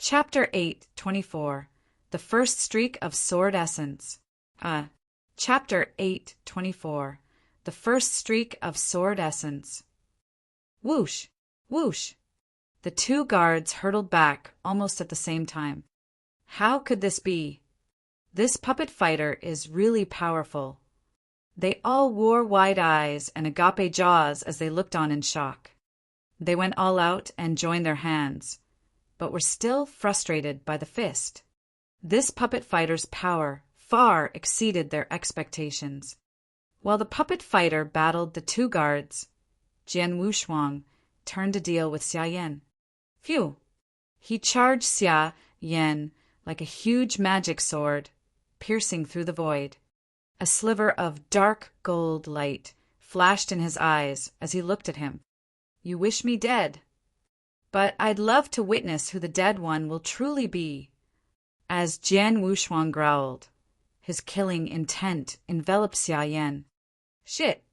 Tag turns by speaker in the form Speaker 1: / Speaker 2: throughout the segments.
Speaker 1: Chapter 8:24 The First Streak of Sword Essence. Chapter 8:24 The First Streak of Sword Essence. Whoosh! Whoosh! The two guards hurtled back almost at the same time. How could this be? This puppet fighter is really powerful. They all wore wide eyes and agape jaws as they looked on in shock. They went all out and joined their hands, but were still frustrated by the fist. This puppet fighter's power far exceeded their expectations. While the puppet fighter battled the two guards, Jian Wushuang turned to deal with Xia Yan. Phew! He charged Xia Yan like a huge magic sword, piercing through the void. A sliver of dark gold light flashed in his eyes as he looked at him. You wish me dead, but I'd love to witness who the dead one will truly be. As Jian Wushuang growled, his killing intent enveloped Xia Yan. Shit!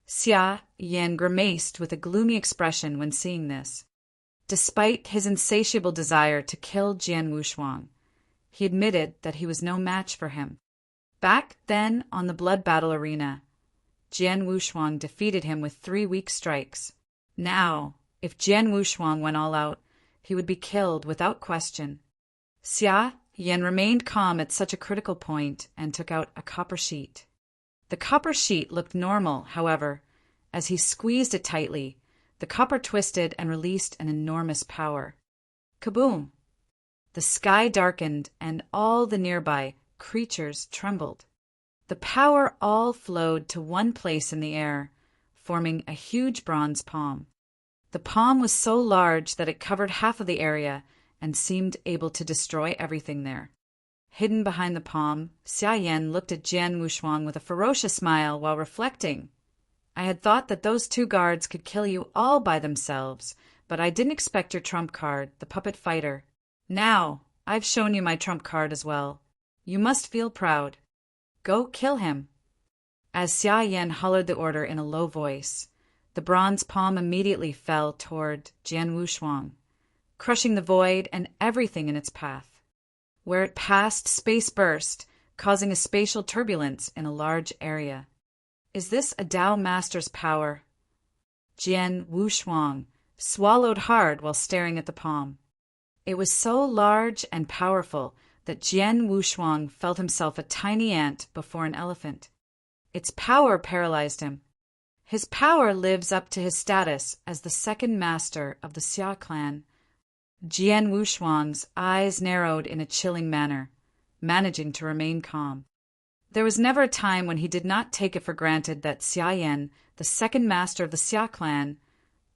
Speaker 1: Xia Yan grimaced with a gloomy expression when seeing this. Despite his insatiable desire to kill Jian Wushuang, he admitted that he was no match for him. Back then on the blood battle arena, Jian Wushuang defeated him with 3 weak strikes. Now, if Jian Wushuang went all out, he would be killed without question. Xia Yan remained calm at such a critical point and took out a copper sheet. The copper sheet looked normal, however. As he squeezed it tightly, the copper twisted and released an enormous power. Kaboom! The sky darkened and all the nearby creatures trembled. The power all flowed to one place in the air, forming a huge bronze palm. The palm was so large that it covered half of the area and seemed able to destroy everything there. Hidden behind the palm, Xia Yan looked at Jian Wushuang with a ferocious smile while reflecting. I had thought that those two guards could kill you all by themselves, but I didn't expect your trump card, the puppet fighter. Now, I've shown you my trump card as well. You must feel proud. Go kill him. As Xia Yan hollered the order in a low voice, the bronze palm immediately fell toward Jian Wushuang, crushing the void and everything in its path. Where it passed, space burst, causing a spatial turbulence in a large area. Is this a Tao master's power? Jian Wushuang swallowed hard while staring at the palm. It was so large and powerful that Jian Wushuang felt himself a tiny ant before an elephant. Its power paralyzed him. His power lives up to his status as the second master of the Xia clan. Jian Wushuang's eyes narrowed in a chilling manner, managing to remain calm. There was never a time when he did not take it for granted that Xia Yan, the second master of the Xia clan,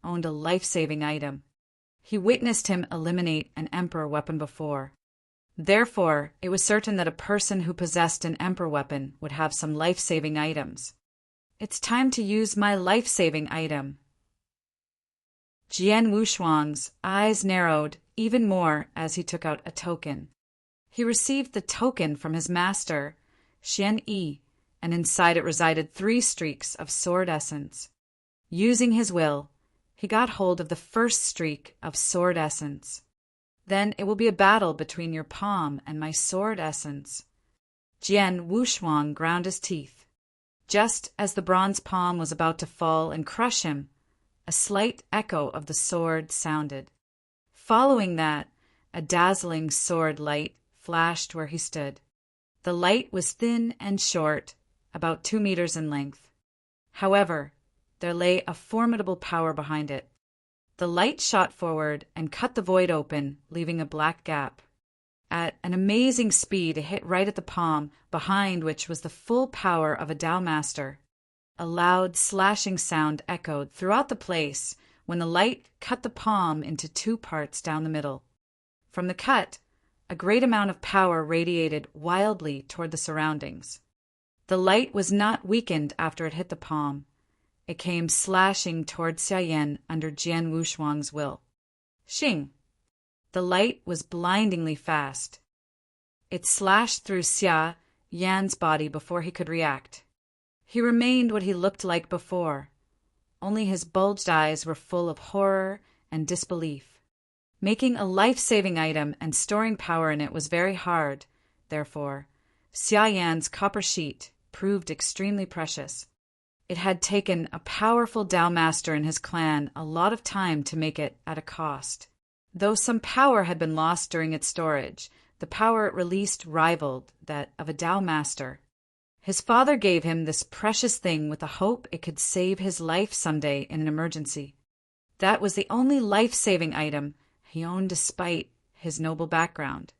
Speaker 1: owned a life-saving item. He witnessed him eliminate an emperor weapon before. Therefore, it was certain that a person who possessed an emperor weapon would have some life-saving items. It's time to use my life-saving item. Jian Wushuang's eyes narrowed even more as he took out a token. He received the token from his master, Xian Yi, and inside it resided 3 streaks of sword essence. Using his will, he got hold of the first streak of sword essence. Then it will be a battle between your palm and my sword essence. Jian Wushuang ground his teeth. Just as the bronze palm was about to fall and crush him, a slight echo of the sword sounded. Following that, a dazzling sword light flashed where he stood. The light was thin and short, about 2 meters in length. However, there lay a formidable power behind it. The light shot forward and cut the void open, leaving a black gap. At an amazing speed, it hit right at the palm, behind which was the full power of a Tao master. A loud, slashing sound echoed throughout the place when the light cut the palm into 2 parts down the middle. From the cut, a great amount of power radiated wildly toward the surroundings. The light was not weakened after it hit the palm. It came slashing toward Xia Yan under Jian Wushuang's will. Xing! The light was blindingly fast. It slashed through Xia Yan's body before he could react. He remained what he looked like before, only his bulged eyes were full of horror and disbelief. Making a life-saving item and storing power in it was very hard. Therefore, Xia Yan's copper sheet proved extremely precious. It had taken a powerful Tao master in his clan a lot of time to make it at a cost. Though some power had been lost during its storage, the power it released rivaled that of a Tao master. His father gave him this precious thing with the hope it could save his life someday in an emergency. That was the only life-saving item he owned despite his noble background.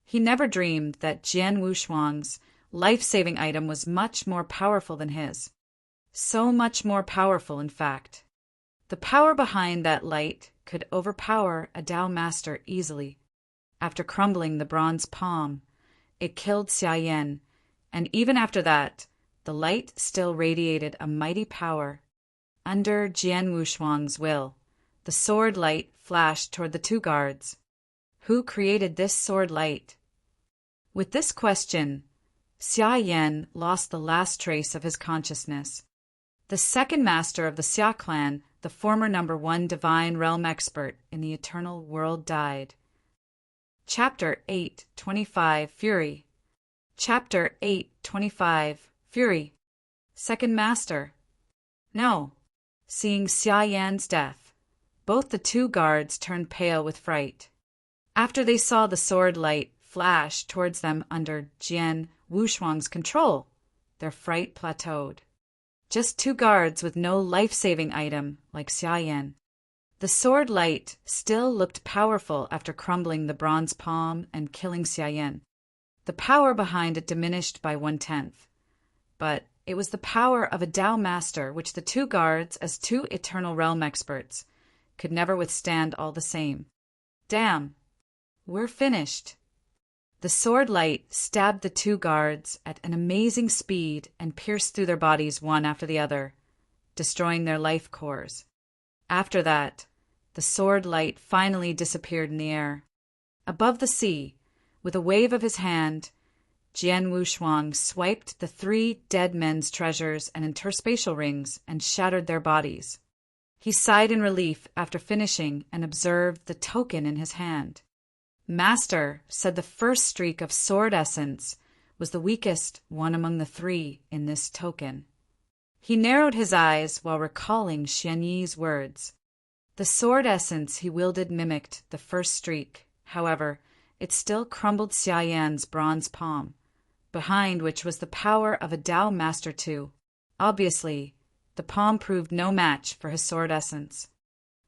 Speaker 1: He never dreamed that Jian Wushuang's life-saving item was much more powerful than his. So much more powerful, in fact. The power behind that light could overpower a Tao master easily. After crumbling the bronze palm, it killed Xia Yan, and even after that, the light still radiated a mighty power. Under Jian Wushuang's will, the sword light flashed toward the two guards. Who created this sword light? With this question, Xia Yan lost the last trace of his consciousness. The second master of the Xia clan, the former #1 divine realm expert in the eternal world, died. Chapter 8:25 Fury. Chapter 8:25 Fury. Second master. No. Seeing Xia Yan's death, both the two guards turned pale with fright. After they saw the sword light flash towards them under Jian Wushuang's control, their fright plateaued. Just two guards with no life-saving item like Xia Yan. The sword light still looked powerful after crumbling the bronze palm and killing Xia Yan. The power behind it diminished by 1/10. But it was the power of a Tao master which the two guards, as two eternal realm experts, could never withstand all the same. Damn, we're finished. The sword light stabbed the two guards at an amazing speed and pierced through their bodies one after the other, destroying their life cores. After that, the sword light finally disappeared in the air. Above the sea, with a wave of his hand, Jian Wushuang swiped the 3 dead men's treasures and interspatial rings and shattered their bodies. He sighed in relief after finishing and observed the token in his hand. Master said the first streak of sword essence was the weakest one among the 3 in this token. He narrowed his eyes while recalling Xian Yi's words. The sword essence he wielded mimicked the first streak. However, it still crumbled Xia Yan's bronze palm, behind which was the power of a Tao master too. Obviously, the palm proved no match for his sword essence.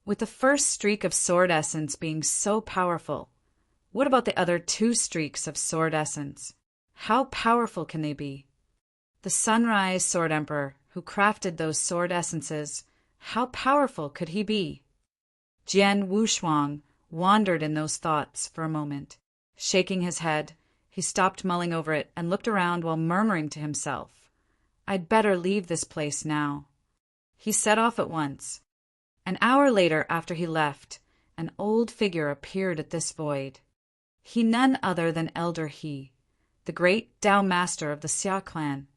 Speaker 1: With the first streak of sword essence being so powerful, what about the other 2 streaks of sword essence? How powerful can they be? The Sunrise Sword Emperor who crafted those sword essences, how powerful could he be? Jian Wushuang wandered in those thoughts for a moment. Shaking his head, he stopped mulling over it and looked around while murmuring to himself, "I'd better leave this place now." He set off at once. An hour later, after he left, an old figure appeared at this void. He none other than Elder He, the great Tao master of the Xia clan.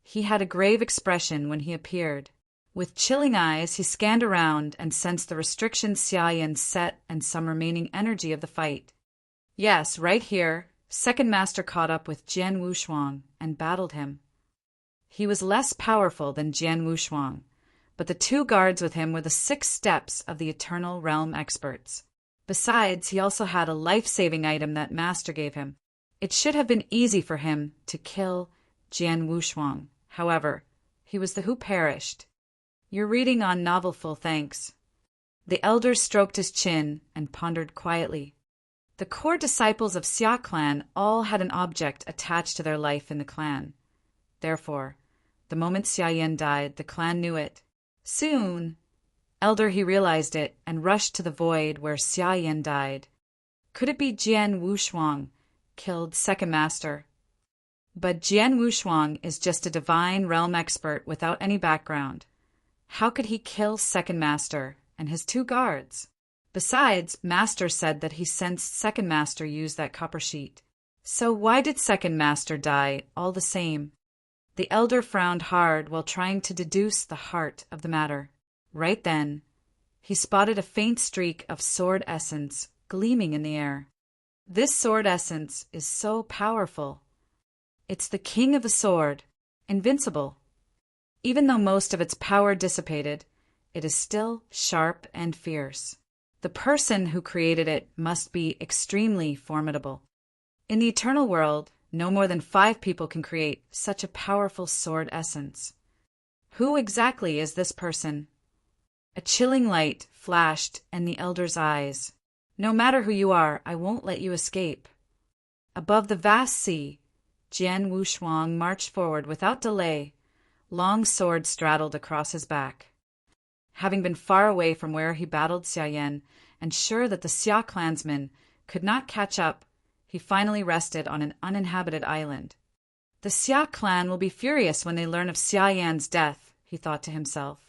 Speaker 1: He had a grave expression when he appeared. With chilling eyes, he scanned around and sensed the restrictions Xia Yan set and some remaining energy of the fight. Yes, right here, second master caught up with Jian Wushuang and battled him. He was less powerful than Jian Wushuang, but the 2 guards with him were the 6 steps of the eternal realm experts. Besides, he also had a life-saving item that master gave him. It should have been easy for him to kill Jian Wushuang. However, he was the who perished. You're reading on Novelful, thanks. The elder stroked his chin and pondered quietly. The core disciples of Xia clan all had an object attached to their life in the clan. Therefore, the moment Xia Yan died, the clan knew it. Soon, Elder He realized it and rushed to the void where Xia Yan died. Could it be Jian Wushuang killed second master? But Jian Wushuang is just a divine realm expert without any background. How could he kill second master and his 2 guards? Besides, master said that he sensed second master use that copper sheet. So why did second master die all the same? The elder frowned hard while trying to deduce the heart of the matter. Right then, he spotted a faint streak of sword essence gleaming in the air. This sword essence is so powerful. It's the king of the sword, invincible. Even though most of its power dissipated, it is still sharp and fierce. The person who created it must be extremely formidable. In the eternal world, no more than 5 people can create such a powerful sword essence. Who exactly is this person? A chilling light flashed in the elder's eyes. No matter who you are, I won't let you escape. Above the vast sea, Jian Wushuang marched forward without delay, long sword straddled across his back. Having been far away from where he battled Xia Yan, and sure that the Xia clansmen could not catch up, he finally rested on an uninhabited island. The Xia clan will be furious when they learn of Xia Yan's death, he thought to himself.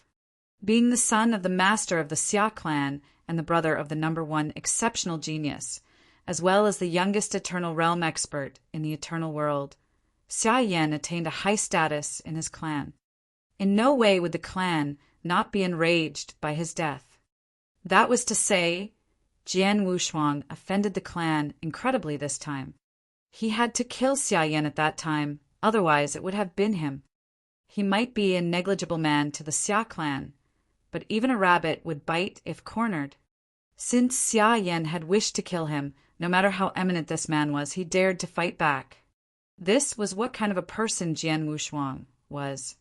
Speaker 1: Being the son of the master of the Xia clan and the brother of the #1 exceptional genius, as well as the youngest eternal realm expert in the eternal world, Xia Yan attained a high status in his clan. In no way would the clan not be enraged by his death. That was to say, Jian Wushuang offended the clan incredibly this time. He had to kill Xia Yan at that time, otherwise it would have been him. He might be a negligible man to the Xia clan, but even a rabbit would bite if cornered. Since Xia Yan had wished to kill him, no matter how eminent this man was, he dared to fight back. This was what kind of a person Jian Wushuang was.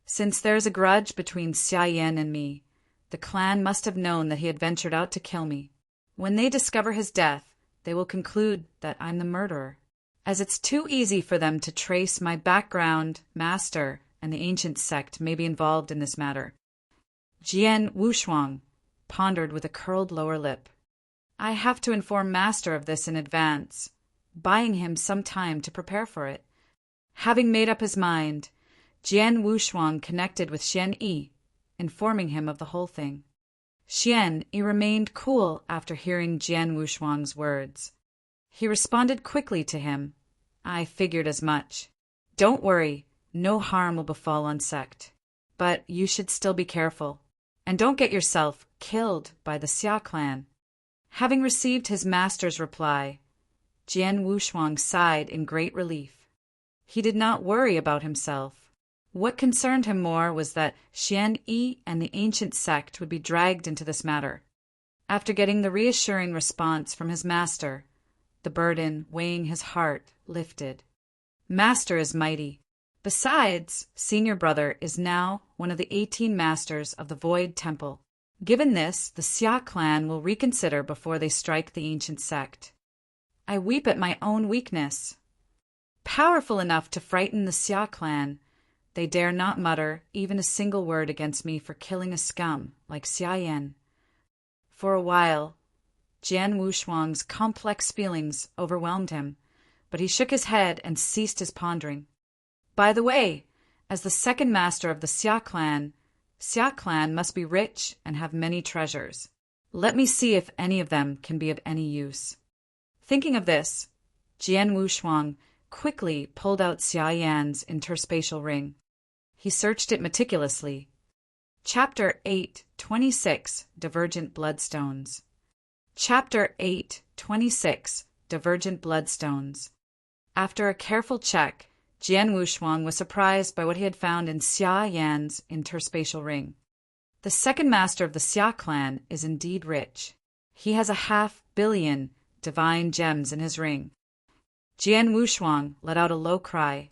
Speaker 1: Since there is a grudge between Xia Yan and me, the clan must have known that he had ventured out to kill me. When they discover his death, they will conclude that I'm the murderer. As it's too easy for them to trace my background, master, and the ancient sect may be involved in this matter. Jian Wushuang pondered with a curled lower lip. I have to inform master of this in advance, buying him some time to prepare for it. Having made up his mind, Jian Wushuang connected with Xian Yi, informing him of the whole thing. Xian Yi remained cool after hearing Jian Wushuang's words. He responded quickly to him. I figured as much. Don't worry, no harm will befall on sect. But you should still be careful. And don't get yourself killed by the Xia clan. Having received his master's reply, Jian Wushuang sighed in great relief. He did not worry about himself. What concerned him more was that Xian Yi and the ancient sect would be dragged into this matter. After getting the reassuring response from his master, the burden weighing his heart lifted. Master is mighty. Besides, senior brother is now one of the 18 masters of the Void Temple. Given this, the Xia clan will reconsider before they strike the ancient sect. I weep at my own weakness. Powerful enough to frighten the Xia clan, they dare not mutter even a single word against me for killing a scum like Xia Yan. For a while, Jian Wushuang's complex feelings overwhelmed him, but he shook his head and ceased his pondering. By the way, as the second master of the Xia clan must be rich and have many treasures. Let me see if any of them can be of any use. Thinking of this, Jian Wushuang quickly pulled out Xia Yan's interspatial ring. He searched it meticulously. Chapter 8:26 Divergent Bloodstones. Chapter 8:26 Divergent Bloodstones. After a careful check, Jian Wushuang was surprised by what he had found in Xia Yan's interspatial ring. The second master of the Xia clan is indeed rich. He has 500 million divine gems in his ring. Jian Wushuang let out a low cry.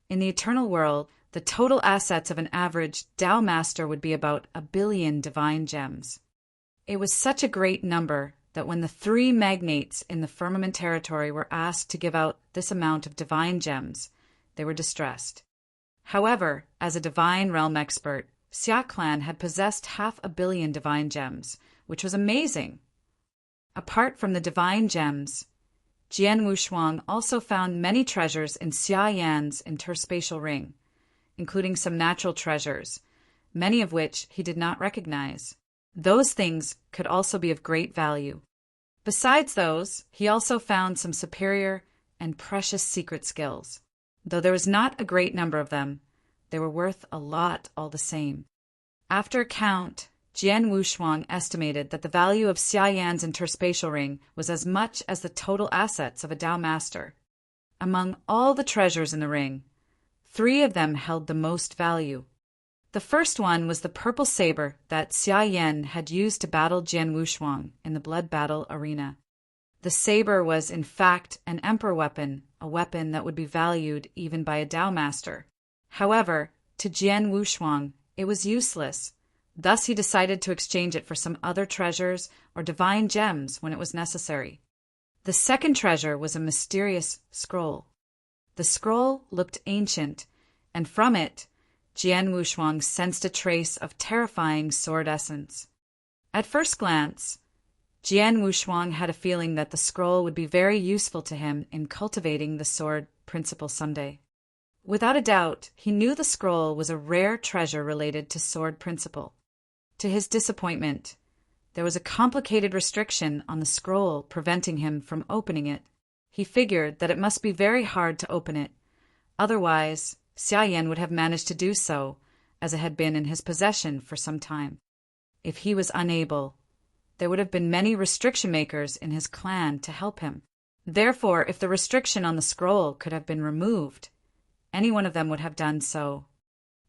Speaker 1: In the eternal world, the total assets of an average Dao master would be about 1 billion divine gems. It was such a great number that when the 3 magnates in the firmament territory were asked to give out this amount of divine gems, they were distressed. However, as a divine realm expert, Xia clan had possessed 500 million divine gems, which was amazing. Apart from the divine gems, Jian Wushuang also found many treasures in Xia Yan's interspatial ring, including some natural treasures, many of which he did not recognize. Those things could also be of great value. Besides those, he also found some superior and precious secret skills. Though there was not a great number of them, they were worth a lot all the same. After a count, Jian Wushuang estimated that the value of Xia Yan's interspatial ring was as much as the total assets of a Dao master. Among all the treasures in the ring, 3 of them held the most value. The first one was the purple saber that Xia Yan had used to battle Jian Wushuang in the blood battle arena. The saber was in fact an emperor weapon, a weapon that would be valued even by a Dao master. However, to Jian Wushuang, it was useless. Thus he decided to exchange it for some other treasures or divine gems when it was necessary. The second treasure was a mysterious scroll. The scroll looked ancient, and from it, Jian Wushuang sensed a trace of terrifying sword essence. At first glance, Jian Wushuang had a feeling that the scroll would be very useful to him in cultivating the sword principle someday. Without a doubt, he knew the scroll was a rare treasure related to sword principle. To his disappointment, there was a complicated restriction on the scroll preventing him from opening it. He figured that it must be very hard to open it. Otherwise, Xia Yan would have managed to do so, as it had been in his possession for some time. If he was unable, there would have been many restriction makers in his clan to help him. Therefore, if the restriction on the scroll could have been removed, any one of them would have done so.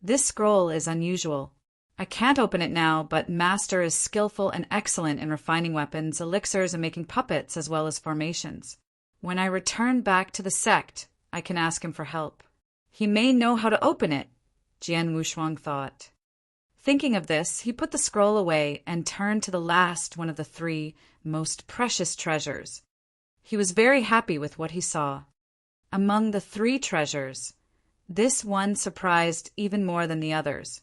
Speaker 1: This scroll is unusual. I can't open it now, but Master is skillful and excellent in refining weapons, elixirs, and making puppets as well as formations. When I return back to the sect, I can ask him for help. He may know how to open it, Jian Wushuang thought. Thinking of this, he put the scroll away and turned to the last one of the 3 most precious treasures. He was very happy with what he saw. Among the 3 treasures, this one surprised even more than the others.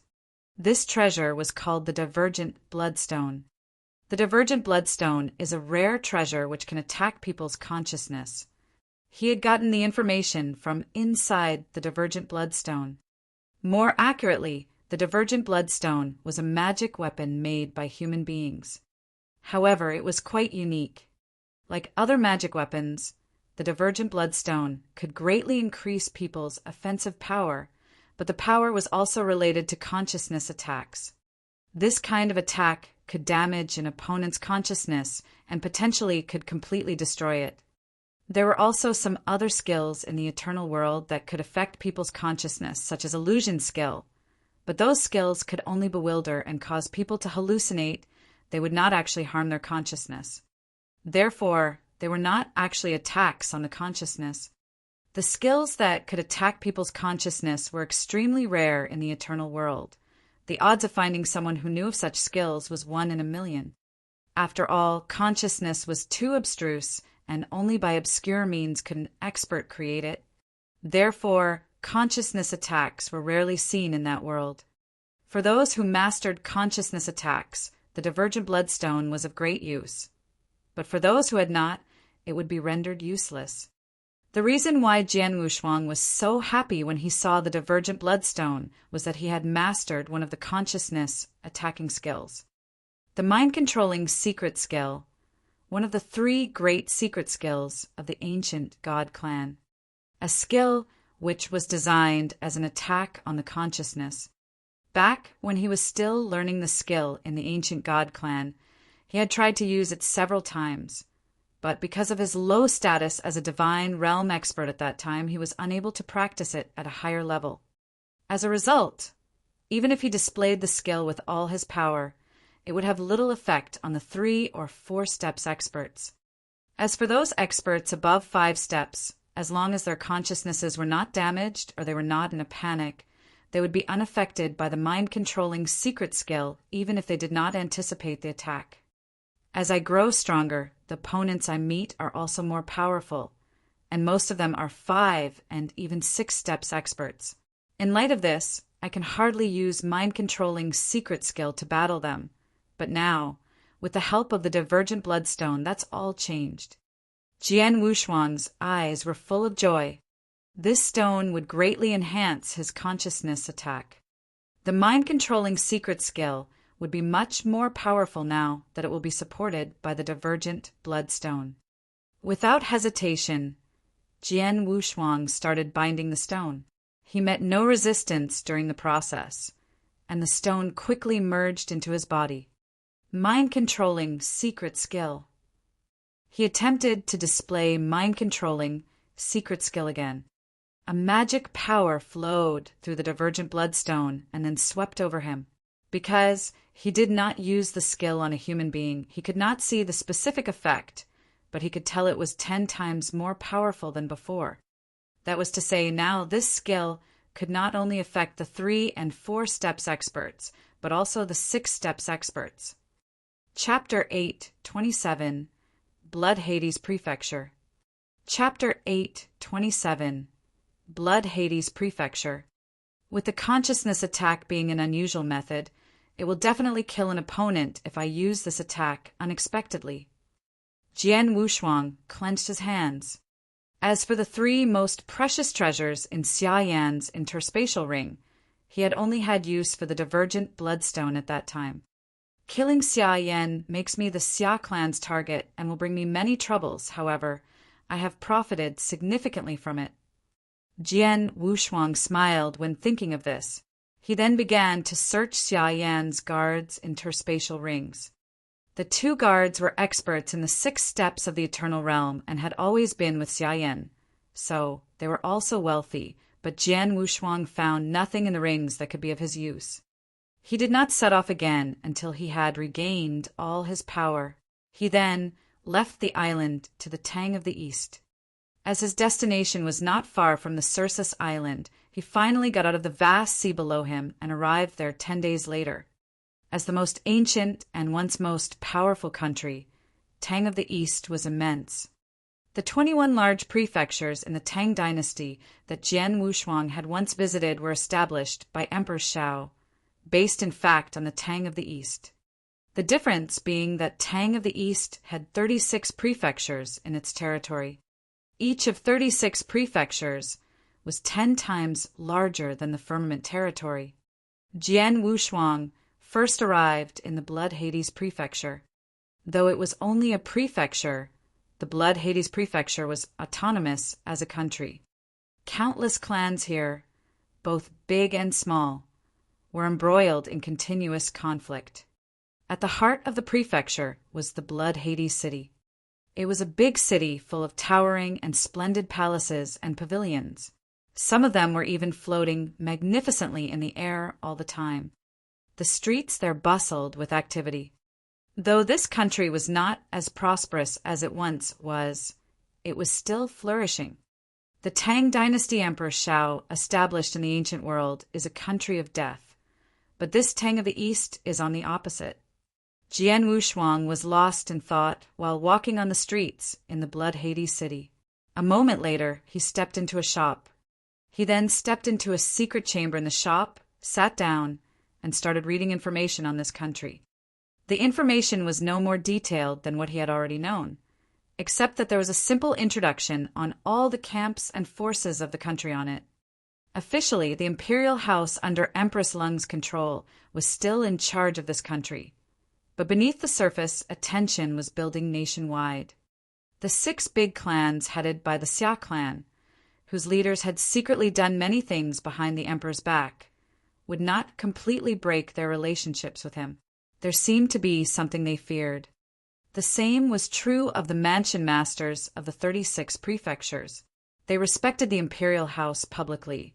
Speaker 1: This treasure was called the Divergent Bloodstone. The Divergent Bloodstone is a rare treasure which can attack people's consciousness. He had gotten the information from inside the Divergent Bloodstone. More accurately, the Divergent Bloodstone was a magic weapon made by human beings. However, it was quite unique. Like other magic weapons, the Divergent Bloodstone could greatly increase people's offensive power, but the power was also related to consciousness attacks. This kind of attack could damage an opponent's consciousness and potentially could completely destroy it. There were also some other skills in the eternal world that could affect people's consciousness, such as illusion skill, but those skills could only bewilder and cause people to hallucinate. They would not actually harm their consciousness. Therefore, they were not actually attacks on the consciousness. The skills that could attack people's consciousness were extremely rare in the eternal world. The odds of finding someone who knew of such skills was 1 in a million. After all, consciousness was too abstruse, and only by obscure means could an expert create it. Therefore, consciousness attacks were rarely seen in that world. For those who mastered consciousness attacks, the Divergent Bloodstone was of great use. But for those who had not, it would be rendered useless. The reason why Jian Wushuang was so happy when he saw the Divergent Bloodstone was that he had mastered one of the consciousness attacking skills. The mind-controlling secret skill, one of the 3 great secret skills of the ancient God clan. A skill which was designed as an attack on the consciousness. Back when he was still learning the skill in the ancient God clan, he had tried to use it several times. But because of his low status as a divine realm expert at that time, he was unable to practice it at a higher level. As a result, even if he displayed the skill with all his power, it would have little effect on the 3 or 4 steps experts. As for those experts above 5 steps, as long as their consciousnesses were not damaged or they were not in a panic, they would be unaffected by the mind-controlling secret skill even if they did not anticipate the attack. As I grow stronger, the opponents I meet are also more powerful, and most of them are 5 and even 6 steps experts. In light of this, I can hardly use mind-controlling secret skill to battle them. But now, with the help of the Divergent Bloodstone, that's all changed. Jian Wushuang's eyes were full of joy. This stone would greatly enhance his consciousness attack. The mind-controlling secret skill would be much more powerful now that it will be supported by the Divergent Bloodstone. Without hesitation, Jian Wushuang started binding the stone. He met no resistance during the process, and the stone quickly merged into his body. Mind-controlling secret skill. He attempted to display mind-controlling secret skill again. A magic power flowed through the divergent bloodstone and then swept over him. Because he did not use the skill on a human being, he could not see the specific effect, but he could tell it was 10 times more powerful than before. That was to say, now this skill could not only affect the 3 and 4 steps experts, but also the 6 steps experts. Chapter 8:27 Blood Hades Prefecture. Chapter 8:27 Blood Hades Prefecture. With the consciousness attack being an unusual method, it will definitely kill an opponent if I use this attack unexpectedly. Jian Wushuang clenched his hands. As for the 3 most precious treasures in Xia Yan's interspatial ring, he had only had use for the divergent bloodstone at that time. Killing Xia Yan makes me the Xia clan's target and will bring me many troubles. However, I have profited significantly from it. Jian Wushuang smiled when thinking of this. He then began to search Xia Yan's guards' interspatial rings. The 2 guards were experts in the 6 steps of the Eternal Realm and had always been with Xia Yan, so they were also wealthy, but Jian Wushuang found nothing in the rings that could be of his use. He did not set off again until he had regained all his power. He then left the island to the Tang of the East. As his destination was not far from the Cirrus Island, he finally got out of the vast sea below him and arrived there 10 days later. As the most ancient and once most powerful country, Tang of the East was immense. The 21 large prefectures in the Tang dynasty that Jian Wushuang had once visited were established by Emperor Shao, based in fact on the Tang of the East. The difference being that Tang of the East had 36 prefectures in its territory. Each of 36 prefectures was 10 times larger than the firmament territory. Jian Wushuang first arrived in the Blood Hades Prefecture. Though it was only a prefecture, the Blood Hades Prefecture was autonomous as a country. Countless clans here, both big and small, were embroiled in continuous conflict. At the heart of the prefecture was the Blood Hades city. It was a big city full of towering and splendid palaces and pavilions. Some of them were even floating magnificently in the air all the time. The streets there bustled with activity. Though this country was not as prosperous as it once was, it was still flourishing. The Tang Dynasty Emperor Shao, established in the ancient world, is a country of death. But this Tang of the East is on the opposite. Jian Wushuang was lost in thought while walking on the streets in the Blood Hades city. A moment later, he stepped into a shop. He then stepped into a secret chamber in the shop, sat down, and started reading information on this country. The information was no more detailed than what he had already known, except that there was a simple introduction on all the camps and forces of the country on it. Officially, the imperial house under Empress Lung's control was still in charge of this country. But beneath the surface, a tension was building nationwide. The 6 big clans headed by the Xia clan, whose leaders had secretly done many things behind the emperor's back, would not completely break their relationships with him. There seemed to be something they feared. The same was true of the mansion masters of the 36 prefectures. They respected the imperial house publicly,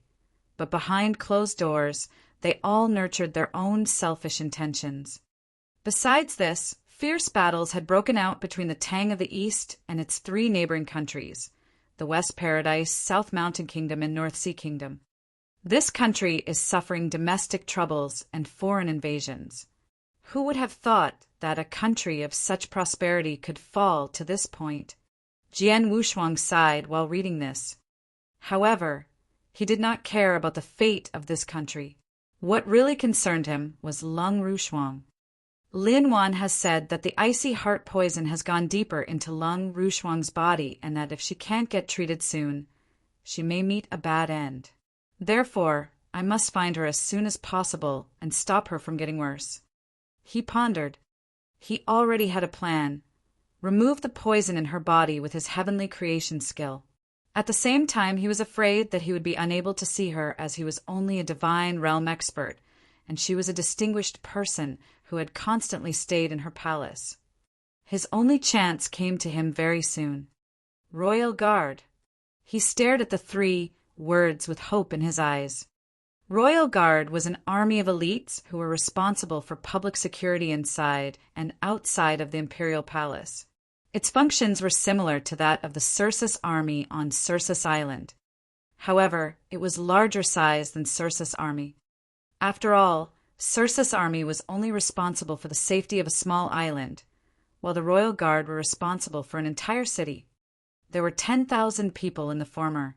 Speaker 1: but behind closed doors, they all nurtured their own selfish intentions. Besides this, fierce battles had broken out between the Tang of the East and its 3 neighboring countries, the West Paradise, South Mountain Kingdom, and North Sea Kingdom. This country is suffering domestic troubles and foreign invasions. Who would have thought that a country of such prosperity could fall to this point? Jian Wushuang sighed while reading this. However, he did not care about the fate of this country. What really concerned him was Lung Rushuang. Lin Wan has said that the icy heart poison has gone deeper into Lung Rushuang's body and that if she can't get treated soon, she may meet a bad end. Therefore, I must find her as soon as possible and stop her from getting worse. He pondered. He already had a plan. Remove the poison in her body with his heavenly creation skill. At the same time, he was afraid that he would be unable to see her as he was only a divine realm expert, and she was a distinguished person who had constantly stayed in her palace. His only chance came to him very soon. Royal Guard. He stared at the 3 words with hope in his eyes. Royal Guard was an army of elites who were responsible for public security inside and outside of the imperial palace. Its functions were similar to that of the Circe's army on Circe's Island. However, it was larger size than Circe's army. After all, Circe's army was only responsible for the safety of a small island, while the Royal Guard were responsible for an entire city. There were 10,000 people in the former,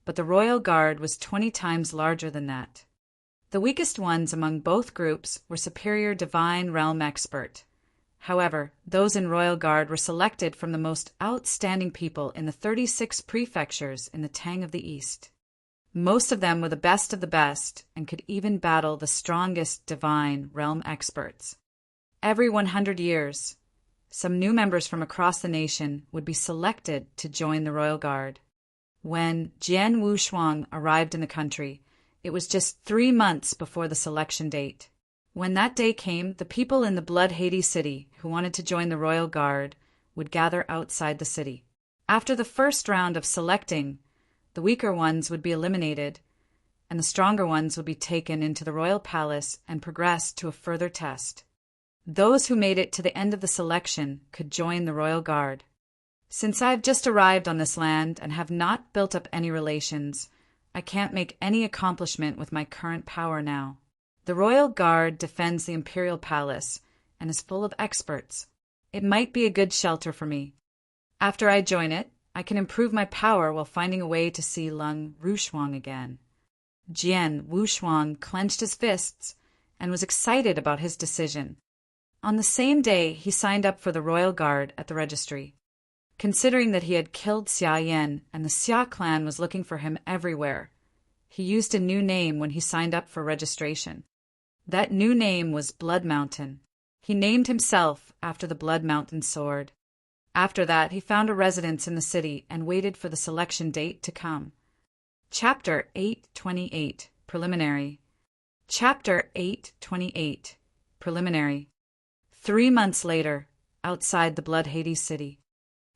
Speaker 1: but the Royal Guard was 20 times larger than that. The weakest ones among both groups were superior divine realm expert. However, those in Royal Guard were selected from the most outstanding people in the 36 prefectures in the Tang of the East. Most of them were the best of the best and could even battle the strongest divine realm experts. Every 100 years, some new members from across the nation would be selected to join the Royal Guard. When Jian Wushuang arrived in the country, it was just 3 months before the selection date. When that day came, the people in the Blood Hades city who wanted to join the Royal Guard would gather outside the city. After the first round of selecting, the weaker ones would be eliminated, and the stronger ones would be taken into the royal palace and progressed to a further test. Those who made it to the end of the selection could join the Royal Guard. Since I've just arrived on this land and have not built up any relations, I can't make any accomplishment with my current power now. The Royal Guard defends the Imperial Palace and is full of experts. It might be a good shelter for me. After I join it, I can improve my power while finding a way to see Lung Rushuang again. Jian Wushuang clenched his fists and was excited about his decision. On the same day, he signed up for the Royal Guard at the registry. Considering that he had killed Xia Yan and the Xia clan was looking for him everywhere, he used a new name when he signed up for registration. That new name was Blood Mountain. He named himself after the Blood Mountain sword. After that, he found a residence in the city and waited for the selection date to come. Chapter 828, Preliminary. Chapter 828, Preliminary. 3 months later, outside the Blood Hades city.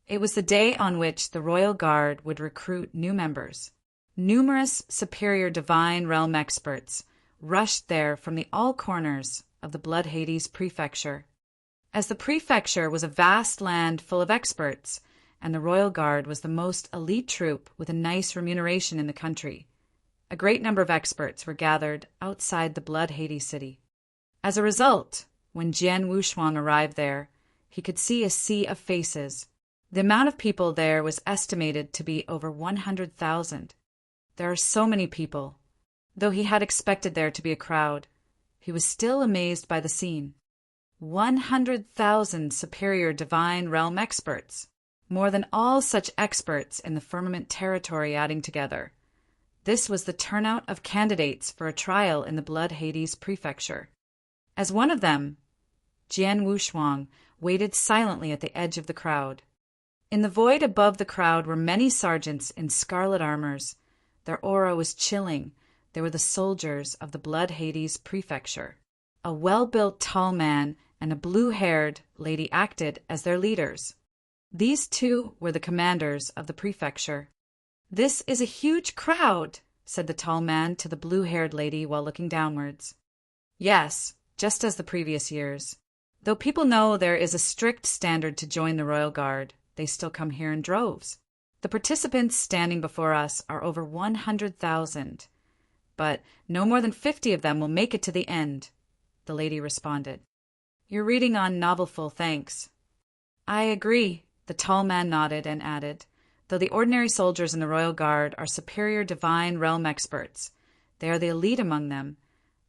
Speaker 1: It was the day on which the Royal Guard would recruit new members. Numerous superior divine realm experts rushed there from all corners of the Blood Hades prefecture. As the prefecture was a vast land full of experts, and the Royal Guard was the most elite troop with a nice remuneration in the country, a great number of experts were gathered outside the Blood Hades city. As a result, when Jian Wushuang arrived there, he could see a sea of faces. The amount of people there was estimated to be over 100,000. There are so many people. Though he had expected there to be a crowd, he was still amazed by the scene. 100,000 superior divine realm experts, more than all such experts in the firmament territory adding together. This was the turnout of candidates for a trial in the Blood Hades prefecture. As one of them, Jian Wushuang waited silently at the edge of the crowd. In the void above the crowd were many sergeants in scarlet armors. Their aura was chilling. They were the soldiers of the Blood Hades prefecture. A well-built tall man and a blue-haired lady acted as their leaders. These two were the commanders of the prefecture. "This is a huge crowd," said the tall man to the blue-haired lady while looking downwards. "Yes, just as the previous years. Though people know there is a strict standard to join the Royal Guard, they still come here in droves. The participants standing before us are over 100,000, but no more than 50 of them will make it to the end," the lady responded. "You're reading on novelful, thanks." "I agree," the tall man nodded and added, "though the ordinary soldiers in the Royal Guard are superior divine realm experts. They are the elite among them,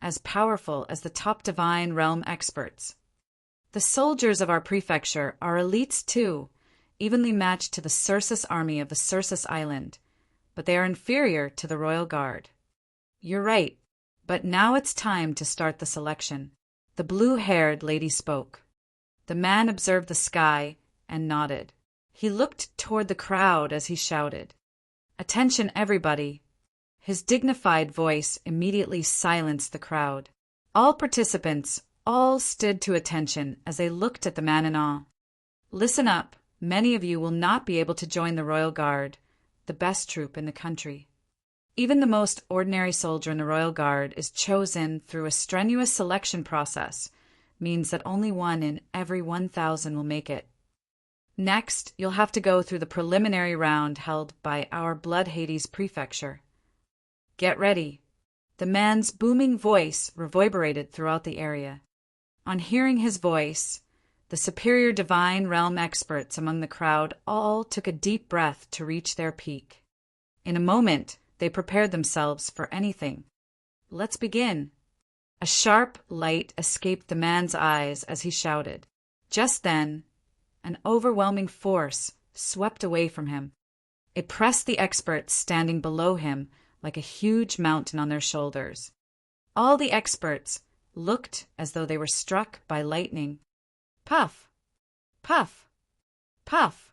Speaker 1: as powerful as the top divine realm experts. The soldiers of our prefecture are elites too, evenly matched to the Circe's army of the Circe's Island, but they are inferior to the Royal Guard." "You're right, but now it's time to start the selection." The blue-haired lady spoke. The man observed the sky and nodded. He looked toward the crowd as he shouted, "Attention, everybody!" His dignified voice immediately silenced the crowd. "All participants all stood to attention as they looked at the man in awe. Listen up, many of you will not be able to join the Royal Guard, the best troop in the country. Even the most ordinary soldier in the Royal Guard is chosen through a strenuous selection process, means that only 1 in every 1,000 will make it. Next, you'll have to go through the preliminary round held by our Blood Hades prefecture. Get ready. The man's booming voice reverberated throughout the area. On hearing his voice, the superior divine realm experts among the crowd all took a deep breath to reach their peak. In a moment, they prepared themselves for anything. Let's begin. A sharp light escaped the man's eyes as he shouted. Just then, an overwhelming force swept away from him. It pressed the experts standing below him like a huge mountain on their shoulders. All the experts looked as though they were struck by lightning. Puff! Puff! Puff!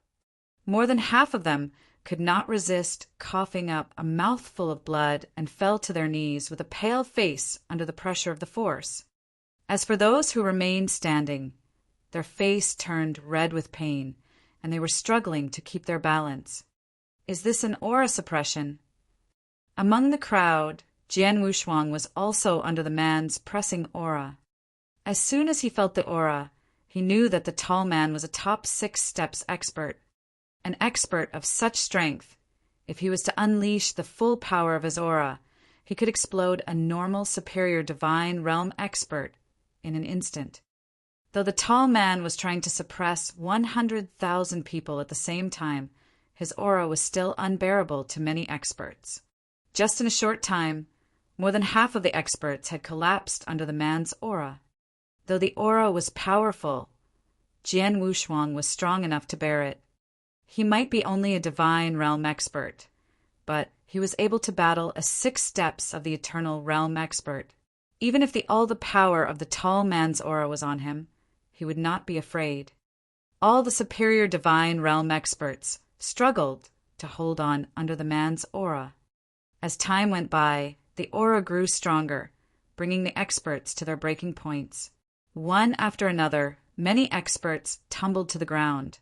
Speaker 1: More than half of them could not resist coughing up a mouthful of blood and fell to their knees with a pale face under the pressure of the force. As for those who remained standing, their face turned red with pain, and they were struggling to keep their balance. Is this an aura suppression? Among the crowd, Jian Wushuang was also under the man's pressing aura. As soon as he felt the aura, he knew that the tall man was a top 6 steps expert. An expert of such strength, if he was to unleash the full power of his aura, he could explode a normal superior divine realm expert in an instant. Though the tall man was trying to suppress 100,000 people at the same time, his aura was still unbearable to many experts. Just in a short time, more than half of the experts had collapsed under the man's aura. Though the aura was powerful, Jian Wushuang was strong enough to bear it. He might be only a divine realm expert, but he was able to battle a 6 steps of the eternal realm expert. Even if all the power of the tall man's aura was on him, he would not be afraid. All the superior divine realm experts struggled to hold on under the man's aura. As time went by, the aura grew stronger, bringing the experts to their breaking points. One after another, many experts tumbled to the ground.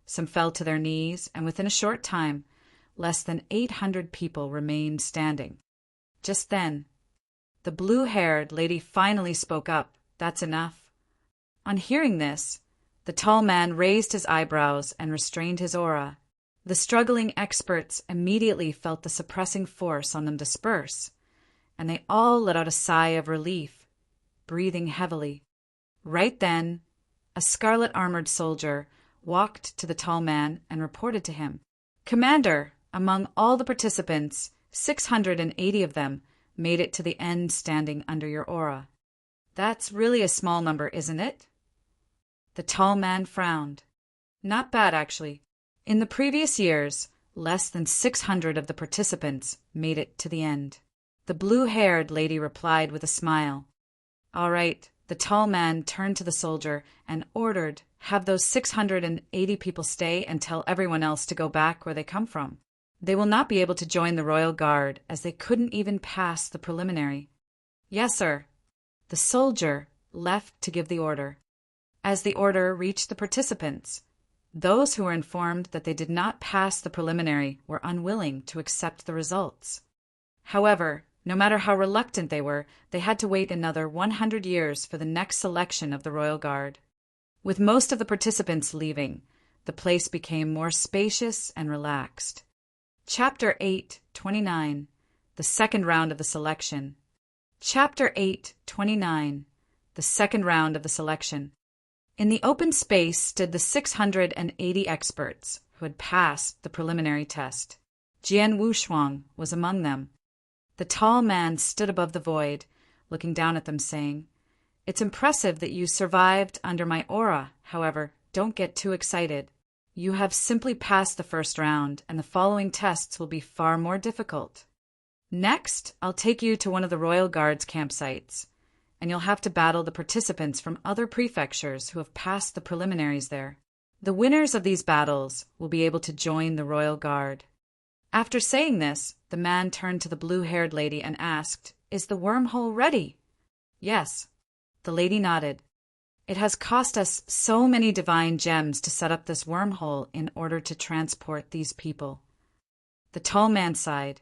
Speaker 1: Some fell to their knees, and within a short time, less than 800 people remained standing. Just then, the blue-haired lady finally spoke up. That's enough. On hearing this, the tall man raised his eyebrows and restrained his aura. The struggling experts immediately felt the suppressing force on them disperse, and they all let out a sigh of relief, breathing heavily. Right then, a scarlet-armored soldier walked to the tall man and reported to him, "Commander, among all the participants, 680 of them made it to the end standing under your aura." "That's really a small number, isn't it?" The tall man frowned. "Not bad, actually. In the previous years, less than 600 of the participants made it to the end." The blue-haired lady replied with a smile. "All right." The tall man turned to the soldier and ordered, "Have those 680 people stay and tell everyone else to go back where they come from. They will not be able to join the Royal Guard as they couldn't even pass the preliminary." "Yes, sir." The soldier left to give the order. As the order reached the participants, those who were informed that they did not pass the preliminary were unwilling to accept the results. However, no matter how reluctant they were, they had to wait another 100 years for the next selection of the Royal Guard. With most of the participants leaving, the place became more spacious and relaxed. Chapter 8:29. The second round of the selection. Chapter 8:29. The second round of the selection. In the open space stood the 680 experts who had passed the preliminary test. Jian Wushuang was among them. The tall man stood above the void, looking down at them, saying, "It's impressive that you survived under my aura. However, don't get too excited. You have simply passed the first round, and the following tests will be far more difficult. Next, I'll take you to one of the Royal Guard's campsites, and you'll have to battle the participants from other prefectures who have passed the preliminaries there. The winners of these battles will be able to join the Royal Guard." After saying this, the man turned to the blue-haired lady and asked, "Is the wormhole ready?" "Yes." The lady nodded. It has cost us so many divine gems to set up this wormhole in order to transport these people. The tall man sighed.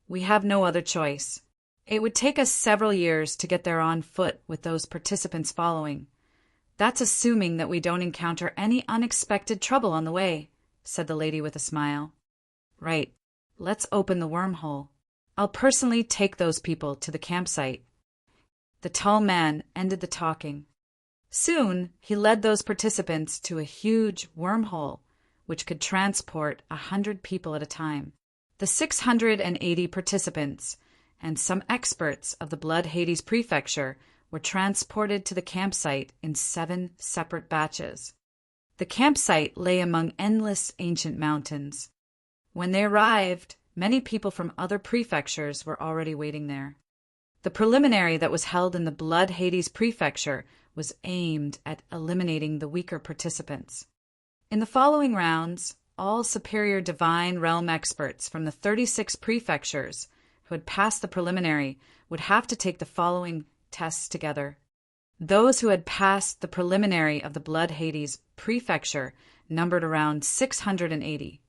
Speaker 1: We have no other choice. It would take us several years to get there on foot with those participants following. That's assuming that we don't encounter any unexpected trouble on the way, said the lady with a smile. Right. Let's open the wormhole. I'll personally take those people to the campsite. The tall man ended the talking. Soon, he led those participants to a huge wormhole, which could transport 100 people at a time. The 680 participants and some experts of the Blood Hades Prefecture were transported to the campsite in 7 separate batches. The campsite lay among endless ancient mountains. When they arrived, many people from other prefectures were already waiting there. The preliminary that was held in the Blood Hades Prefecture was aimed at eliminating the weaker participants. In the following rounds, all superior divine realm experts from the 36 prefectures who had passed the preliminary would have to take the following tests together. Those who had passed the preliminary of the Blood Hades Prefecture numbered around 680.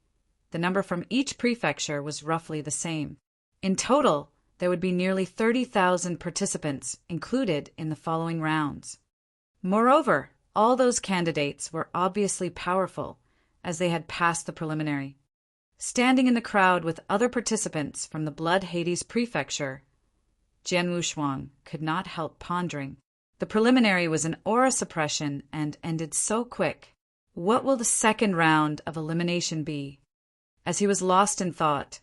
Speaker 1: The number from each prefecture was roughly the same. In total, there would be nearly 30,000 participants included in the following rounds. Moreover, all those candidates were obviously powerful, as they had passed the preliminary. Standing in the crowd with other participants from the Blood Hades Prefecture, Jian Wushuang could not help pondering. The preliminary was an aura suppression and ended so quick. What will the second round of elimination be? As he was lost in thought,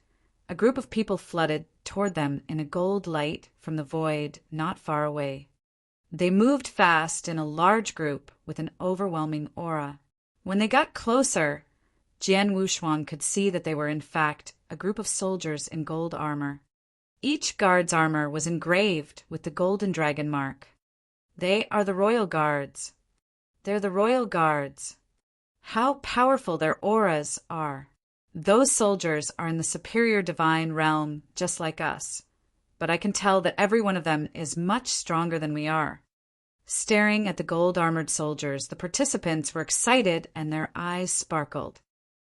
Speaker 1: a group of people flooded toward them in a gold light from the void not far away. They moved fast in a large group with an overwhelming aura. When they got closer, Jian Wushuang could see that they were in fact a group of soldiers in gold armor. Each guard's armor was engraved with the golden dragon mark. They are the royal guards. They're the royal guards. How powerful their auras are. Those soldiers are in the superior divine realm just like us, but I can tell that every one of them is much stronger than we are. Staring at the gold-armored soldiers, the participants were excited and their eyes sparkled.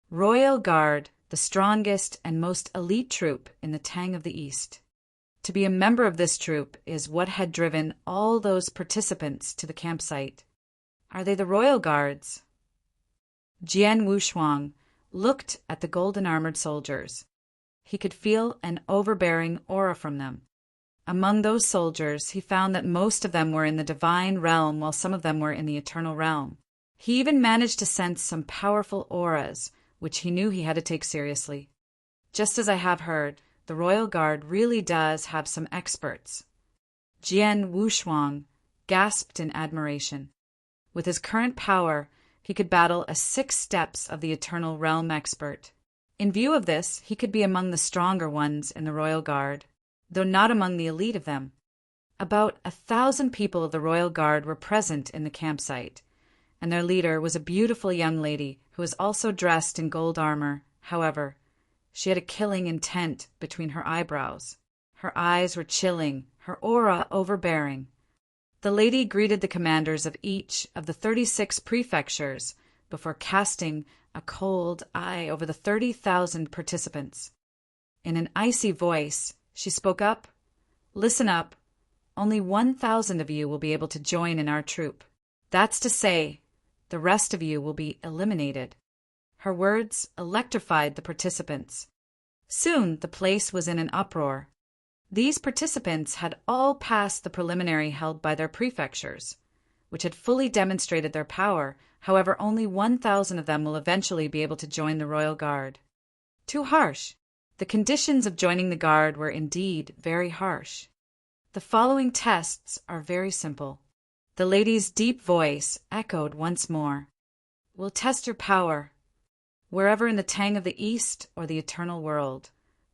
Speaker 1: Royal Guard, the strongest and most elite troop in the Tang of the East. To be a member of this troop is what had driven all those participants to the campsite. Are they the Royal Guards? Jian Wushuang looked at the golden-armored soldiers. He could feel an overbearing aura from them. Among those soldiers, he found that most of them were in the divine realm while some of them were in the eternal realm. He even managed to sense some powerful auras, which he knew he had to take seriously. Just as I have heard, the Royal Guard really does have some experts. Jian Wushuang gasped in admiration. With his current power, he could battle a 6 steps of the Eternal Realm expert. In view of this, he could be among the stronger ones in the Royal Guard, though not among the elite of them. About 1,000 people of the Royal Guard were present in the campsite, and their leader was a beautiful young lady who was also dressed in gold armor. However, she had a killing intent between her eyebrows. Her eyes were chilling, her aura overbearing. The lady greeted the commanders of each of the 36 prefectures before casting a cold eye over the 30,000 participants. In an icy voice, she spoke up. Listen up. Only 1,000 of you will be able to join in our troop. That's to say, the rest of you will be eliminated. Her words electrified the participants. Soon the place was in an uproar. These participants had all passed the preliminary held by their prefectures, which had fully demonstrated their power. However, only 1,000 of them will eventually be able to join the Royal Guard. Too harsh. The conditions of joining the Guard were indeed very harsh. The following tests are very simple. The lady's deep voice echoed once more. We'll test your power. Wherever in the Tang of the East or the Eternal World,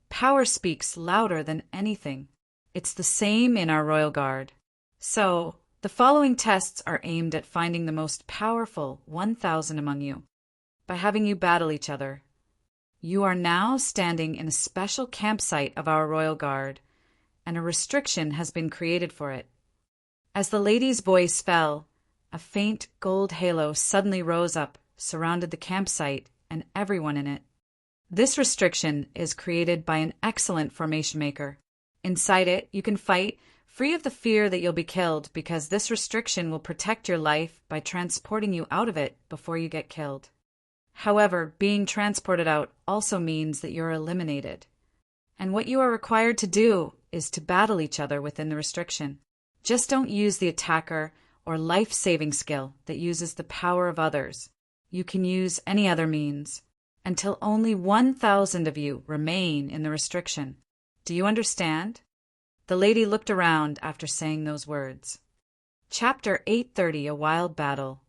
Speaker 1: power speaks louder than anything. It's the same in our Royal Guard. So, the following tests are aimed at finding the most powerful 1,000 among you, by having you battle each other. You are now standing in a special campsite of our Royal Guard, and a restriction has been created for it. As the lady's voice fell, a faint gold halo suddenly rose up, surrounded the campsite and everyone in it. This restriction is created by an excellent formation maker. Inside it, you can fight, free of the fear that you'll be killed, because this restriction will protect your life by transporting you out of it before you get killed. However, being transported out also means that you're eliminated. And what you are required to do is to battle each other within the restriction. Just don't use the attacker or life-saving skill that uses the power of others. You can use any other means, until only 1,000 of you remain in the restriction. Do you understand? The lady looked around after saying those words. Chapter 830, A Wild Battle.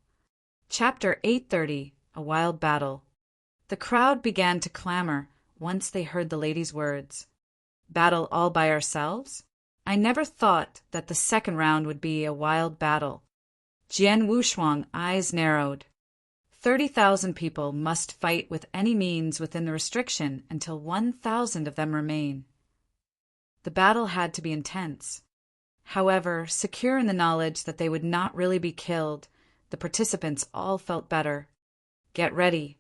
Speaker 1: Chapter 830, A Wild Battle. The crowd began to clamor once they heard the lady's words. Battle all by ourselves? I never thought that the second round would be a wild battle. Jian Wushuang eyes narrowed. 30,000 people must fight with any means within the restriction until 1,000 of them remain. The battle had to be intense. However, secure in the knowledge that they would not really be killed, the participants all felt better. Get ready.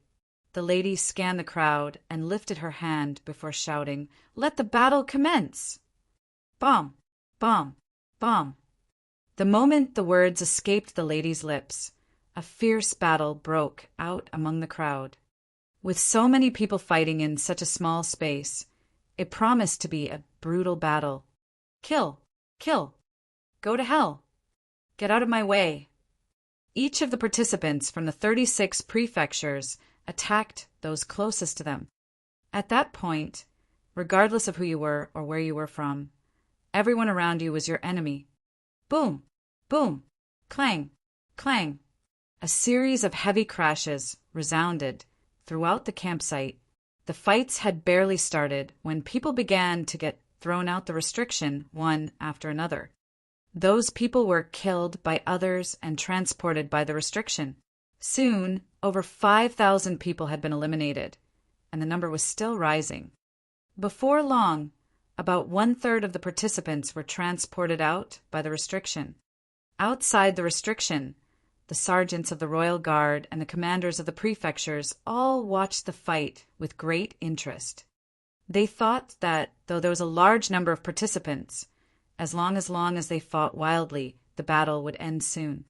Speaker 1: The lady scanned the crowd and lifted her hand before shouting, "Let the battle commence!" Bomb! Bomb! Bomb! The moment the words escaped the lady's lips, a fierce battle broke out among the crowd. With so many people fighting in such a small space, it promised to be a brutal battle. Kill! Kill! Go to hell! Get out of my way! Each of the participants from the 36 prefectures attacked those closest to them. At that point, regardless of who you were or where you were from, everyone around you was your enemy. Boom! Boom! Clang! Clang! A series of heavy crashes resounded throughout the campsite. The fights had barely started when people began to get thrown out the restriction one after another. Those people were killed by others and transported by the restriction. Soon, over 5,000 people had been eliminated, and the number was still rising. Before long, about 1/3 of the participants were transported out by the restriction. Outside the restriction, the sergeants of the Royal Guard and the commanders of the prefectures all watched the fight with great interest. They thought that, though there was a large number of participants, as long as they fought wildly, the battle would end soon.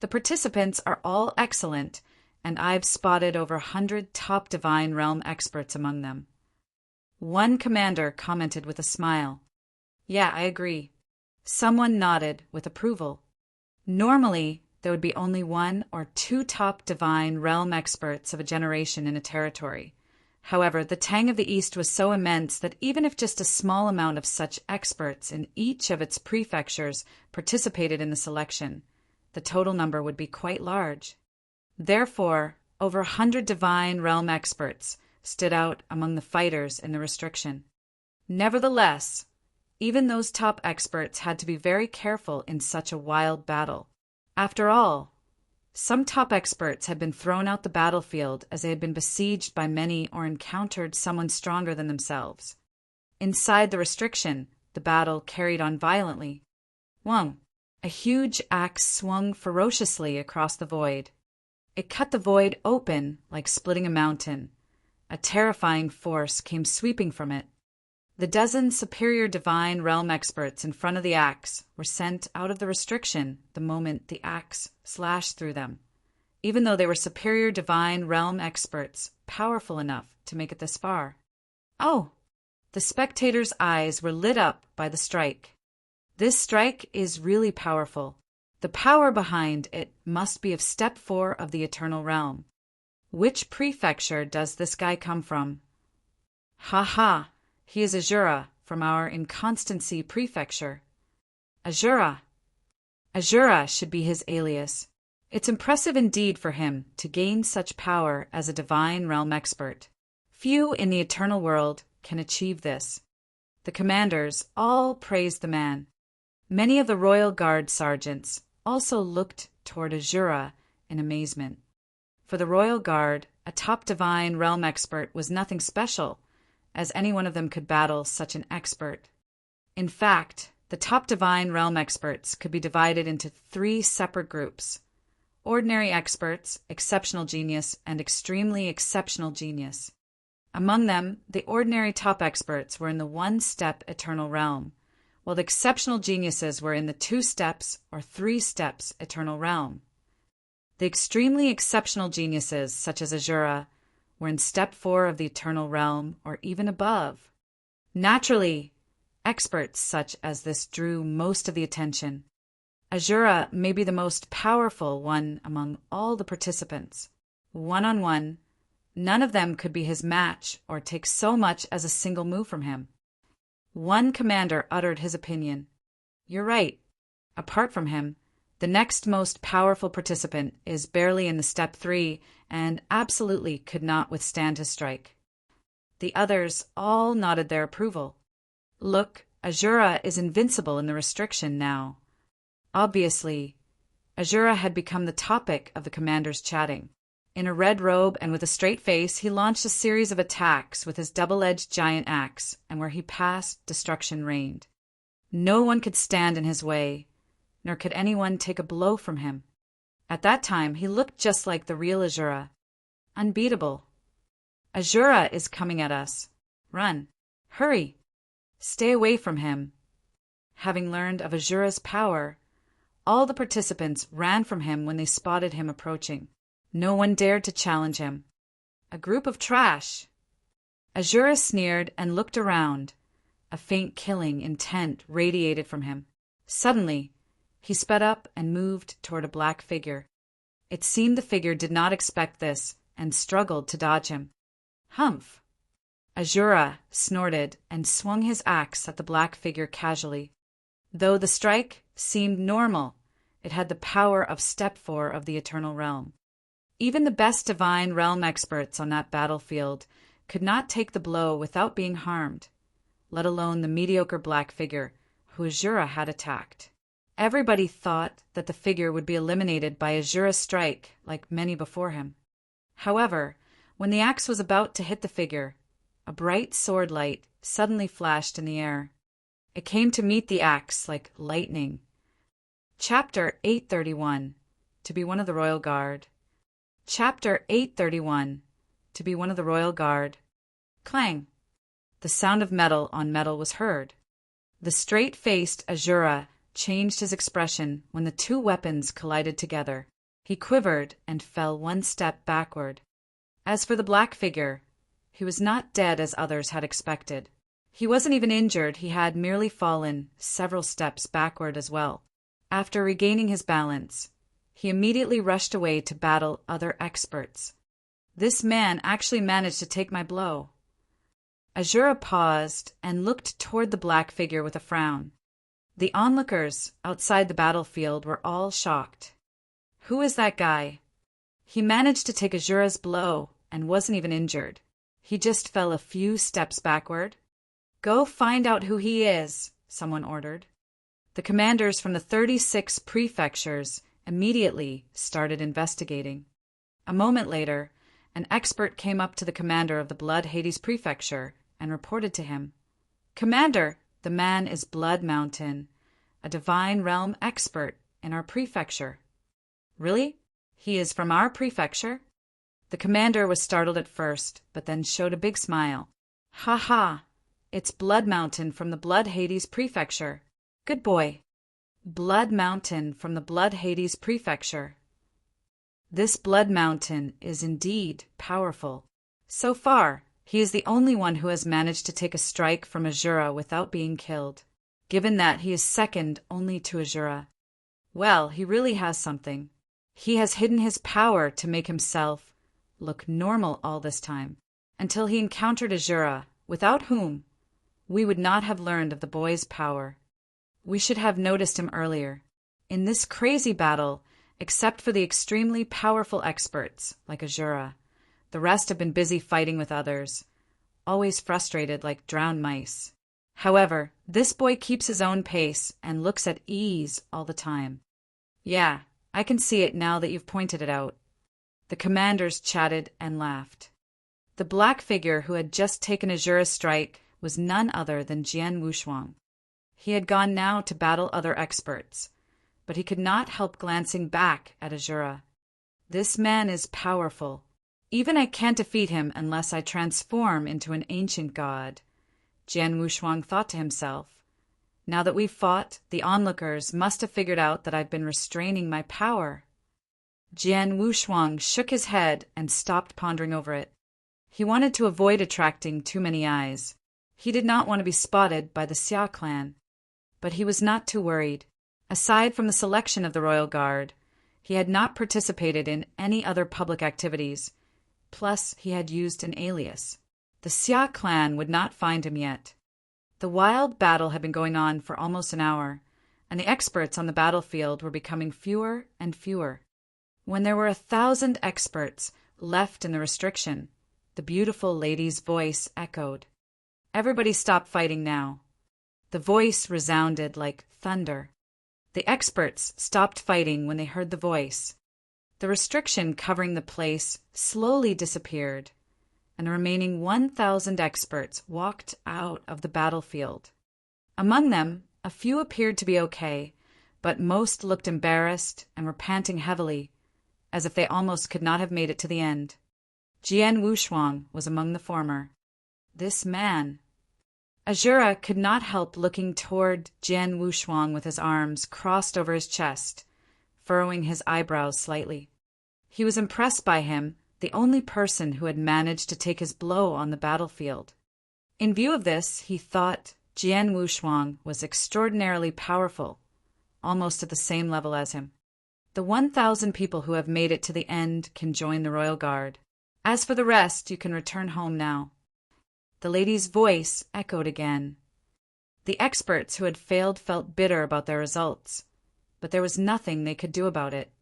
Speaker 1: The participants are all excellent, and I've spotted over 100 top Divine Realm experts among them. One commander commented with a smile. Yeah, I agree. Someone nodded with approval. Normally, there would be only 1 or 2 top Divine Realm experts of a generation in a territory. However, the Tang of the East was so immense that even if just a small amount of such experts in each of its prefectures participated in the selection, the total number would be quite large. Therefore, over 100 Divine Realm experts stood out among the fighters in the restriction. Nevertheless, even those top experts had to be very careful in such a wild battle. After all, some top experts had been thrown out the battlefield as they had been besieged by many or encountered someone stronger than themselves. Inside the restriction, the battle carried on violently. Wang, a huge axe swung ferociously across the void. It cut the void open like splitting a mountain. A terrifying force came sweeping from it. The dozen superior Divine Realm experts in front of the axe were sent out of the restriction the moment the axe slashed through them, even though they were superior Divine Realm experts, powerful enough to make it this far. Oh! The spectators' eyes were lit up by the strike. This strike is really powerful. The power behind it must be of Step 4 of the Eternal Realm. Which prefecture does this guy come from? Ha ha! He is Azura from our Inconstancy prefecture. Azura! Azura should be his alias. It's impressive indeed for him to gain such power as a Divine Realm expert. Few in the Eternal World can achieve this. The commanders all praised the man. Many of the Royal Guard sergeants also looked toward Azura in amazement. For the Royal Guard, a top Divine Realm expert was nothing special, as any one of them could battle such an expert. In fact, The top divine realm experts could be divided into 3 separate groups: ordinary experts, exceptional genius, and extremely exceptional genius. Among them, the ordinary top experts were in the 1-step eternal realm, while the exceptional geniuses were in the 2 steps or 3 steps eternal realm. The extremely exceptional geniuses, such as Azura, were in step 4 of the eternal realm or even above. Naturally, experts such as this drew most of the attention. Azura may be the most powerful one among all the participants. One-on-one, none of them could be his match or take so much as a single move from him. One commander uttered his opinion. "You're right. Apart from him, the next most powerful participant is barely in the step 3 and absolutely could not withstand his strike." The others all nodded their approval. Look, Azura is invincible in the restriction now. Obviously, Azura had become the topic of the commanders' chatting. In a red robe and with a straight face, he launched a series of attacks with his double-edged giant axe, and where he passed, destruction reigned. No one could stand in his way, nor could anyone take a blow from him. At that time, he looked just like the real Azura. Unbeatable. "Azura is coming at us. Run. Hurry. Stay away from him." Having learned of Azura's power, all the participants ran from him when they spotted him approaching. No one dared to challenge him. "A group of trash." Azura sneered and looked around. A faint killing intent radiated from him. Suddenly, he sped up and moved toward a black figure. It seemed the figure did not expect this and struggled to dodge him. "Humph!" Azura snorted and swung his axe at the black figure casually. Though the strike seemed normal, it had the power of step 4 of the eternal realm. Even the best divine realm experts on that battlefield could not take the blow without being harmed, let alone the mediocre black figure who Azura had attacked. Everybody thought that the figure would be eliminated by Azura's strike, like many before him. However, when the axe was about to hit the figure, a bright sword light suddenly flashed in the air. It came to meet the axe like lightning. Chapter 831. To be one of the Royal Guard. Chapter 831. To be one of the Royal Guard. Clang! The sound of metal on metal was heard. The straight-faced Azura changed his expression when the 2 weapons collided together. He quivered and fell 1 step backward. As for the black figure, he was not dead as others had expected. He wasn't even injured, he had merely fallen several steps backward as well. After regaining his balance, he immediately rushed away to battle other experts. This man actually managed to take my blow. Azura paused and looked toward the black figure with a frown. The onlookers outside the battlefield were all shocked. "Who is that guy? He managed to take Azura's blow and wasn't even injured. He just fell a few steps backward." "Go find out who he is," someone ordered. The commanders from the 36 prefectures immediately started investigating. A moment later, an expert came up to the commander of the Blood Hades prefecture and reported to him. "Commander, the man is Blood Mountain, a divine realm expert in our prefecture." "Really? He is from our prefecture?" The commander was startled at first, but then showed a big smile. "Ha ha! It's Blood Mountain from the Blood Hades prefecture. Good boy. Blood Mountain from the Blood Hades prefecture. This Blood Mountain is indeed powerful. So far, he is the only one who has managed to take a strike from Azura without being killed, given that he is second only to Azura. Well, he really has something. He has hidden his power to make himself look normal all this time, until he encountered Azura, without whom we would not have learned of the boy's power. We should have noticed him earlier. In this crazy battle, except for the extremely powerful experts, like Azura, the rest have been busy fighting with others, always frustrated like drowned mice. However, this boy keeps his own pace and looks at ease all the time. Yeah, I can see it now that you've pointed it out. The commanders chatted and laughed. The black figure who had just taken Azura's strike was none other than Jian Wushuang. He had gone now to battle other experts, but he could not help glancing back at Azura. This man is powerful. Even I can't defeat him unless I transform into an ancient god, Jian Wushuang thought to himself. Now that we've fought, the onlookers must have figured out that I've been restraining my power. Jian Wushuang shook his head and stopped pondering over it. He wanted to avoid attracting too many eyes. He did not want to be spotted by the Xia clan. But he was not too worried. Aside from the selection of the royal guard, he had not participated in any other public activities. Plus, he had used an alias. The Xia clan would not find him yet. The wild battle had been going on for almost an hour, and the experts on the battlefield were becoming fewer and fewer. When there were 1,000 experts left in the restriction, the beautiful lady's voice echoed. Everybody stopped fighting now. The voice resounded like thunder. The experts stopped fighting when they heard the voice. The restriction covering the place slowly disappeared, and the remaining 1,000 experts walked out of the battlefield. Among them, a few appeared to be okay, but most looked embarrassed and were panting heavily, as if they almost could not have made it to the end. Jian Wushuang was among the former. This man. Azura could not help looking toward Jian Wushuang with his arms crossed over his chest, furrowing his eyebrows slightly. He was impressed by him, the only person who had managed to take his blow on the battlefield. In view of this, he thought Jian Wushuang was extraordinarily powerful, almost at the same level as him. The 1,000 people who have made it to the end can join the royal guard. As for the rest, you can return home now. The lady's voice echoed again. The experts who had failed felt bitter about their results, but there was nothing they could do about it.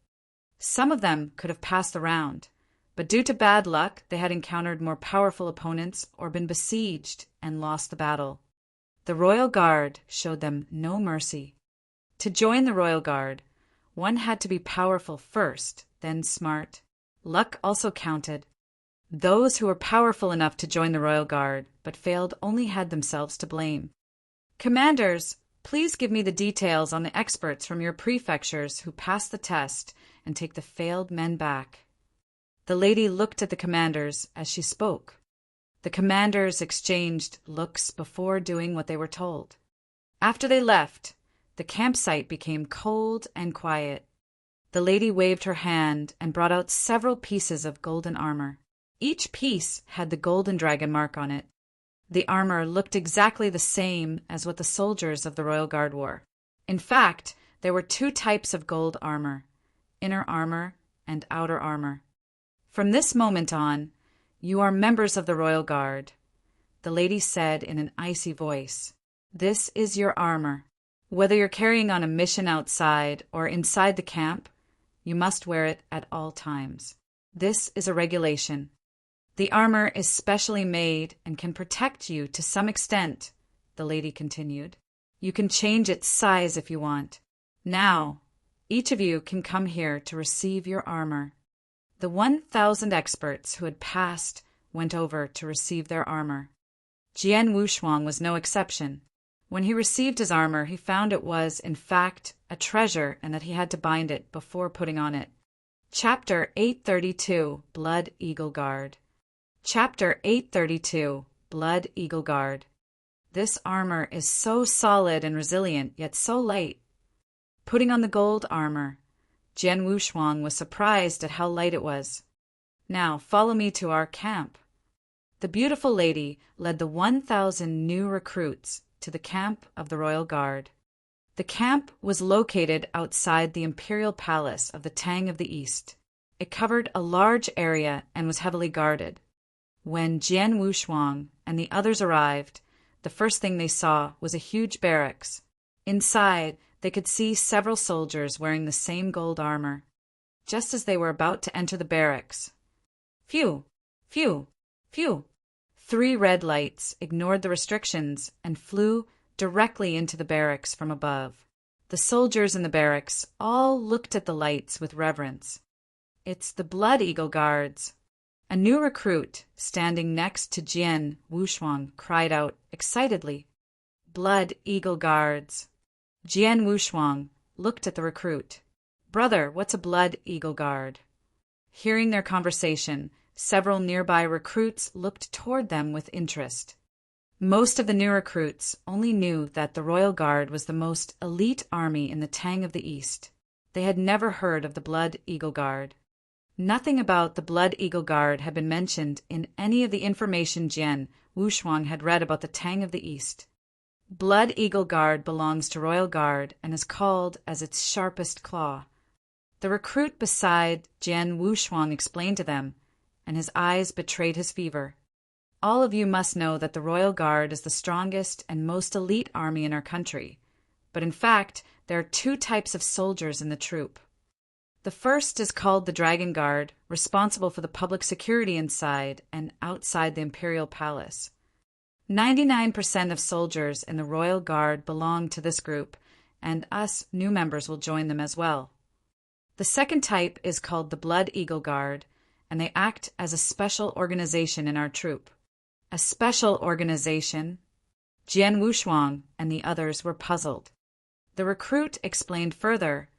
Speaker 1: Some of them could have passed the round, but due to bad luck, they had encountered more powerful opponents or been besieged and lost the battle. The royal guard showed them no mercy. To join the royal guard, one had to be powerful first, then smart. Luck also counted. Those who were powerful enough to join the royal guard but failed only had themselves to blame. Commanders, please give me the details on the experts from your prefectures who passed the test and take the failed men back. The lady looked at the commanders as she spoke. The commanders exchanged looks before doing what they were told. After they left, the campsite became cold and quiet. The lady waved her hand and brought out several pieces of golden armor. Each piece had the golden dragon mark on it. The armor looked exactly the same as what the soldiers of the royal guard wore. In fact, there were 2 types of gold armor, inner armor and outer armor. From this moment on, you are members of the royal guard, the lady said in an icy voice. This is your armor. Whether you're carrying on a mission outside or inside the camp, you must wear it at all times. This is a regulation. The armor is specially made and can protect you to some extent, the lady continued. You can change its size if you want. Now, each of you can come here to receive your armor. The 1,000 experts who had passed went over to receive their armor. Jian Wushuang was no exception. When he received his armor, he found it was, in fact, a treasure and that he had to bind it before putting on it. Chapter 832, Blood Eagle Guard. Chapter 832, Blood Eagle Guard. This armor is so solid and resilient, yet so light. Putting on the gold armor, Jian Wushuang was surprised at how light it was. Now, follow me to our camp. The beautiful lady led the 1,000 new recruits to the camp of the royal guard. The camp was located outside the imperial palace of the Tang of the East. It covered a large area and was heavily guarded. When Jian Wushuang and the others arrived, the first thing they saw was a huge barracks. Inside, they could see several soldiers wearing the same gold armor. Just as they were about to enter the barracks, phew, phew, phew, 3 red lights ignored the restrictions and flew directly into the barracks from above. The soldiers in the barracks all looked at the lights with reverence. It's the Blood Eagle Guards. A new recruit, standing next to Jian Wushuang, cried out excitedly, Blood Eagle Guards. Jian Wushuang looked at the recruit. Brother, what's a Blood Eagle Guard? Hearing their conversation, several nearby recruits looked toward them with interest. Most of the new recruits only knew that the Royal Guard was the most elite army in the Tang of the East. They had never heard of the Blood Eagle Guard. Nothing about the Blood Eagle Guard had been mentioned in any of the information Jian Wushuang had read about the Tang of the East. Blood Eagle Guard belongs to Royal Guard and is called as its sharpest claw. The recruit beside Jian Wushuang explained to them, and his eyes betrayed his fever. All of you must know that the Royal Guard is the strongest and most elite army in our country. But in fact, there are two types of soldiers in the troop. The first is called the Dragon Guard, responsible for the public security inside and outside the Imperial Palace. 99% of soldiers in the Royal Guard belong to this group, and us new members will join them as well. The second type is called the Blood Eagle Guard, and they act as a special organization in our troop. A special organization? Jian Wushuang and the others were puzzled. The recruit explained further,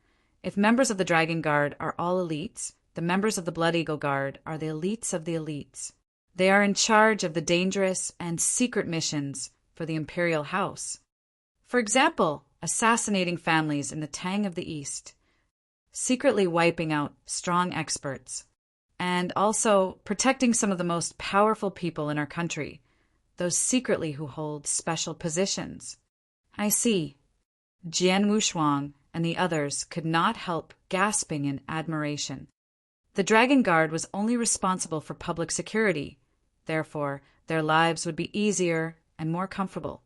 Speaker 1: if members of the Dragon Guard are all elites, the members of the Blood Eagle Guard are the elites of the elites. They are in charge of the dangerous and secret missions for the Imperial House. For example, assassinating families in the Tang of the East, secretly wiping out strong experts, and also protecting some of the most powerful people in our country, those secretly who hold special positions. I see. Jian Wushuang and the others could not help gasping in admiration. The Dragon Guard was only responsible for public security. Therefore, their lives would be easier and more comfortable.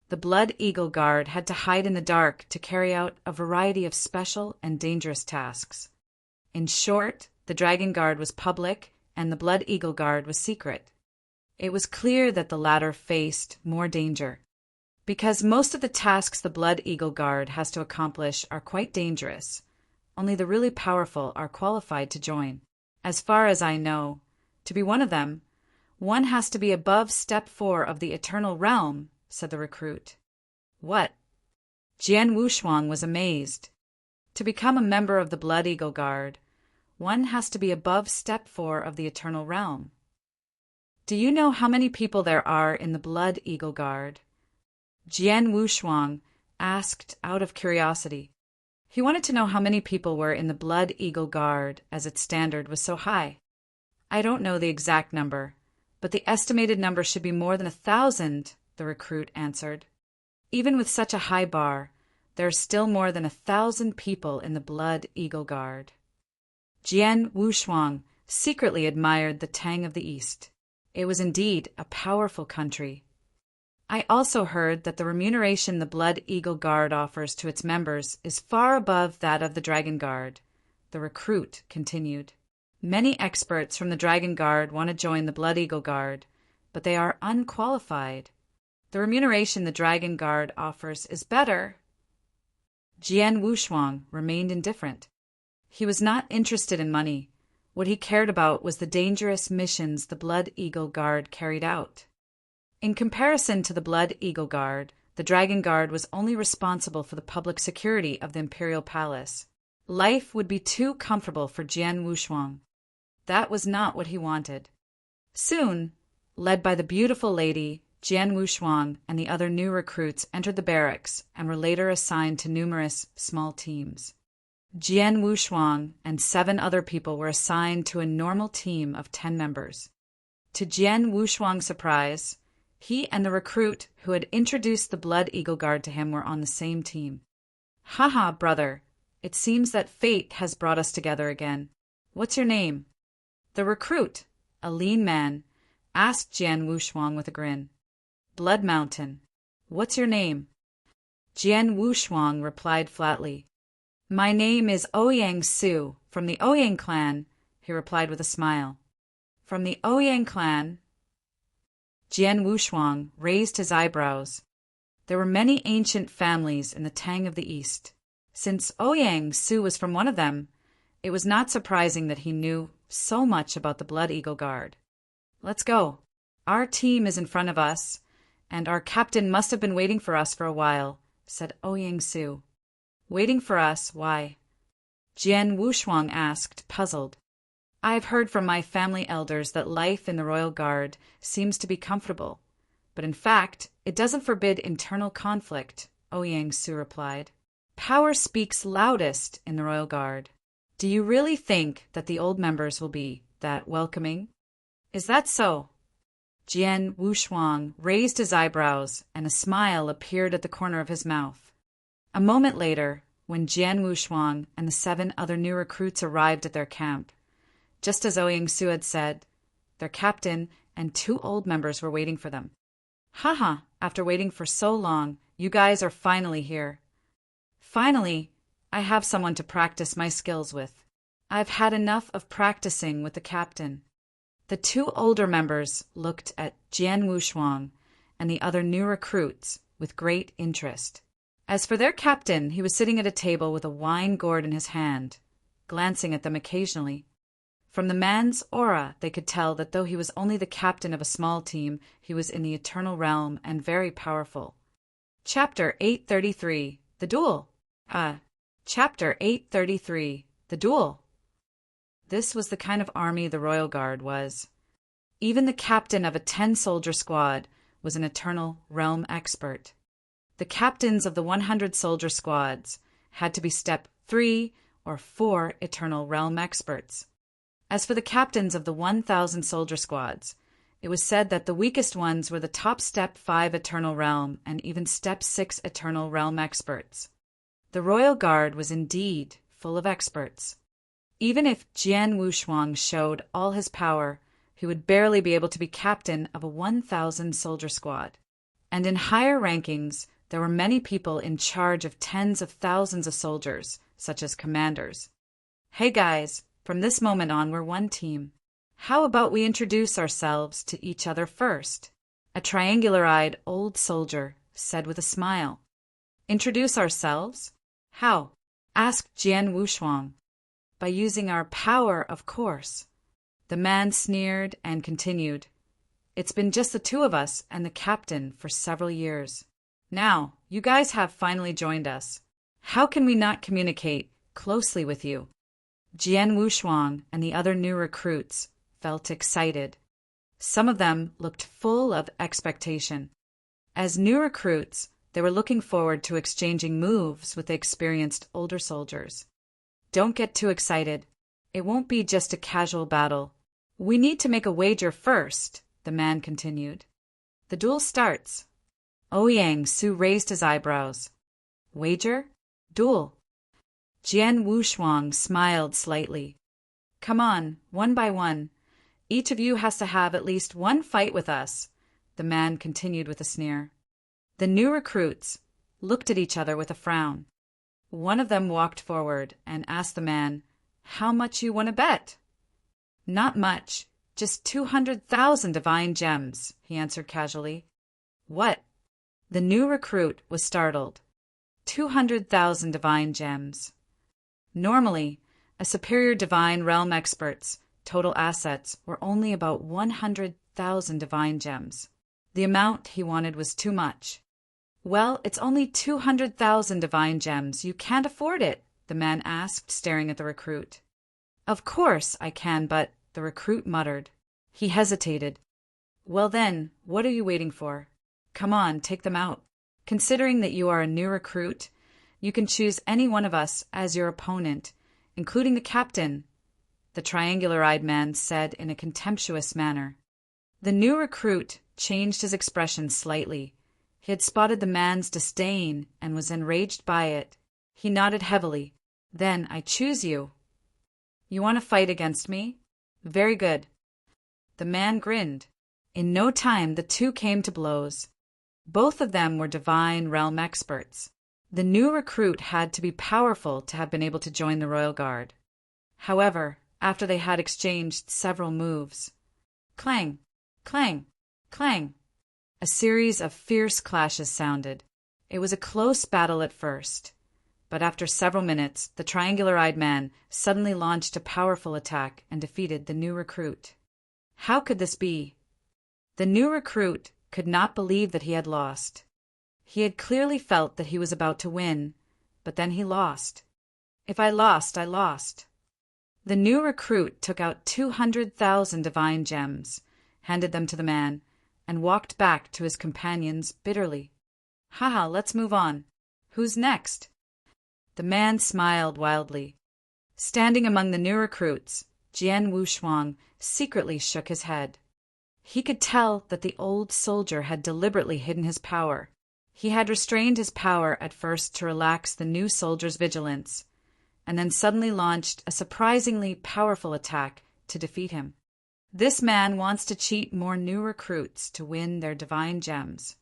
Speaker 1: The Blood Eagle Guard had to hide in the dark to carry out a variety of special and dangerous tasks. In short, the Dragon Guard was public and the Blood Eagle Guard was secret. It was clear that the latter faced more danger, because most of the tasks the Blood Eagle Guard has to accomplish are quite dangerous. Only the really powerful are qualified to join. As far as I know, to be one of them, one has to be above step 4 of the Eternal Realm, said the recruit. What? Jian Wushuang was amazed. To become a member of the Blood Eagle Guard, one has to be above step 4 of the Eternal Realm. Do you know how many people there are in the Blood Eagle Guard? Jian Wushuang asked out of curiosity. He wanted to know how many people were in the Blood Eagle Guard, as its standard was so high. I don't know the exact number, but the estimated number should be more than 1,000, the recruit answered. Even with such a high bar, there are still more than 1,000 people in the Blood Eagle Guard. Jian Wushuang secretly admired the Tang of the East. It was indeed a powerful country. I also heard that the remuneration the Blood Eagle Guard offers to its members is far above that of the Dragon Guard, the recruit continued. Many experts from the Dragon Guard want to join the Blood Eagle Guard, but they are unqualified. The remuneration the Dragon Guard offers is better. Jian Wushuang remained indifferent. He was not interested in money. What he cared about was the dangerous missions the Blood Eagle Guard carried out. In comparison to the Blood Eagle Guard, the Dragon Guard was only responsible for the public security of the Imperial Palace. Life would be too comfortable for Jian Wushuang. That was not what he wanted. Soon, led by the beautiful lady, Jian Wushuang and the other new recruits entered the barracks and were later assigned to numerous small teams. Jian Wushuang and 7 other people were assigned to a normal team of 10 members. To Jian Wushuang's surprise, he and the recruit who had introduced the Blood Eagle Guard to him were on the same team. "Haha, brother, it seems that fate has brought us together again. What's your name?" The recruit, a lean man, asked Jian Wushuang with a grin. "Blood Mountain. What's your name?" Jian Wushuang replied flatly. "My name is Ouyang Su, from the Ouyang clan," he replied with a smile. "From the Ouyang clan?" Jian Wushuang raised his eyebrows. There were many ancient families in the Tang of the East. Since Ouyang Su was from one of them, it was not surprising that he knew so much about the Blood Eagle Guard. "Let's go. Our team is in front of us, and our captain must have been waiting for us for a while, said Ouyang Su. Waiting for us, why? Jian Wushuang asked, puzzled. I've heard from my family elders that life in the Royal Guard seems to be comfortable, but in fact, it doesn't forbid internal conflict, Ouyang Su replied. Power speaks loudest in the Royal Guard. Do you really think that the old members will be that welcoming? Is that so? Jian Wushuang raised his eyebrows, and a smile appeared at the corner of his mouth. A moment later, when Jian Wushuang and the 7 other new recruits arrived at their camp, just as Ouyang Su had said, their captain and 2 old members were waiting for them. Haha, after waiting for so long, you guys are finally here. Finally, I have someone to practice my skills with. I've had enough of practicing with the captain. The 2 older members looked at Jian Wushuang and the other new recruits with great interest. As for their captain, he was sitting at a table with a wine gourd in his hand, glancing at them occasionally. From the man's aura, they could tell that though he was only the captain of a small team, he was in the eternal realm and very powerful. Chapter 833, The Duel. Chapter 833, The Duel. This was the kind of army the Royal Guard was. Even the captain of a 10-soldier squad was an eternal realm expert. The captains of the 100-soldier squads had to be step 3 or 4 eternal realm experts. As for the captains of the 1,000-soldier squads, it was said that the weakest ones were the top step 5 eternal realm and even step 6 eternal realm experts. The Royal Guard was indeed full of experts. Even if Jian Wushuang showed all his power, he would barely be able to be captain of a 1,000-soldier squad. And in higher rankings, there were many people in charge of tens of thousands of soldiers, such as commanders. Hey guys, from this moment on we're one team. How about we introduce ourselves to each other first? A triangular-eyed old soldier said with a smile. Introduce ourselves? How? Asked Jian Wushuang. By using our power, of course. The man sneered and continued. It's been just the 2 of us and the captain for several years. Now, you guys have finally joined us. How can we not communicate closely with you? Jian Wushuang and the other new recruits felt excited. Some of them looked full of expectation. As new recruits, they were looking forward to exchanging moves with the experienced older soldiers. Don't get too excited. It won't be just a casual battle. We need to make a wager first, the man continued. The duel starts. Ouyang Su raised his eyebrows. Wager? Duel. Jian Wushuang smiled slightly. Come on, one by one. Each of you has to have at least one fight with us, the man continued with a sneer. The new recruits looked at each other with a frown. One of them walked forward and asked the man, How much you want to bet? Not much, just 200,000 divine gems, he answered casually. What? The new recruit was startled. 200,000 divine gems. Normally, a superior divine realm expert's total assets were only about 100,000 divine gems. The amount he wanted was too much. Well, it's only 200,000 divine gems. You can't afford it, the man asked, staring at the recruit. Of course I can, but, the recruit muttered. He hesitated. Well then, what are you waiting for? Come on, take them out. Considering that you are a new recruit, you can choose any one of us as your opponent, including the captain, the triangular-eyed man said in a contemptuous manner. The new recruit changed his expression slightly. He had spotted the man's disdain and was enraged by it. He nodded heavily. Then I choose you. You want to fight against me? Very good. The man grinned. In no time, the 2 came to blows. Both of them were divine realm experts. The new recruit had to be powerful to have been able to join the Royal Guard. However, after they had exchanged several moves, clang, clang, clang, a series of fierce clashes sounded. It was a close battle at first, but after several minutes, the triangular-eyed man suddenly launched a powerful attack and defeated the new recruit. How could this be? The new recruit could not believe that he had lost. He had clearly felt that he was about to win, but then he lost. If I lost, I lost. The new recruit took out 200,000 divine gems, handed them to the man, and walked back to his companions bitterly. Haha, let's move on. Who's next? The man smiled wildly. Standing among the new recruits, Jian Wushuang secretly shook his head. He could tell that the old soldier had deliberately hidden his power. He had restrained his power at first to relax the new soldier's vigilance, and then suddenly launched a surprisingly powerful attack to defeat him. This man wants to cheat more new recruits to win their divine gems.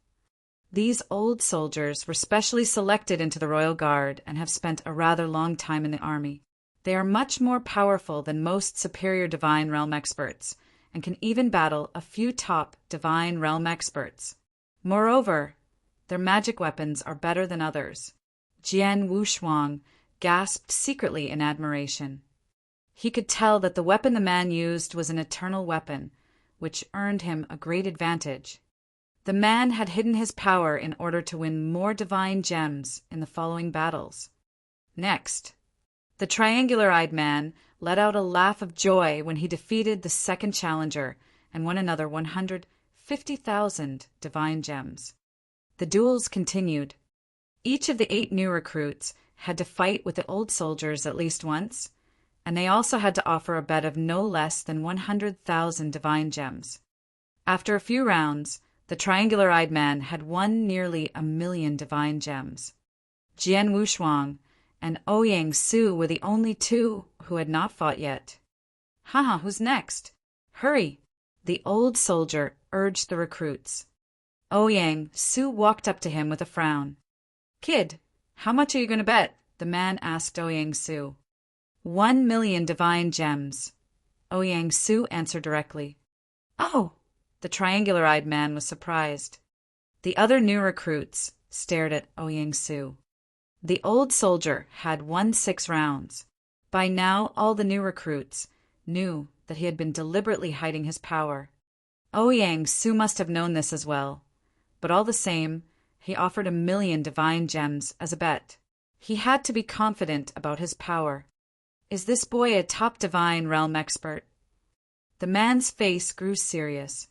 Speaker 1: These old soldiers were specially selected into the Royal Guard and have spent a rather long time in the army. They are much more powerful than most superior Divine Realm experts, and can even battle a few top Divine Realm experts. Moreover, their magic weapons are better than others. Jian Wushuang gasped secretly in admiration. He could tell that the weapon the man used was an eternal weapon, which earned him a great advantage. The man had hidden his power in order to win more divine gems in the following battles. Next, the triangular-eyed man let out a laugh of joy when he defeated the second challenger and won another 150,000 divine gems. The duels continued. Each of the 8 new recruits had to fight with the old soldiers at least once, and they also had to offer a bet of no less than 100,000 divine gems. After a few rounds, the triangular-eyed man had won nearly 1,000,000 divine gems. Jian Wushuang and Ouyang Su were the only 2 who had not fought yet. Haha, who's next? Hurry! The old soldier urged the recruits. Ouyang Su walked up to him with a frown. Kid, how much are you going to bet? The man asked Ouyang Su. 1,000,000 divine gems. Ouyang Su answered directly. Oh! The triangular-eyed man was surprised. The other new recruits stared at Ouyang Su. The old soldier had won 6 rounds. By now, all the new recruits knew that he had been deliberately hiding his power. Ouyang Su must have known this as well, but all the same, he offered 1,000,000 divine gems as a bet. He had to be confident about his power. Is this boy a top divine realm expert? The man's face grew serious.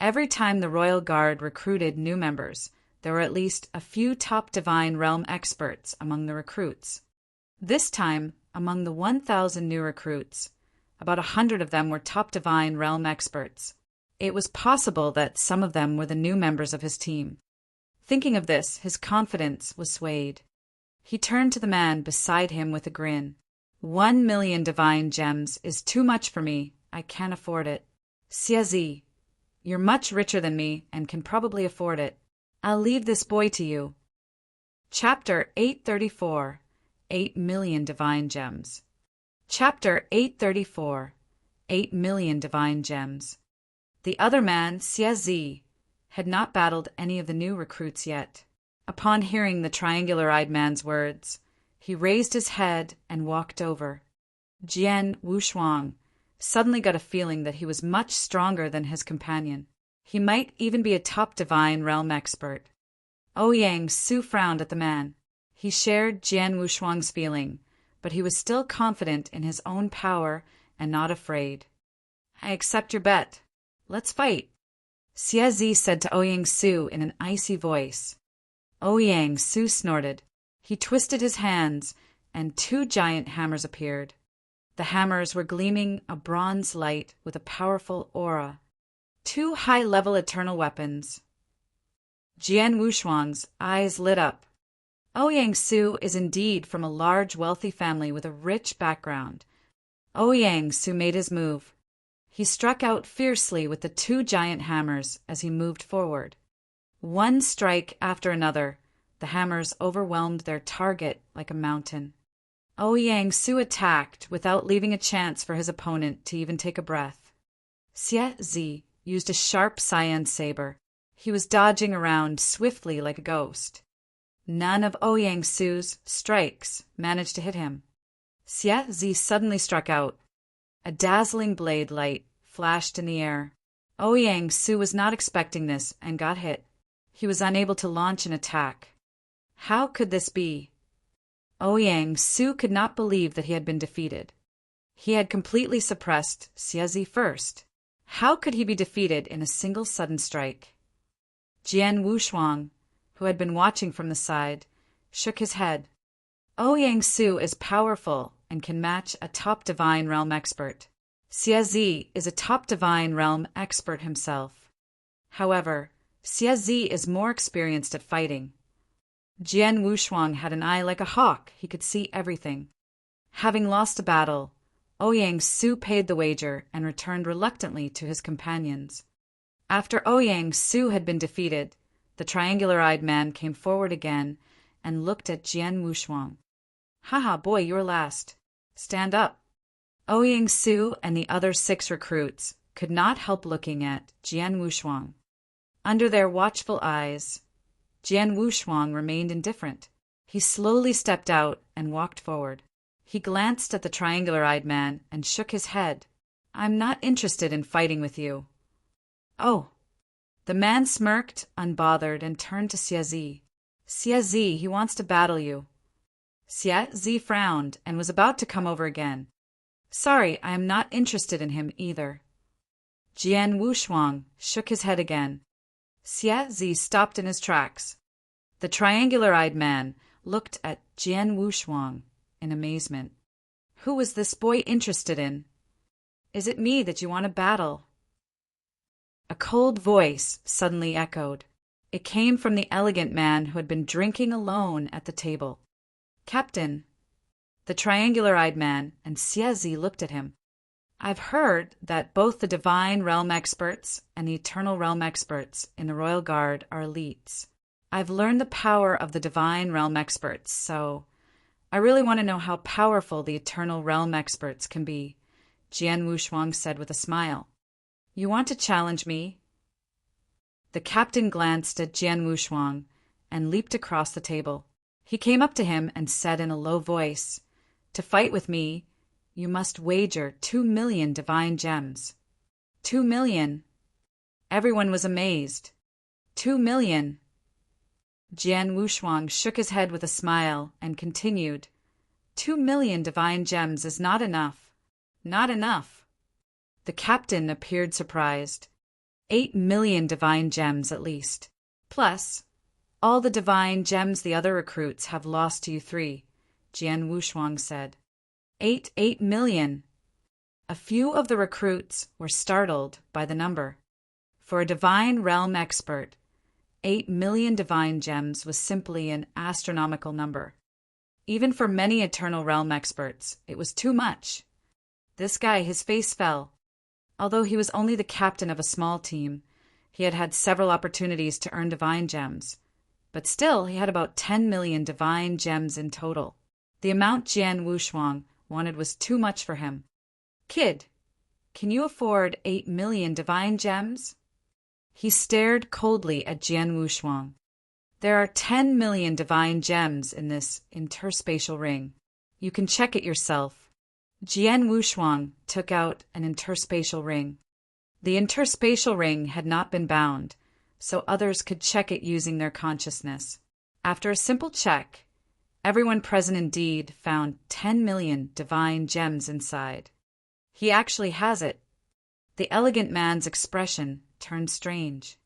Speaker 1: Every time the Royal Guard recruited new members, there were at least a few top divine realm experts among the recruits. This time, among the 1,000 new recruits, about 100 of them were top divine realm experts. It was possible that some of them were the new members of his team. Thinking of this, his confidence was swayed. He turned to the man beside him with a grin. 1,000,000 divine gems is too much for me. I can't afford it. Xiazi, you're much richer than me and can probably afford it. I'll leave this boy to you. Chapter 834. 8,000,000 divine gems. Chapter 834. 8,000,000 divine gems. The other man, Xiazi, had not battled any of the new recruits yet. Upon hearing the triangular-eyed man's words, he raised his head and walked over. Jian Wushuang suddenly got a feeling that he was much stronger than his companion. He might even be a top divine realm expert. Ouyang Su frowned at the man. He shared Jian Wushuang's feeling, but he was still confident in his own power and not afraid. I accept your bet. Let's fight, Xiazi said to Ouyang Su in an icy voice. Ouyang Su snorted. He twisted his hands, and 2 giant hammers appeared. The hammers were gleaming a bronze light with a powerful aura. 2 high-level eternal weapons. Jian Wushuang's eyes lit up. Ouyang Su is indeed from a large, wealthy family with a rich background. Ouyang Su made his move. He struck out fiercely with the 2 giant hammers as he moved forward. One strike after another, the hammers overwhelmed their target like a mountain. Ouyang Su attacked without leaving a chance for his opponent to even take a breath. Xiazi used a sharp cyan saber. He was dodging around swiftly like a ghost. None of Ouyang Su's strikes managed to hit him. Xiazi suddenly struck out. A dazzling blade light flashed in the air. Ouyang Su was not expecting this and got hit. He was unable to launch an attack. How could this be? Ouyang Su could not believe that he had been defeated. He had completely suppressed Xiazi first. How could he be defeated in a single sudden strike? Jian Wushuang, who had been watching from the side, shook his head. Ouyang Su is powerful and can match a top divine realm expert. Xiazi is a top divine realm expert himself. However, Xiazi is more experienced at fighting. Jian Wushuang had an eye like a hawk. He could see everything. Having lost a battle, Ouyang Su paid the wager and returned reluctantly to his companions. After Ouyang Su had been defeated, the triangular-eyed man came forward again and looked at Jian Wushuang. "Haha, boy, you're last. Stand up." Ouyang Su and the other 6 recruits could not help looking at Jian Wushuang. Under their watchful eyes, Jian Wushuang remained indifferent. He slowly stepped out and walked forward. He glanced at the triangular-eyed man and shook his head. "I'm not interested in fighting with you." "Oh." The man smirked, unbothered, and turned to Xiazi. "Xiazi, he wants to battle you." Xiazi frowned and was about to come over again. "Sorry, I am not interested in him either." Jian Wushuang shook his head again. Xiazi stopped in his tracks. The triangular-eyed man looked at Jian Wushuang in amazement. "Who is this boy interested in? Is it me that you want to battle?" A cold voice suddenly echoed. It came from the elegant man who had been drinking alone at the table. "Captain." The triangular-eyed man and Xiazi looked at him. "I've heard that both the Divine Realm experts and the Eternal Realm experts in the Royal Guard are elites. I've learned the power of the Divine Realm experts, so I really want to know how powerful the Eternal Realm experts can be," Jian Wushuang said with a smile. "You want to challenge me?" The captain glanced at Jian Wushuang and leaped across the table. He came up to him and said in a low voice, "To fight with me, you must wager 2,000,000 divine gems." 2,000,000. Everyone was amazed. 2,000,000. Jian Wushuang shook his head with a smile and continued, 2,000,000 divine gems is not enough. Not enough. The captain appeared surprised. 8,000,000 divine gems at least. Plus, all the divine gems the other recruits have lost to you 3, Jian Wushuang said. 8,000,000. A few of the recruits were startled by the number. For a divine realm expert, 8,000,000 divine gems was simply an astronomical number. Even for many Eternal Realm experts, it was too much. This guy, his face fell. Although he was only the captain of a small team, he had had several opportunities to earn divine gems. But still, he had about 10,000,000 divine gems in total. The amount Jian Wushuang wanted was too much for him. "Kid, can you afford 8,000,000 divine gems?" He stared coldly at Jian Wushuang. "There are 10,000,000 divine gems in this interspatial ring. You can check it yourself." Jian Wushuang took out an interspatial ring. The interspatial ring had not been bound, so others could check it using their consciousness. After a simple check, everyone present indeed found 10,000,000 divine gems inside. "He actually has it." The elegant man's expression turned strange.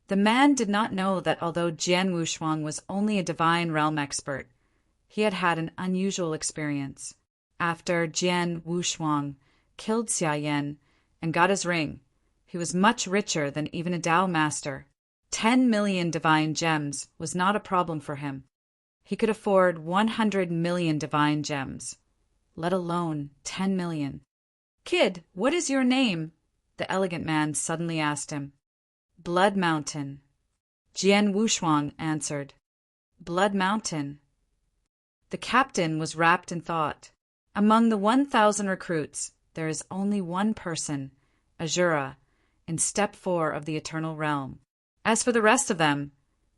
Speaker 1: The man did not know that although Jian Wushuang was only a divine realm expert, he had had an unusual experience. After Jian Wushuang killed Xia Yan and got his ring, he was much richer than even a Tao master. 10,000,000 divine gems was not a problem for him. He could afford 100,000,000 divine gems, let alone 10,000,000. "Kid, what is your name?" the elegant man suddenly asked him. "Blood Mountain." Jian Wushuang answered. "Blood Mountain." The captain was wrapped in thought. Among the 1,000 recruits, there is only one person, Azura, in Step 4 of the Eternal Realm. As for the rest of them,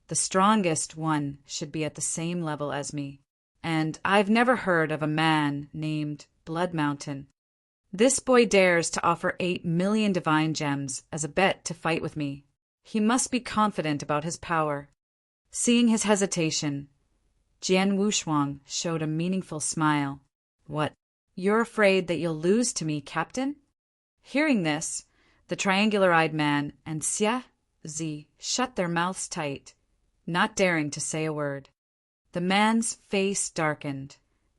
Speaker 1: the strongest one should be at the same level as me. And I've never heard of a man named Blood Mountain. This boy dares to offer 8 million divine gems as a bet to fight with me. He must be confident about his power. Seeing his hesitation, Jian Wushuang showed a meaningful smile. What? You're afraid that you'll lose to me, Captain? Hearing this, the triangular-eyed man and Xia Zi shut their mouths tight, not daring to say a word. The man's face darkened,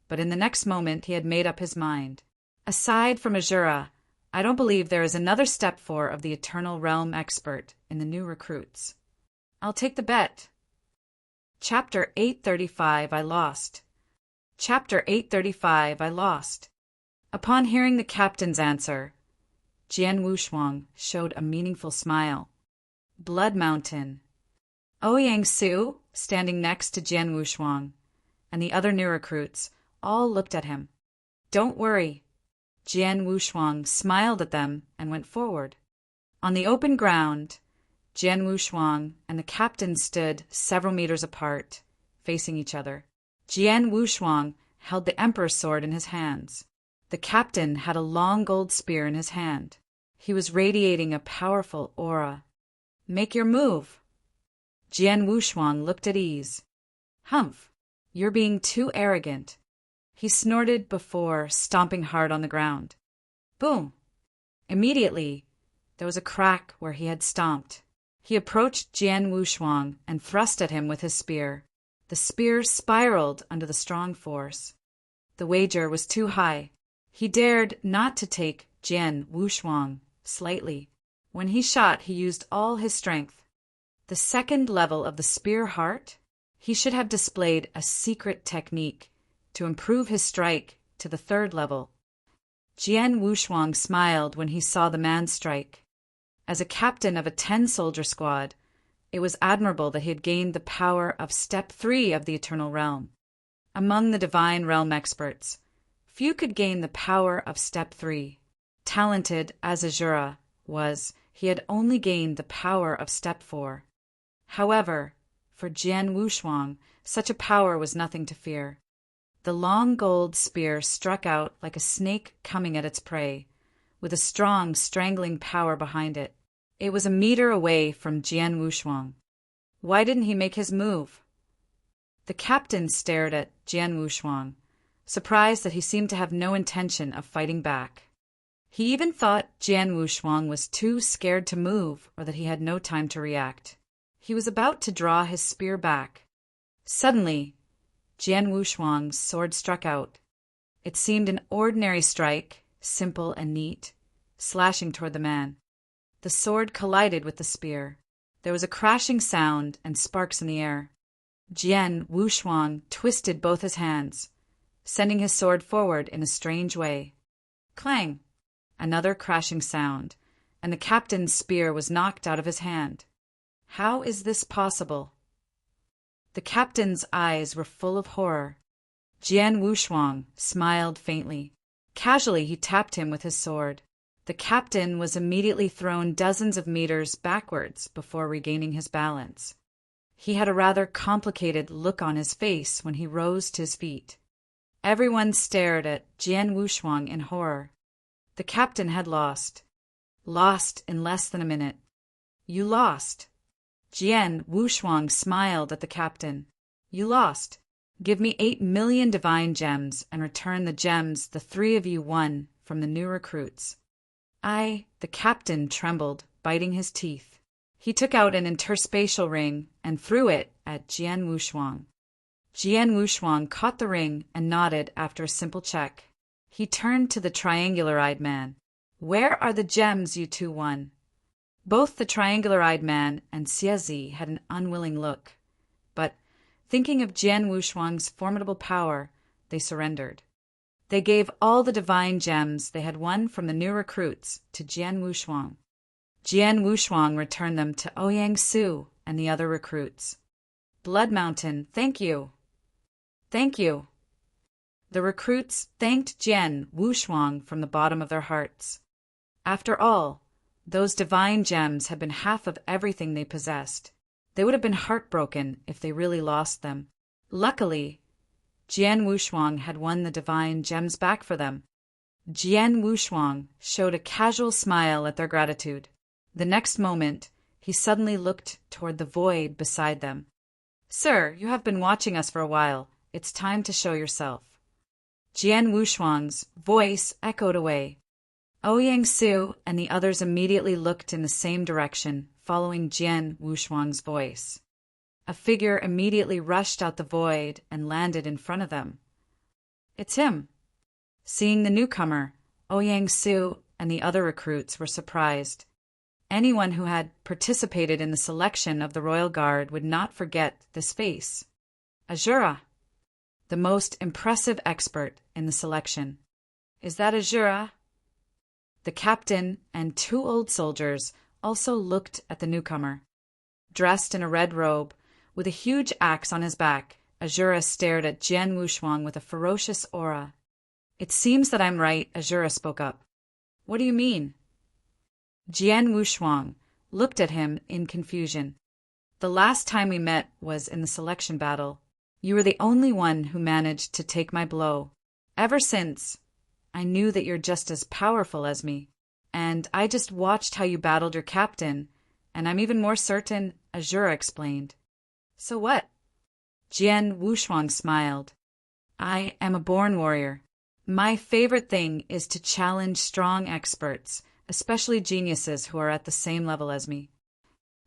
Speaker 1: but in the next moment he had made up his mind. Aside from Azura, I don't believe there is another step 4 of the Eternal Realm expert in the new recruits. I'll take the bet. Chapter 835 I Lost. Chapter 835 I Lost. Upon hearing the captain's answer, Jian Wushuang showed a meaningful smile. Blood Mountain. Ouyang Su, standing next to Jian Wushuang, and the other new recruits, all looked at him. Don't worry. Jian Wushuang smiled at them and went forward. On the open ground, Jian Wushuang and the captain stood several meters apart, facing each other. Jian Wushuang held the emperor's sword in his hands. The captain had a long gold spear in his hand. He was radiating a powerful aura. Make your move. Jian Wushuang looked at ease. Humph, you're being too arrogant. He snorted before stomping hard on the ground. Boom! Immediately, there was a crack where he had stomped. He approached Jian Wushuang and thrust at him with his spear. The spear spiraled under the strong force. The wager was too high. He dared not to take Jian Wushuang slightly. When he shot, he used all his strength. The second level of the spear heart, he should have displayed a secret technique to improve his strike to the third level. Jian Wushuang smiled when he saw the man strike. As a captain of a 10-soldier squad, it was admirable that he had gained the power of Step 3 of the Eternal Realm. Among the Divine Realm experts, few could gain the power of Step 3. Talented as Azura was, he had only gained the power of Step 4. However, for Jian Wushuang, such a power was nothing to fear. The long gold spear struck out like a snake coming at its prey, with a strong, strangling power behind it. It was a meter away from Jian Wushuang. Why didn't he make his move? The captain stared at Jian Wushuang, surprised that he seemed to have no intention of fighting back. He even thought Jian Wushuang was too scared to move or that he had no time to react. He was about to draw his spear back. Suddenly, Jian Wushuang's sword struck out. It seemed an ordinary strike, simple and neat, slashing toward the man. The sword collided with the spear. There was a crashing sound and sparks in the air. Jian Wushuang twisted both his hands, sending his sword forward in a strange way. Clang! Another crashing sound, and the captain's spear was knocked out of his hand. How is this possible? The captain's eyes were full of horror. Jian Wushuang smiled faintly. Casually, he tapped him with his sword. The captain was immediately thrown dozens of meters backwards before regaining his balance. He had a rather complicated look on his face when he rose to his feet. Everyone stared at Jian Wushuang in horror. The captain had lost. Lost in less than a minute. You lost. Jian Wushuang smiled at the captain. You lost. Give me 8 million divine gems and return the gems the 3 of you won from the new recruits. The captain trembled, biting his teeth. He took out an interspatial ring and threw it at Jian Wushuang. Jian Wushuang caught the ring and nodded after a simple check. He turned to the triangular-eyed man. Where are the gems you two won? Both the triangular-eyed man and Xia Zi had an unwilling look, but, thinking of Jian Wushuang's formidable power, they surrendered. They gave all the divine gems they had won from the new recruits to Jian Wushuang. Jian Wushuang returned them to Ouyang Su and the other recruits. Blood Mountain, thank you. Thank you. The recruits thanked Jian Wushuang from the bottom of their hearts. After all, those divine gems had been half of everything they possessed. They would have been heartbroken if they really lost them. Luckily, Jian Wushuang had won the divine gems back for them. Jian Wushuang showed a casual smile at their gratitude. The next moment, he suddenly looked toward the void beside them. "Sir, you have been watching us for a while. It's time to show yourself." Jian Wushuang's voice echoed away. Ouyang Su and the others immediately looked in the same direction, following Jian Wushuang's voice. A figure immediately rushed out the void and landed in front of them. "It's him." Seeing the newcomer, Ouyang Su and the other recruits were surprised. Anyone who had participated in the selection of the Royal Guard would not forget this face. Azura, the most impressive expert in the selection. "Is that Azura?" The captain and 2 old soldiers also looked at the newcomer. Dressed in a red robe, with a huge axe on his back, Azura stared at Jian Wushuang with a ferocious aura. "It seems that I'm right," Azura spoke up. "What do you mean?" Jian Wushuang looked at him in confusion. "The last time we met was in the selection battle. You were the only one who managed to take my blow. Ever since, I knew that you're just as powerful as me, and I just watched how you battled your captain, and I'm even more certain," Azura explained. "So what?" Jian Wushuang smiled. "I am a born warrior. My favorite thing is to challenge strong experts, especially geniuses who are at the same level as me."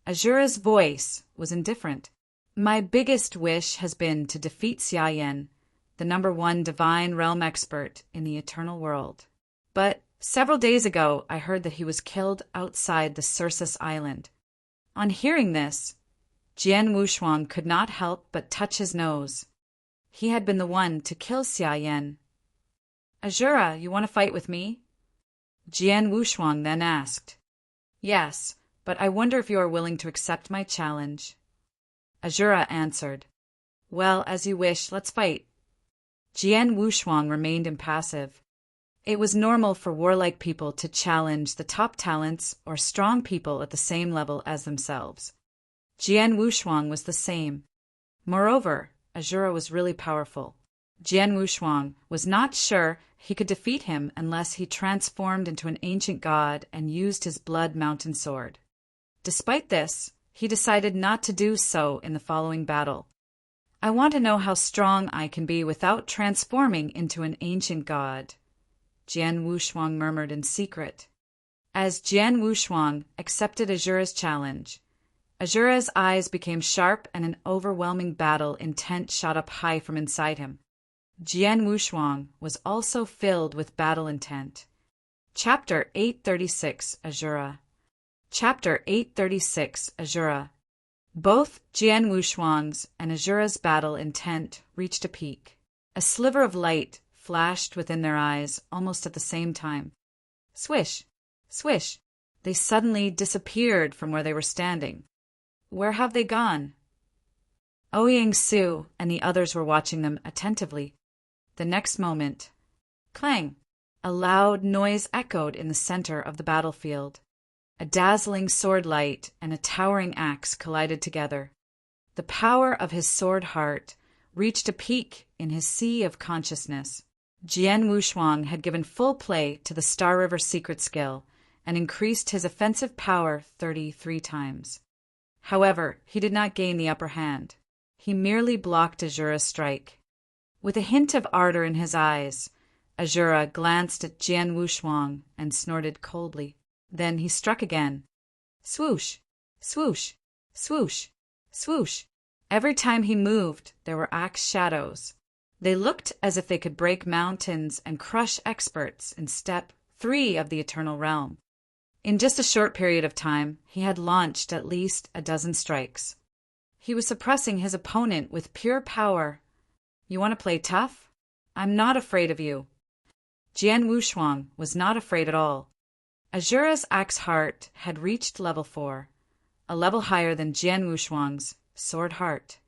Speaker 1: Azura's voice was indifferent. "My biggest wish has been to defeat Xia Yan, the #1 divine realm expert in the eternal world. But several days ago, I heard that he was killed outside the Circus Island." On hearing this, Jian Wushuang could not help but touch his nose. He had been the one to kill Xia Yan. "Azura, you want to fight with me?" Jian Wushuang then asked. "Yes, but I wonder if you are willing to accept my challenge." Azura answered. "Well, as you wish, let's fight." Jian Wushuang remained impassive. It was normal for warlike people to challenge the top talents or strong people at the same level as themselves. Jian Wushuang was the same. Moreover, Azura was really powerful. Jian Wushuang was not sure he could defeat him unless he transformed into an ancient god and used his blood mountain sword. Despite this, he decided not to do so in the following battle. "I want to know how strong I can be without transforming into an ancient god," Jian Wushuang murmured in secret. As Jian Wushuang accepted Azura's challenge, Azura's eyes became sharp and an overwhelming battle intent shot up high from inside him. Jian Wushuang was also filled with battle intent. Chapter 836, Azura. Chapter 836, Azura. Both Jian Wushuang's and Azura's battle intent reached a peak. A sliver of light flashed within their eyes almost at the same time. Swish! Swish! They suddenly disappeared from where they were standing. Where have they gone? Ouyang Su and the others were watching them attentively. The next moment, clang! A loud noise echoed in the center of the battlefield. A dazzling sword light and a towering axe collided together. The power of his sword heart reached a peak in his sea of consciousness. Jian Wushuang had given full play to the Star River secret skill and increased his offensive power 33 times. However, he did not gain the upper hand. He merely blocked Azura's strike. With a hint of ardor in his eyes, Azura glanced at Jian Wushuang and snorted coldly. Then he struck again. Swoosh! Swoosh! Swoosh! Swoosh! Every time he moved, there were axe shadows. They looked as if they could break mountains and crush experts in Step 3 of the Eternal Realm. In just a short period of time, he had launched at least a dozen strikes. He was suppressing his opponent with pure power. "You want to play tough? I'm not afraid of you." Jian Wushuang was not afraid at all. Azura's axe heart had reached level 4, a level higher than Jian Wushuang's sword heart.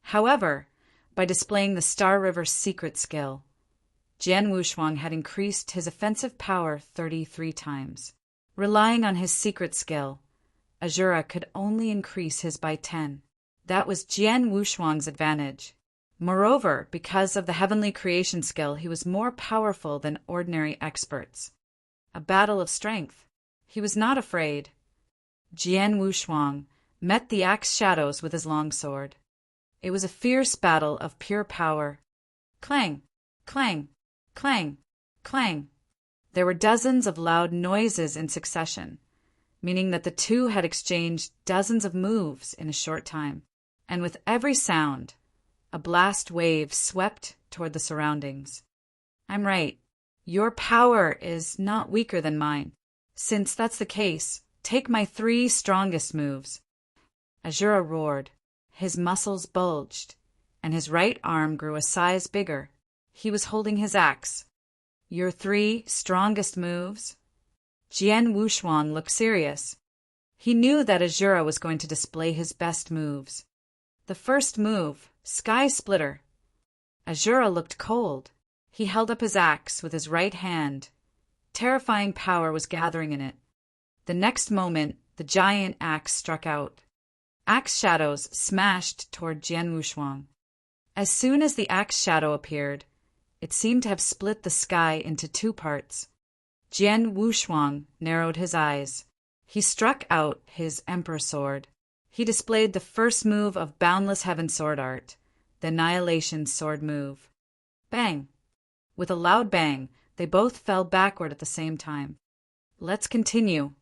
Speaker 1: However, by displaying the Star River secret skill, Jian Wushuang had increased his offensive power 33 times. Relying on his secret skill, Azura could only increase his by 10. That was Jian Wushuang's advantage. Moreover, because of the heavenly creation skill, he was more powerful than ordinary experts. A battle of strength. He was not afraid. Jian Wushuang met the axe shadows with his longsword. It was a fierce battle of pure power. Clang, clang, clang, clang. There were dozens of loud noises in succession, meaning that the two had exchanged dozens of moves in a short time. And with every sound, a blast wave swept toward the surroundings. I'm right. Your power is not weaker than mine. Since that's the case, take my 3 strongest moves. Azura roared. His muscles bulged, and his right arm grew a size bigger. He was holding his axe. Your 3 strongest moves? Jian Wushuang looked serious. He knew that Azura was going to display his best moves. The first move, Sky Splitter. Azura looked cold. He held up his axe with his right hand. Terrifying power was gathering in it. The next moment, the giant axe struck out. Axe shadows smashed toward Jian Wushuang. As soon as the axe shadow appeared, it seemed to have split the sky into 2 parts. Jian Wushuang narrowed his eyes. He struck out his Emperor Sword. He displayed the first move of Boundless Heaven sword art, the Annihilation sword move. Bang! With a loud bang, they both fell backward at the same time. Let's continue.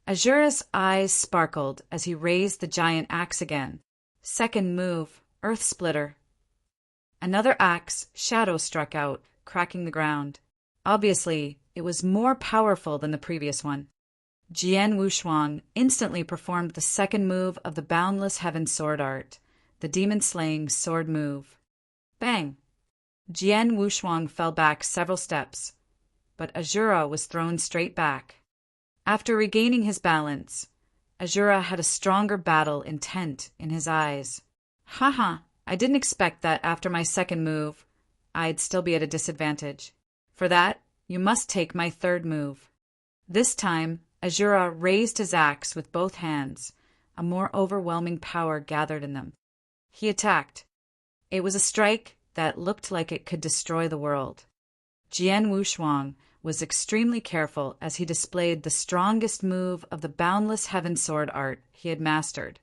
Speaker 1: Azura's eyes sparkled as he raised the giant axe again. Second move, Earth Splitter. Another axe, Shadow, struck out, cracking the ground. Obviously, it was more powerful than the previous one. Jian Wushuang instantly performed the second move of the Boundless Heaven sword art, the demon-slaying sword move. Bang! Jian Wushuang fell back several steps, but Azura was thrown straight back. After regaining his balance, Azura had a stronger battle intent in his eyes. Haha, I didn't expect that after my second move, I'd still be at a disadvantage. For that, you must take my third move. This time, Azura raised his axe with both hands. A more overwhelming power gathered in them. He attacked. It was a strike that looked like it could destroy the world. Jian Wushuang was extremely careful as he displayed the strongest move of the Boundless Heaven sword art he had mastered.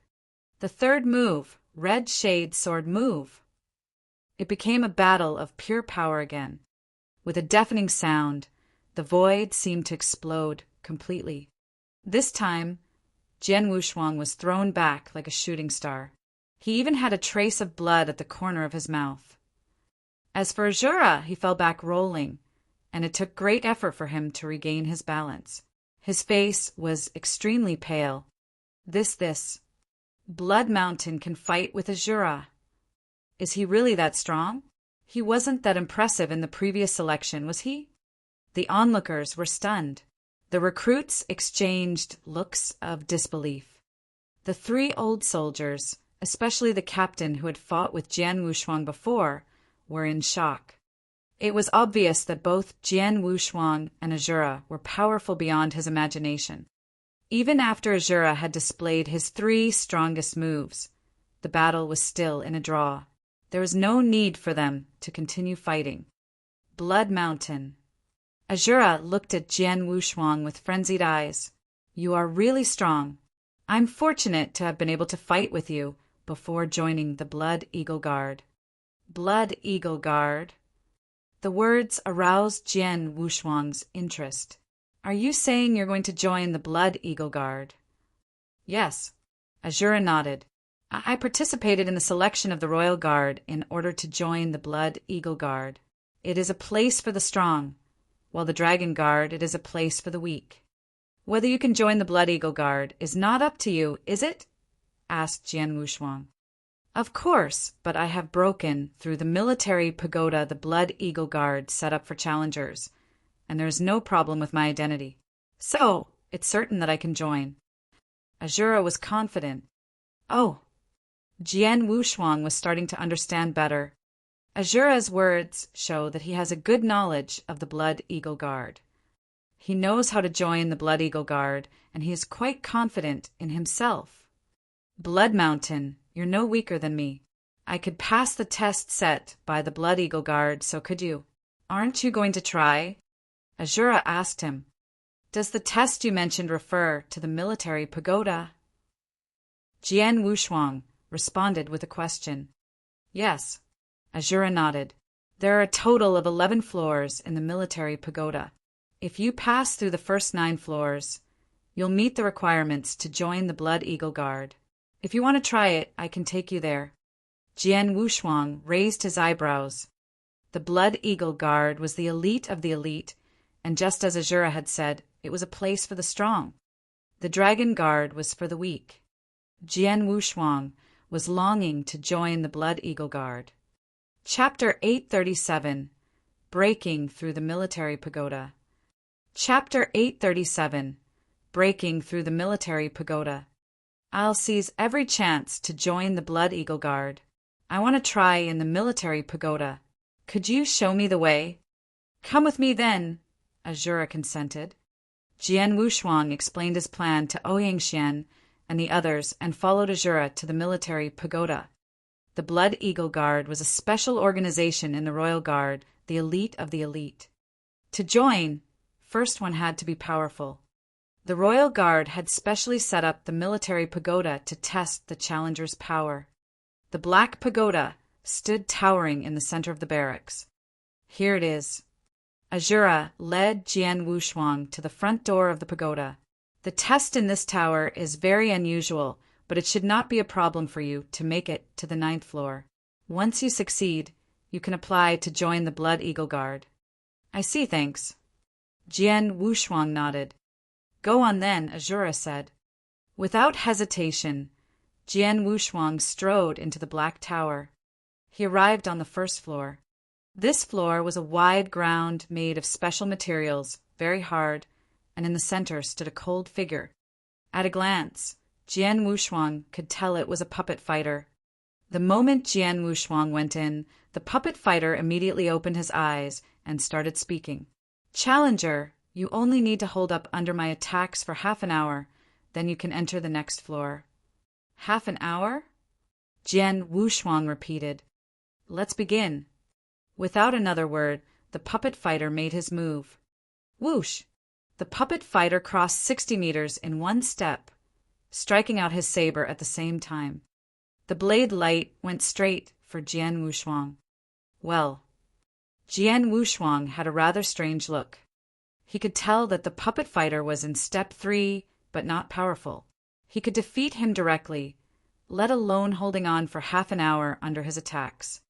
Speaker 1: The third move, Red Shade sword move. It became a battle of pure power again. With a deafening sound, the void seemed to explode completely. This time, Jian Wushuang was thrown back like a shooting star. He even had a trace of blood at the corner of his mouth. As for Azura, he fell back rolling, and it took great effort for him to regain his balance. His face was extremely pale. This. Blood Mountain can fight with Azura. Is he really that strong? He wasn't that impressive in the previous selection, was he? The onlookers were stunned. The recruits exchanged looks of disbelief. The 3 old soldiers, especially the captain who had fought with Jian Wushuang before, were in shock. It was obvious that both Jian Wushuang and Azura were powerful beyond his imagination. Even after Azura had displayed his 3 strongest moves, the battle was still in a draw. There was no need for them to continue fighting. Blood Mountain. Azura looked at Jian Wushuang with frenzied eyes. You are really strong. I'm fortunate to have been able to fight with you before joining the Blood Eagle Guard. Blood Eagle Guard. The words aroused Jian Wushuang's interest. Are you saying you're going to join the Blood Eagle Guard? Yes. Azura nodded. I participated in the selection of the Royal Guard in order to join the Blood Eagle Guard. It is a place for the strong, while the Dragon Guard, it is a place for the weak. Whether you can join the Blood Eagle Guard is not up to you, is it? Asked Jian Wushuang. Of course, but I have broken through the military pagoda the Blood Eagle Guard set up for challengers, and there is no problem with my identity. So, it's certain that I can join. Azura was confident. Oh. Jian Wushuang was starting to understand better. Azura's words show that he has a good knowledge of the Blood Eagle Guard. He knows how to join the Blood Eagle Guard, and he is quite confident in himself. Blood Mountain, you're no weaker than me. I could pass the test set by the Blood Eagle Guard, so could you. Aren't you going to try? Azura asked him. Does the test you mentioned refer to the military pagoda? Jian Wushuang responded with a question. Yes. Azura nodded. There are a total of 11 floors in the military pagoda. If you pass through the first 9 floors, you'll meet the requirements to join the Blood Eagle Guard. If you want to try it, I can take you there. Jian Wushuang raised his eyebrows. The Blood Eagle Guard was the elite of the elite, and just as Azura had said, it was a place for the strong. The Dragon Guard was for the weak. Jian Wushuang was longing to join the Blood Eagle Guard. Chapter 837 Breaking Through the Military Pagoda. Chapter 837 Breaking Through the Military Pagoda. I'll seize every chance to join the Blood Eagle Guard. I want to try in the military pagoda. Could you show me the way? Come with me then, Azura consented. Jian Wushuang explained his plan to Ouyangxian and the others and followed Azura to the military pagoda. The Blood Eagle Guard was a special organization in the Royal Guard, the elite of the elite. To join, first one had to be powerful. The Royal Guard had specially set up the military pagoda to test the challenger's power. The Black Pagoda stood towering in the center of the barracks. Here it is. Azura led Jian Wushuang to the front door of the pagoda. The test in this tower is very unusual, but it should not be a problem for you to make it to the 9th floor. Once you succeed, you can apply to join the Blood Eagle Guard. I see, thanks. Jian Wushuang nodded. Go on then, Azura said. Without hesitation, Jian Wushuang strode into the Black Tower. He arrived on the 1st floor. This floor was a wide ground made of special materials, very hard, and in the center stood a cold figure. At a glance, Jian Wushuang could tell it was a puppet fighter. The moment Jian Wushuang went in, the puppet fighter immediately opened his eyes and started speaking. Challenger, you only need to hold up under my attacks for half an hour, then you can enter the next floor. Half an hour? Jian Wushuang repeated. Let's begin. Without another word, the puppet fighter made his move. Whoosh! The puppet fighter crossed 60 meters in one step, striking out his saber at the same time. The blade light went straight for Jian Wushuang. Well, Jian Wushuang had a rather strange look. He could tell that the puppet fighter was in step 3, but not powerful. He could defeat him directly, let alone holding on for half an hour under his attacks.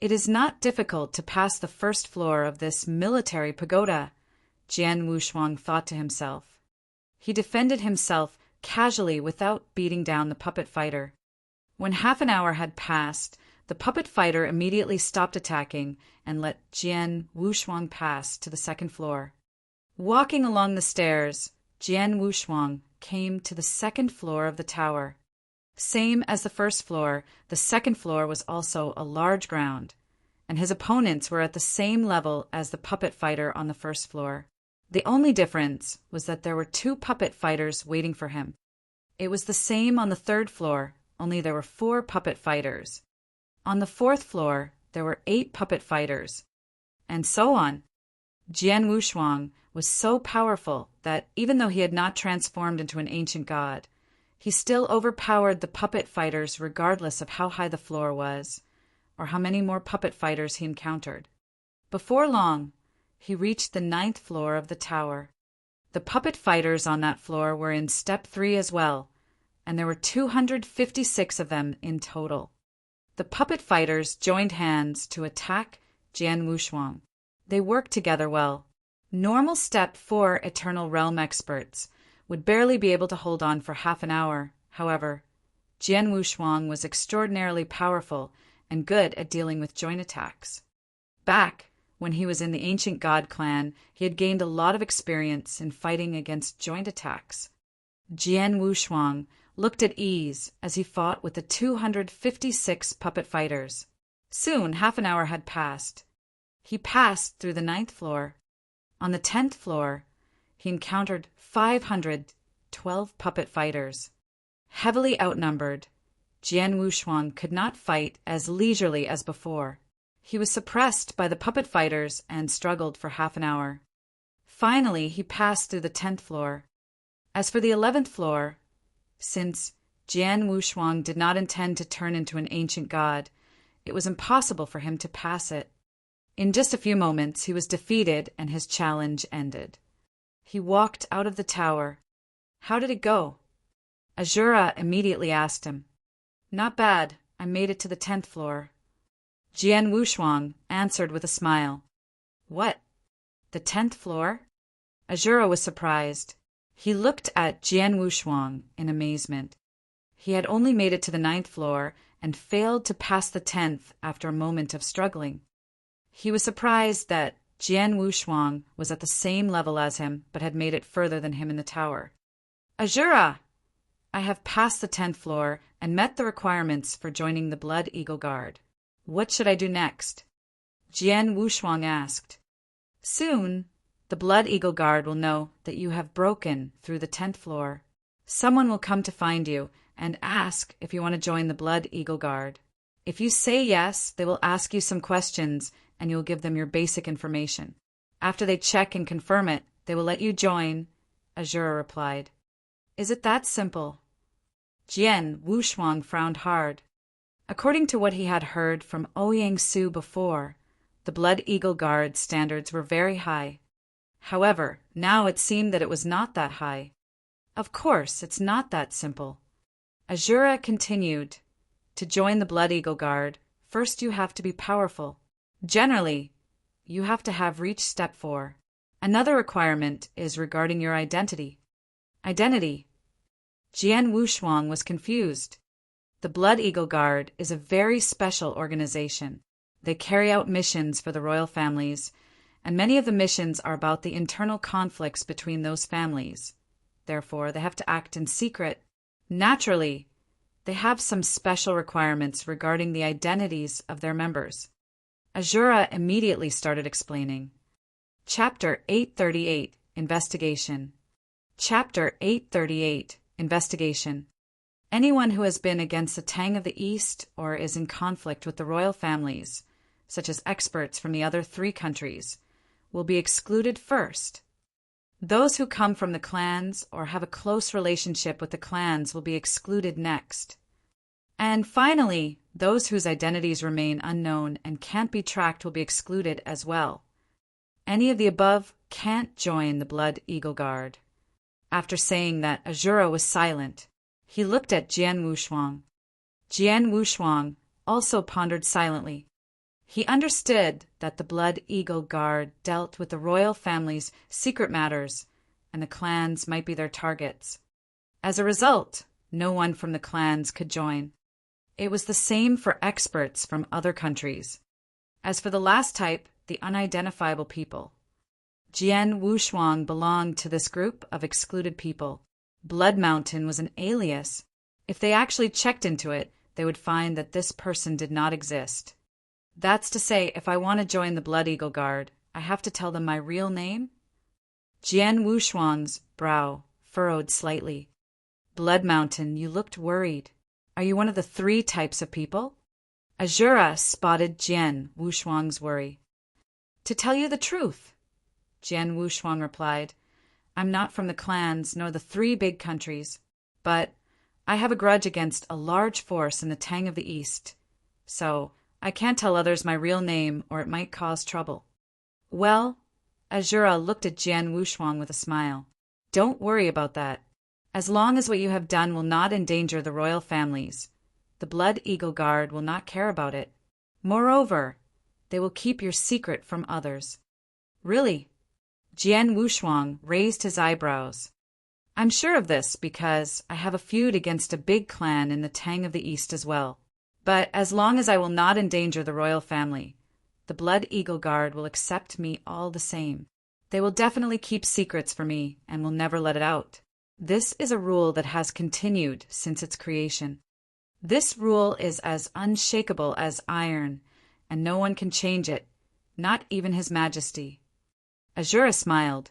Speaker 1: It is not difficult to pass the 1st floor of this military pagoda, Jian Wushuang thought to himself. He defended himself casually without beating down the puppet fighter. When half an hour had passed, the puppet fighter immediately stopped attacking and let Jian Wushuang pass to the 2nd floor. Walking along the stairs, Jian Wushuang came to the 2nd floor of the tower. Same as the 1st floor, the 2nd floor was also a large ground, and his opponents were at the same level as the puppet fighter on the 1st floor. The only difference was that there were 2 puppet fighters waiting for him. It was the same on the 3rd floor, only there were 4 puppet fighters. On the 4th floor, there were 8 puppet fighters, and so on. Jian Wushuang was so powerful that, even though he had not transformed into an ancient god, he still overpowered the puppet fighters regardless of how high the floor was, or how many more puppet fighters he encountered. Before long, he reached the 9th floor of the tower. The puppet fighters on that floor were in step 3 as well, and there were 256 of them in total. The puppet fighters joined hands to attack Jian Wushuang. They worked together well. Normal step 4 Eternal Realm experts would barely be able to hold on for half an hour. However, Jian Wushuang was extraordinarily powerful and good at dealing with joint attacks. Back when he was in the Ancient God clan, he had gained a lot of experience in fighting against joint attacks. Jian Wushuang looked at ease as he fought with the 256 puppet fighters. Soon, half an hour had passed. He passed through the 9th floor. On the 10th floor, he encountered 512 puppet fighters. Heavily outnumbered, Jian Wushuang could not fight as leisurely as before. He was suppressed by the puppet fighters and struggled for half an hour. Finally, he passed through the 10th floor. As for the 11th floor, since Jian Wushuang did not intend to turn into an ancient god, it was impossible for him to pass it. In just a few moments, he was defeated and his challenge ended. He walked out of the tower. How did it go? Azura immediately asked him. Not bad. I made it to the 10th floor. Jian Wushuang answered with a smile. What? The 10th floor? Azura was surprised. He looked at Jian Wushuang in amazement. He had only made it to the 9th floor and failed to pass the 10th after a moment of struggling. He was surprised that Jian Wushuang was at the same level as him but had made it further than him in the tower. Azura! I have passed the 10th floor and met the requirements for joining the Blood Eagle Guard. What should I do next? Jian Wushuang asked. Soon, the Blood Eagle Guard will know that you have broken through the 10th floor. Someone will come to find you and ask if you want to join the Blood Eagle Guard. If you say yes, they will ask you some questions and you'll give them your basic information. After they check and confirm it, they will let you join, Azura replied. Is it that simple? Jian Wushuang frowned hard. According to what he had heard from Ouyang Su before, the Blood Eagle Guard standards were very high. However, now it seemed that it was not that high. Of course, it's not that simple. Azura continued. To join the Blood Eagle Guard, first you have to be powerful. Generally, you have to have reached step 4. Another requirement is regarding your identity. Identity. Jian Wushuang was confused. The Blood Eagle Guard is a very special organization. They carry out missions for the royal families, and many of the missions are about the internal conflicts between those families. Therefore, they have to act in secret. Naturally, they have some special requirements regarding the identities of their members. Azura immediately started explaining. Chapter 838, Investigation. Chapter 838, Investigation. Anyone who has been against the Tang of the East or is in conflict with the royal families, such as experts from the other 3 countries, will be excluded first. Those who come from the clans or have a close relationship with the clans will be excluded next. And finally, those whose identities remain unknown and can't be tracked will be excluded as well. Any of the above can't join the Blood Eagle Guard. After saying that, Azura was silent. He looked at Jian Wushuang. Jian Wushuang also pondered silently. He understood that the Blood Eagle Guard dealt with the royal family's secret matters, and the clans might be their targets. As a result, no one from the clans could join. It was the same for experts from other countries. As for the last type, the unidentifiable people, Jian Wushuang belonged to this group of excluded people. Blood Mountain was an alias. If they actually checked into it, they would find that this person did not exist. That's to say, if I want to join the Blood Eagle Guard, I have to tell them my real name? Jian Wushuang's brow furrowed slightly. Blood Mountain, you looked worried. Are you one of the 3 types of people? Azura spotted Jian Wushuang's worry. To tell you the truth, Jian Wushuang replied, I'm not from the clans nor the 3 big countries, but I have a grudge against a large force in the Tang of the East, so I can't tell others my real name or it might cause trouble. Well, Azura looked at Jian Wushuang with a smile. Don't worry about that. As long as what you have done will not endanger the royal families, the Blood Eagle Guard will not care about it. Moreover, they will keep your secret from others. Really? Jian Wushuang raised his eyebrows. I'm sure of this because I have a feud against a big clan in the Tang of the East as well. But as long as I will not endanger the royal family, the Blood Eagle Guard will accept me all the same. They will definitely keep secrets for me and will never let it out. This is a rule that has continued since its creation. This rule is as unshakable as iron, and no one can change it, not even His Majesty. Azura smiled.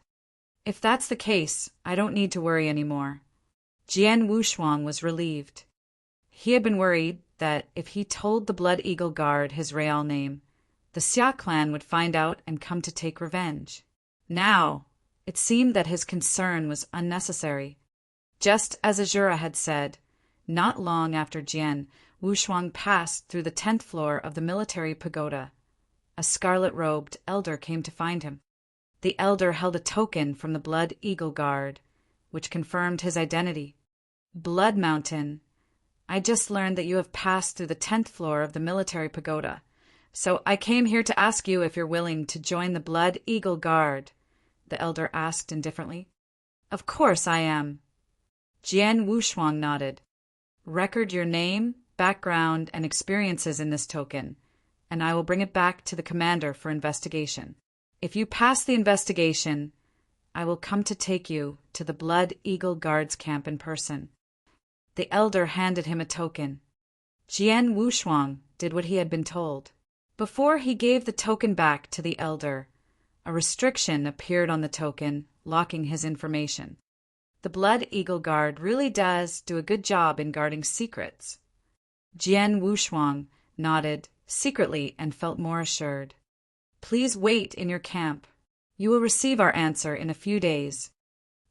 Speaker 1: If that's the case, I don't need to worry anymore. Jian Wushuang was relieved. He had been worried that if he told the Blood Eagle Guard his real name, the Xia clan would find out and come to take revenge. Now, it seemed that his concern was unnecessary. Just as Azura had said, not long after Jian Wushuang passed through the 10th floor of the military pagoda, a scarlet-robed elder came to find him. The elder held a token from the Blood Eagle Guard, which confirmed his identity. Blood Mountain, I just learned that you have passed through the 10th floor of the military pagoda, so I came here to ask you if you're willing to join the Blood Eagle Guard, the elder asked indifferently. Of course I am. Jian Wushuang nodded. Record your name, background, and experiences in this token, and I will bring it back to the commander for investigation. If you pass the investigation, I will come to take you to the Blood Eagle Guards camp in person. The elder handed him a token. Jian Wushuang did what he had been told. Before he gave the token back to the elder, a restriction appeared on the token, locking his information. The Blood Eagle Guard really does do a good job in guarding secrets. Jian Wushuang nodded secretly and felt more assured. Please wait in your camp. You will receive our answer in a few days.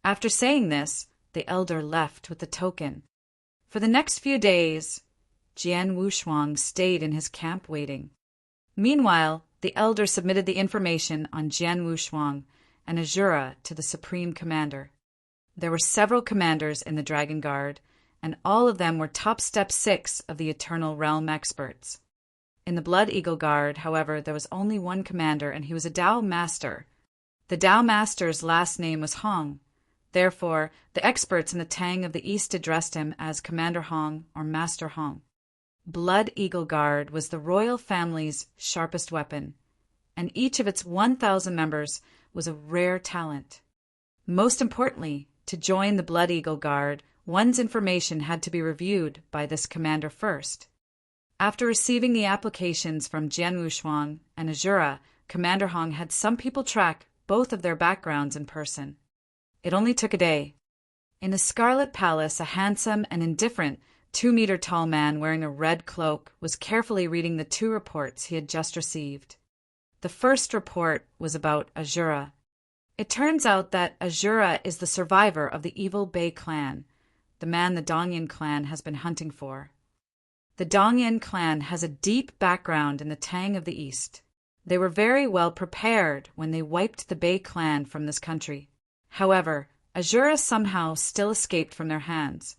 Speaker 1: After saying this, the elder left with the token. For the next few days, Jian Wushuang stayed in his camp waiting. Meanwhile, the elder submitted the information on Jian Wushuang and Azura to the Supreme Commander. There were several commanders in the Dragon Guard, and all of them were top Step 6 of the Eternal Realm experts. In the Blood Eagle Guard, however, there was only one commander, and he was a Dao Master. The Dao Master's last name was Hong. Therefore, the experts in the Tang of the East addressed him as Commander Hong or Master Hong. Blood Eagle Guard was the royal family's sharpest weapon, and each of its 1,000 members was a rare talent. Most importantly, to join the Blood Eagle Guard, one's information had to be reviewed by this commander first. After receiving the applications from Jian Wushuang and Azura, Commander Hong had some people track both of their backgrounds in person. It only took a day. In the Scarlet Palace, a handsome and indifferent 2-meter-tall man wearing a red cloak was carefully reading the 2 reports he had just received. The first report was about Azura. It turns out that Azura is the survivor of the evil Bei clan, the man the Dongyan clan has been hunting for. The Dongyan clan has a deep background in the Tang of the East. They were very well prepared when they wiped the Bei clan from this country. However, Azura somehow still escaped from their hands.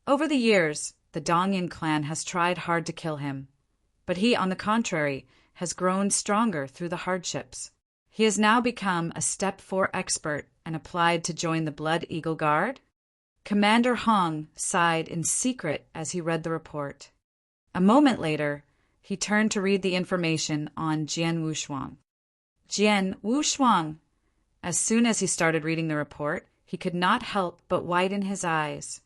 Speaker 1: Over the years, the Dongyan clan has tried hard to kill him, but he, on the contrary, has grown stronger through the hardships. He has now become a Step 4 expert and applied to join the Blood Eagle Guard. Commander Hong sighed in secret as he read the report. A moment later, he turned to read the information on Jian Wushuang. Jian Wushuang! As soon as he started reading the report, he could not help but widen his eyes.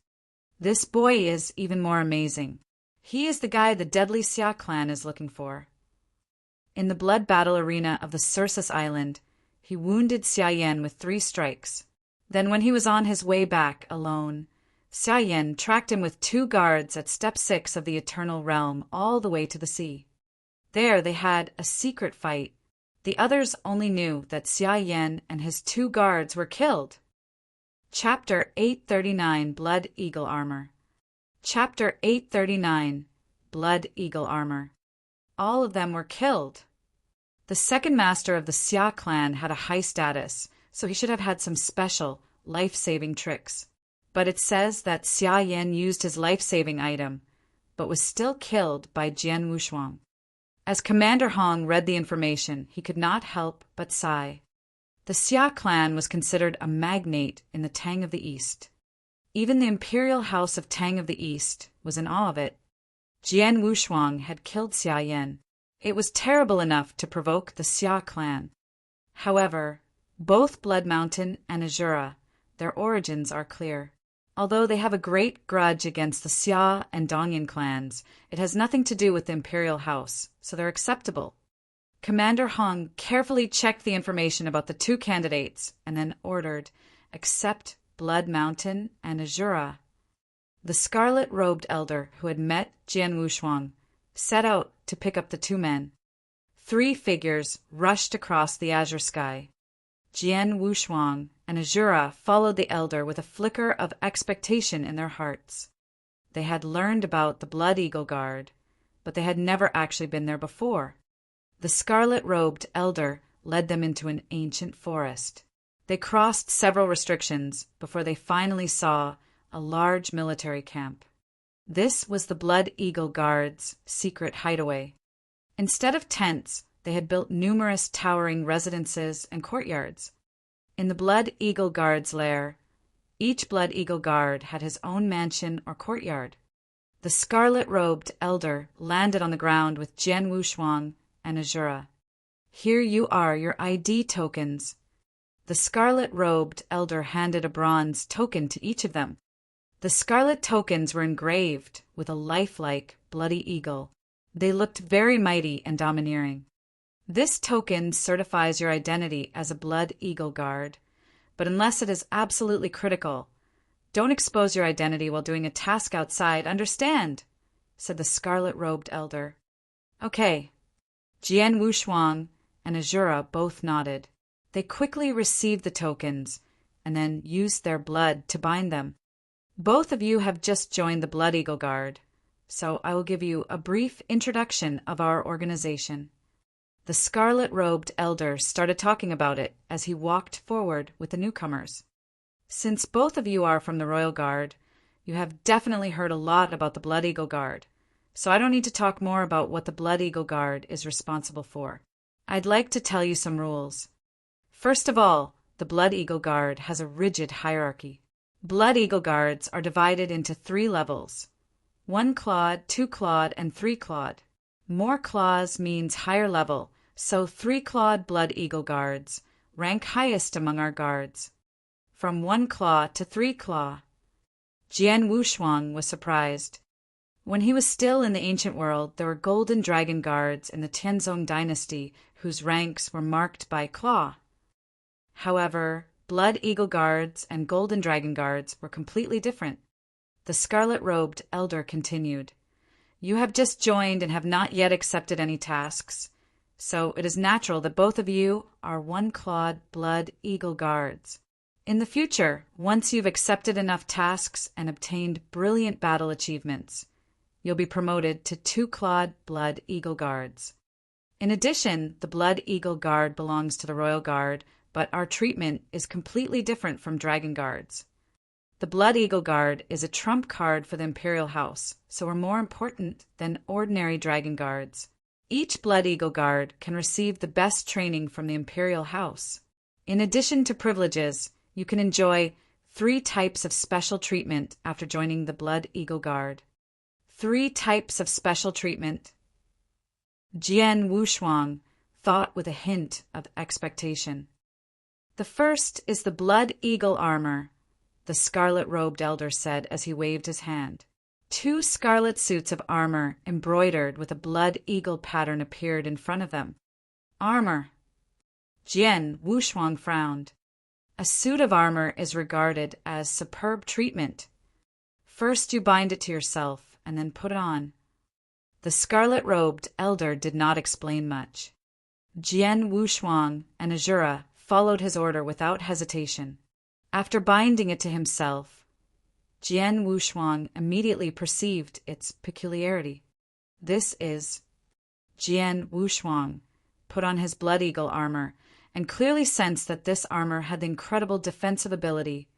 Speaker 1: This boy is even more amazing. He is the guy the deadly Xia clan is looking for. In the blood battle arena of the Circus Island, he wounded Xia Yan with 3 strikes. Then when he was on his way back alone, Xia Yan tracked him with 2 guards at Step 6 of the Eternal Realm all the way to the sea. There they had a secret fight. The others only knew that Xia Yan and his 2 guards were killed. Chapter 839 Blood Eagle Armor. Chapter 839 Blood Eagle Armor. All of them were killed. The second master of the Xia clan had a high status, so he should have had some special, life-saving tricks. But it says that Xia Yan used his life-saving item, but was still killed by Jian Wushuang. As Commander Hong read the information, he could not help but sigh. The Xia clan was considered a magnate in the Tang of the East. Even the imperial house of Tang of the East was in awe of it. Jian Wushuang had killed Xia Yan. It was terrible enough to provoke the Xia clan. However, both Blood Mountain and Azura, their origins are clear. Although they have a great grudge against the Xia and Dongyan clans, it has nothing to do with the imperial house, so they're acceptable. Commander Hong carefully checked the information about the 2 candidates and then ordered, "Accept Blood Mountain and Azura." The scarlet-robed elder who had met Jian Wushuang set out to pick up the two men. 3 figures rushed across the azure sky. Jian Wushuang and Azura followed the elder with a flicker of expectation in their hearts. They had learned about the Blood Eagle Guard, but they had never actually been there before. The scarlet-robed elder led them into an ancient forest. They crossed several restrictions before they finally saw a large military camp. This was the Blood Eagle Guard's secret hideaway. Instead of tents, they had built numerous towering residences and courtyards. In the Blood Eagle Guard's lair, each Blood Eagle Guard had his own mansion or courtyard. The scarlet-robed elder landed on the ground with Jian Wushuang and Azura. "Here you are, your ID tokens." The scarlet-robed elder handed a bronze token to each of them. The scarlet tokens were engraved with a lifelike bloody eagle. They looked very mighty and domineering. This token certifies your identity as a Blood Eagle Guard, but unless it is absolutely critical, don't expose your identity while doing a task outside, understand? Said the scarlet-robed elder. Okay. Jian Wushuang and Azura both nodded. They quickly received the tokens and then used their blood to bind them. Both of you have just joined the Blood Eagle Guard, so I will give you a brief introduction of our organization. The scarlet-robed elder started talking about it as he walked forward with the newcomers. Since both of you are from the Royal Guard, you have definitely heard a lot about the Blood Eagle Guard, so I don't need to talk more about what the Blood Eagle Guard is responsible for. I'd like to tell you some rules. First of all, the Blood Eagle Guard has a rigid hierarchy. Blood Eagle Guards are divided into 3 levels: 1 clawed, 2 clawed, and 3 clawed. More claws means higher level, so 3 clawed Blood Eagle Guards rank highest among our guards. From 1 claw to 3 claw. Jian Wushuang was surprised. When he was still in the ancient world, there were golden dragon guards in the Tianzong dynasty whose ranks were marked by claw. However, Blood Eagle Guards and golden dragon guards were completely different. The scarlet-robed elder continued. You have just joined and have not yet accepted any tasks, so it is natural that both of you are 1-clawed Blood Eagle Guards. In the future, once you've accepted enough tasks and obtained brilliant battle achievements, you'll be promoted to 2-clawed Blood Eagle Guards. In addition, the Blood Eagle Guard belongs to the Royal Guard, but our treatment is completely different from Dragon Guards. The Blood Eagle Guard is a trump card for the Imperial House, so we're more important than ordinary Dragon Guards. Each Blood Eagle Guard can receive the best training from the Imperial House. In addition to privileges, you can enjoy 3 types of special treatment after joining the Blood Eagle Guard. 3 types of special treatment. Jian Wushuang thought with a hint of expectation. The first is the Blood Eagle armor, the scarlet-robed elder said as he waved his hand. 2 scarlet suits of armor embroidered with a Blood Eagle pattern appeared in front of them. Armor. Jian Wushuang frowned. A suit of armor is regarded as superb treatment. First you bind it to yourself and then put it on. The scarlet-robed elder did not explain much. Jian Wushuang and Azura followed his order without hesitation. After binding it to himself, Jian Wushuang immediately perceived its peculiarity. This is Jian Wushuang put on his Blood Eagle armor and clearly sensed that this armor had the incredible defensive ability,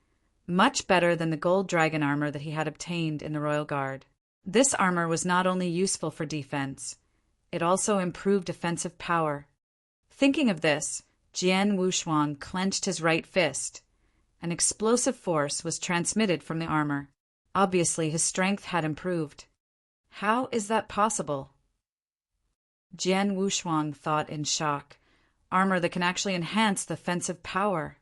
Speaker 1: much better than the gold dragon armor that he had obtained in the Royal Guard. This armor was not only useful for defense, it also improved offensive power. Thinking of this, Jian Wushuang clenched his right fist. An explosive force was transmitted from the armor. Obviously, his strength had improved. How is that possible? Jian Wushuang thought in shock. Armor that can actually enhance the offensive power.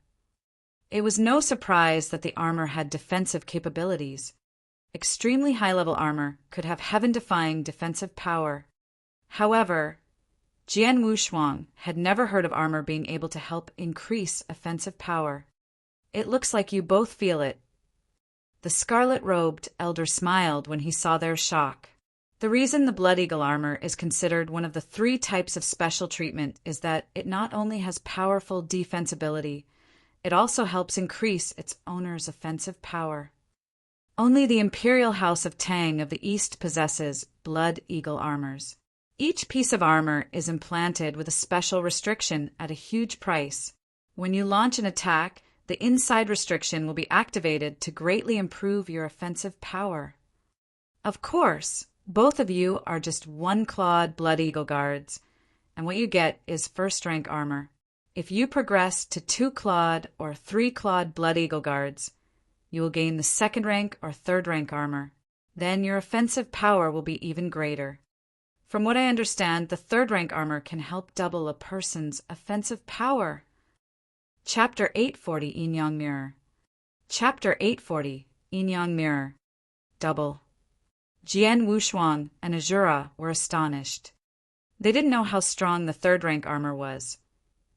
Speaker 1: It was no surprise that the armor had defensive capabilities. Extremely high-level armor could have heaven-defying defensive power. However, Jian Wushuang had never heard of armor being able to help increase offensive power. It looks like you both feel it. The scarlet-robed elder smiled when he saw their shock. The reason the Blood Eagle armor is considered one of the 3 types of special treatment is that it not only has powerful defensibility, it also helps increase its owner's offensive power. Only the Imperial House of Tang of the East possesses Blood Eagle armors. Each piece of armor is implanted with a special restriction at a huge price. When you launch an attack, the inside restriction will be activated to greatly improve your offensive power. Of course, both of you are just 1-clawed Blood Eagle guards, and what you get is first-rank armor. If you progress to 2-clawed or 3-clawed Blood Eagle guards, you will gain the 2nd-rank or 3rd-rank armor. Then your offensive power will be even greater. From what I understand, the 3rd-rank armor can help double a person's offensive power. Chapter 840 Yin Yang Mirror. Chapter 840 Yin Yang Mirror. Double. Jian Wushuang and Azura were astonished. They didn't know how strong the 3rd-rank armor was,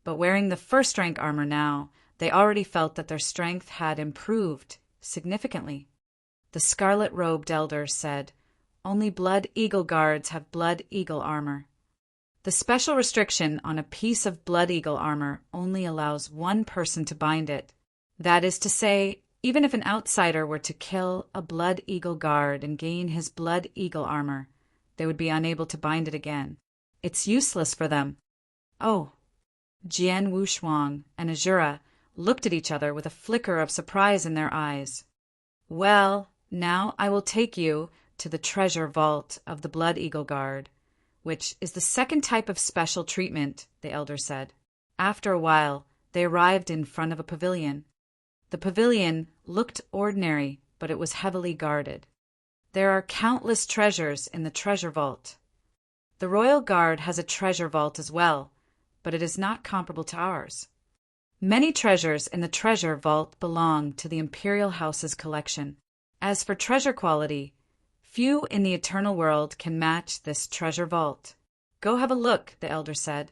Speaker 1: but wearing the 1st-rank armor now, they already felt that their strength had improved significantly. The scarlet-robed elder said, "Only Blood Eagle guards have Blood Eagle armor. The special restriction on a piece of Blood Eagle armor only allows 1 person to bind it. That is to say, even if an outsider were to kill a Blood Eagle guard and gain his Blood Eagle armor, they would be unable to bind it again. It's useless for them." Oh. Jian Wushuang and Azura looked at each other with a flicker of surprise in their eyes. "Well, now I will take you to the treasure vault of the Blood Eagle Guard, which is the 2nd type of special treatment," the elder said. After a while, they arrived in front of a pavilion. The pavilion looked ordinary, but it was heavily guarded. There are countless treasures in the treasure vault. The Royal Guard has a treasure vault as well, but it is not comparable to ours. Many treasures in the treasure vault belong to the Imperial House's collection. As for treasure quality, few in the eternal world can match this treasure vault. "Go have a look," the elder said.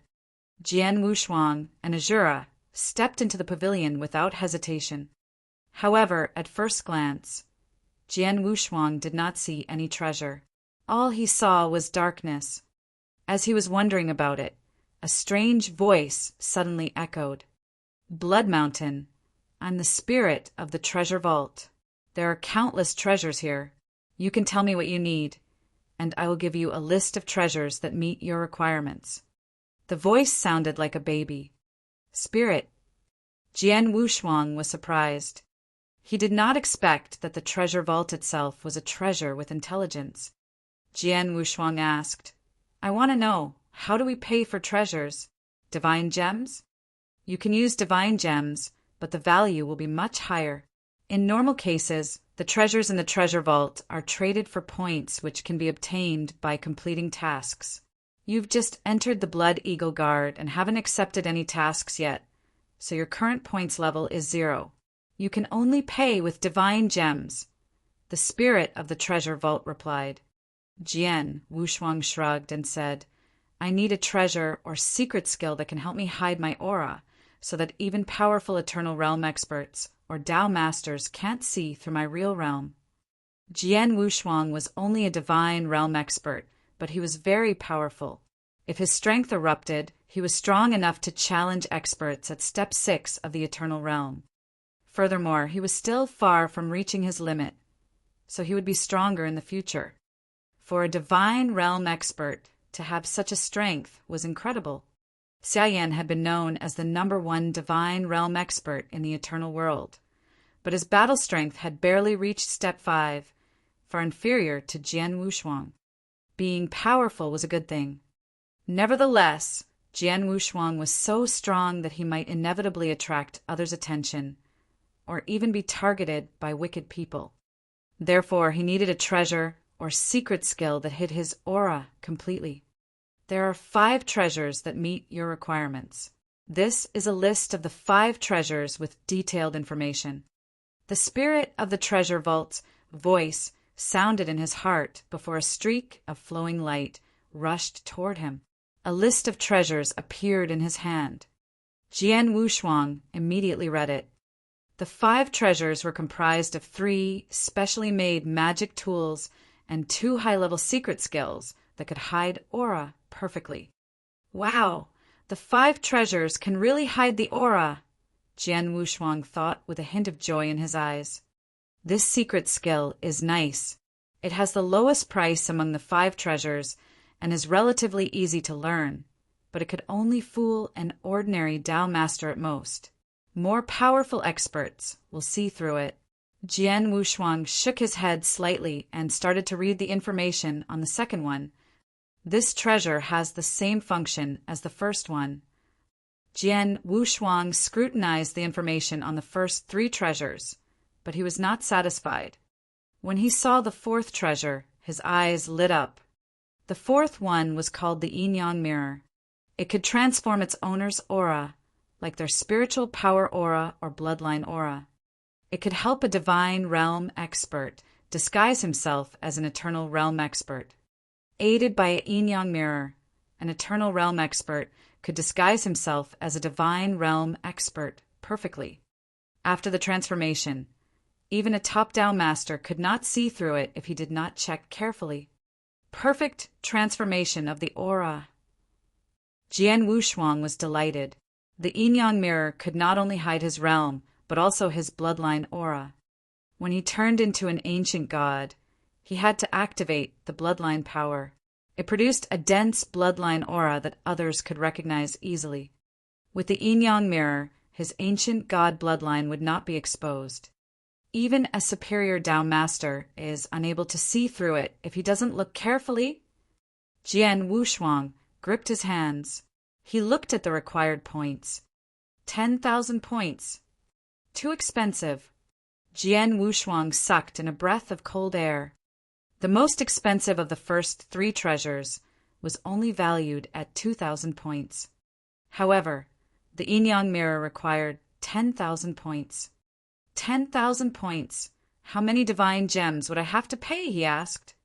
Speaker 1: Jian Wushuang and Azura stepped into the pavilion without hesitation. However, at first glance, Jian Wushuang did not see any treasure. All he saw was darkness. As he was wondering about it, a strange voice suddenly echoed. "Blood Mountain, I'm the spirit of the treasure vault. There are countless treasures here. You can tell me what you need, and I will give you a list of treasures that meet your requirements." The voice sounded like a baby. "Spirit." Jian Wushuang was surprised. He did not expect that the treasure vault itself was a treasure with intelligence. Jian Wushuang asked, "I want to know, how do we pay for treasures? Divine gems?" "You can use divine gems, but the value will be much higher. In normal cases, the treasures in the treasure vault are traded for points which can be obtained by completing tasks. You've just entered the Blood Eagle Guard and haven't accepted any tasks yet, so your current points level is 0. You can only pay with divine gems," the spirit of the treasure vault replied. Jian Wushuang shrugged and said, "I need a treasure or secret skill that can help me hide my aura, so that even powerful Eternal Realm experts or Dao Masters can't see through my real realm." Jian Wushuang was only a divine realm expert, but he was very powerful. If his strength erupted, he was strong enough to challenge experts at Step 6 of the Eternal Realm. Furthermore, he was still far from reaching his limit, so he would be stronger in the future. For a divine realm expert to have such a strength was incredible. Xia Yan had been known as the #1 divine realm expert in the eternal world, but his battle strength had barely reached Step 5, far inferior to Jian Wushuang. Being powerful was a good thing. Nevertheless, Jian Wushuang was so strong that he might inevitably attract others' attention, or even be targeted by wicked people. Therefore, he needed a treasure or secret skill that hid his aura completely. There are 5 treasures that meet your requirements. This is a list of the 5 treasures with detailed information. The spirit of the treasure vault's voice sounded in his heart before a streak of flowing light rushed toward him. A list of treasures appeared in his hand. Jian Wushuang immediately read it. The 5 treasures were comprised of 3 specially made magic tools and 2 high-level secret skills that could hide aura perfectly. Wow, the 5 treasures can really hide the aura, Jian Wushuang thought with a hint of joy in his eyes. This secret skill is nice. It has the lowest price among the 5 treasures and is relatively easy to learn, but it could only fool an ordinary Dao master at most. More powerful experts will see through it. Jian Wushuang shook his head slightly and started to read the information on the second one. This treasure has the same function as the first one. Jian Wushuang scrutinized the information on the first 3 treasures, but he was not satisfied. When he saw the 4th treasure, his eyes lit up. The 4th one was called the Yin-Yang Mirror. It could transform its owner's aura, like their spiritual power aura or bloodline aura. It could help a divine realm expert disguise himself as an eternal realm expert. Aided by a yin-yang mirror, an eternal realm expert could disguise himself as a divine realm expert perfectly. After the transformation, even a top-down master could not see through it if he did not check carefully. Perfect transformation of the aura. Jian Wushuang was delighted. The yin-yang mirror could not only hide his realm, but also his bloodline aura. When he turned into an ancient god, he had to activate the bloodline power. It produced a dense bloodline aura that others could recognize easily. With the yin-yang mirror, his ancient god bloodline would not be exposed. Even a superior Dao master is unable to see through it if he doesn't look carefully. Jian Wushuang gripped his hands. He looked at the required points. 10,000 points. Too expensive. Jian Wushuang sucked in a breath of cold air. The most expensive of the first 3 treasures was only valued at 2,000 points. However, the yin-yang mirror required 10,000 points. 10,000 points. How many divine gems would I have to pay? He asked.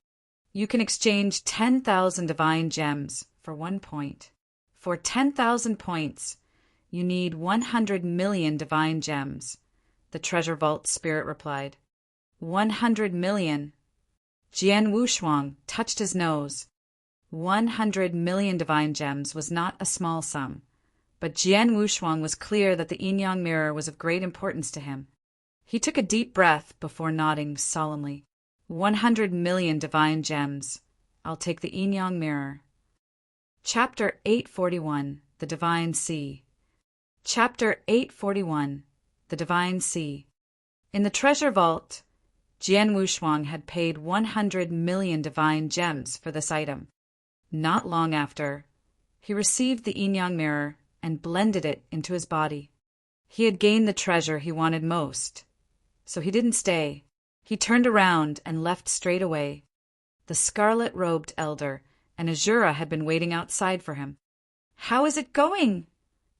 Speaker 1: You can exchange 10,000 divine gems for 1 point. For 10,000 points, you need 100 million divine gems, the treasure vault spirit replied. 100 million. Jian Wushuang touched his nose. 100 million divine gems was not a small sum, but Jian Wushuang was clear that the yin-yang mirror was of great importance to him. He took a deep breath before nodding solemnly. 100 million divine gems. I'll take the yin-yang mirror. Chapter 841, The Divine Sea. Chapter 841, The Divine Sea. In the treasure vault, Jian Wushuang had paid 100 million divine gems for this item. Not long after, he received the yin-yang mirror and blended it into his body. He had gained the treasure he wanted most, so he didn't stay. He turned around and left straight away. The scarlet-robed elder and Azura had been waiting outside for him. "How is it going?"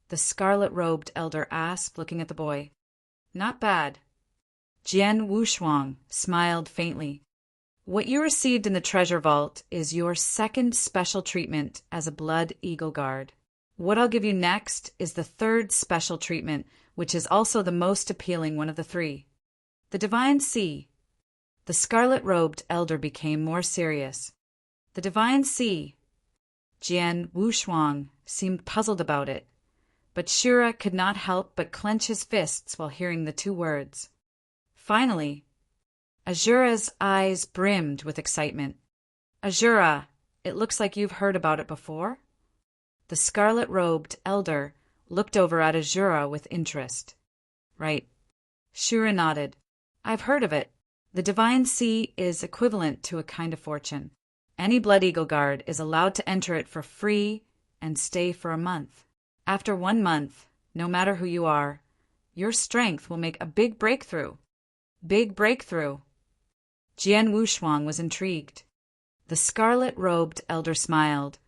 Speaker 1: the scarlet-robed elder asked, looking at the boy. "Not bad." Jian Wushuang smiled faintly. "What you received in the treasure vault is your second special treatment as a blood eagle guard. What I'll give you next is the third special treatment, which is also the most appealing one of the 3. The Divine Sea." The scarlet-robed elder became more serious. The Divine Sea. Jian Wushuang seemed puzzled about it, but Shura could not help but clench his fists while hearing the 2 words. Finally, Azura's eyes brimmed with excitement. "Azura, it looks like you've heard about it before?" The scarlet-robed elder looked over at Azura with interest. "Right." Shura nodded. "I've heard of it. The Divine Sea is equivalent to a kind of fortune. Any Blood Eagle Guard is allowed to enter it for free and stay for a month. After 1 month, no matter who you are, your strength will make a big breakthrough." Big breakthrough. Jian Wushuang was intrigued. The scarlet-robed elder smiled,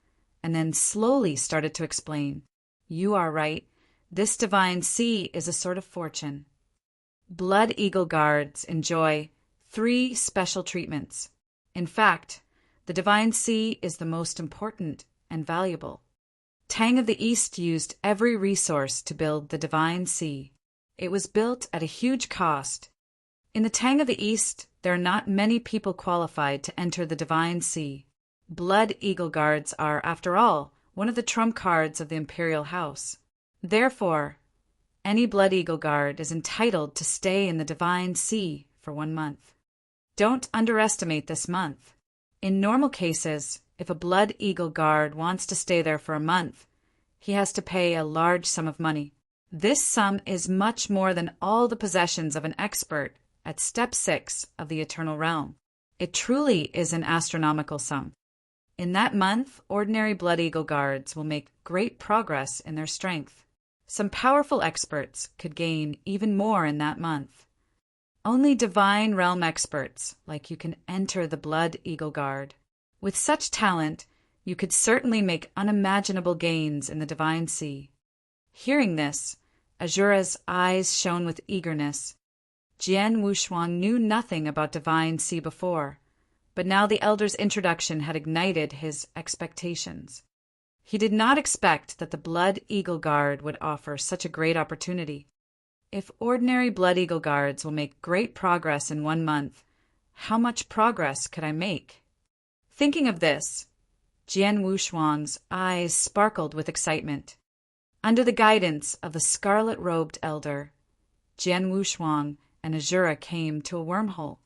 Speaker 1: and then slowly started to explain. "You are right. This Divine Sea is a sort of fortune. Blood Eagle Guards enjoy 3 special treatments. In fact, the Divine Sea is the most important and valuable. Tang of the East used every resource to build the Divine Sea. It was built at a huge cost. In the Tang of the East, there are not many people qualified to enter the Divine Sea. Blood Eagle Guards are, after all, one of the trump cards of the imperial house. Therefore, any Blood Eagle Guard is entitled to stay in the Divine Sea for 1 month. Don't underestimate this month. In normal cases, if a Blood Eagle Guard wants to stay there for a month, he has to pay a large sum of money. This sum is much more than all the possessions of an expert at Step 6 of the Eternal Realm. It truly is an astronomical sum. In that month, ordinary Blood Eagle Guards will make great progress in their strength. Some powerful experts could gain even more in that month. Only Divine Realm experts like you can enter the Blood Eagle Guard. With such talent, you could certainly make unimaginable gains in the Divine Sea. Hearing this, Azura's eyes shone with eagerness. Jian Wushuang knew nothing about Divine Sea before, but now the elder's introduction had ignited his expectations. He did not expect that the Blood Eagle Guard would offer such a great opportunity. If ordinary Blood Eagle Guards will make great progress in 1 month, how much progress could I make? Thinking of this, Jian Wushuang's eyes sparkled with excitement. Under the guidance of the scarlet-robed elder, Jian Wushuang and Azura came to a wormhole.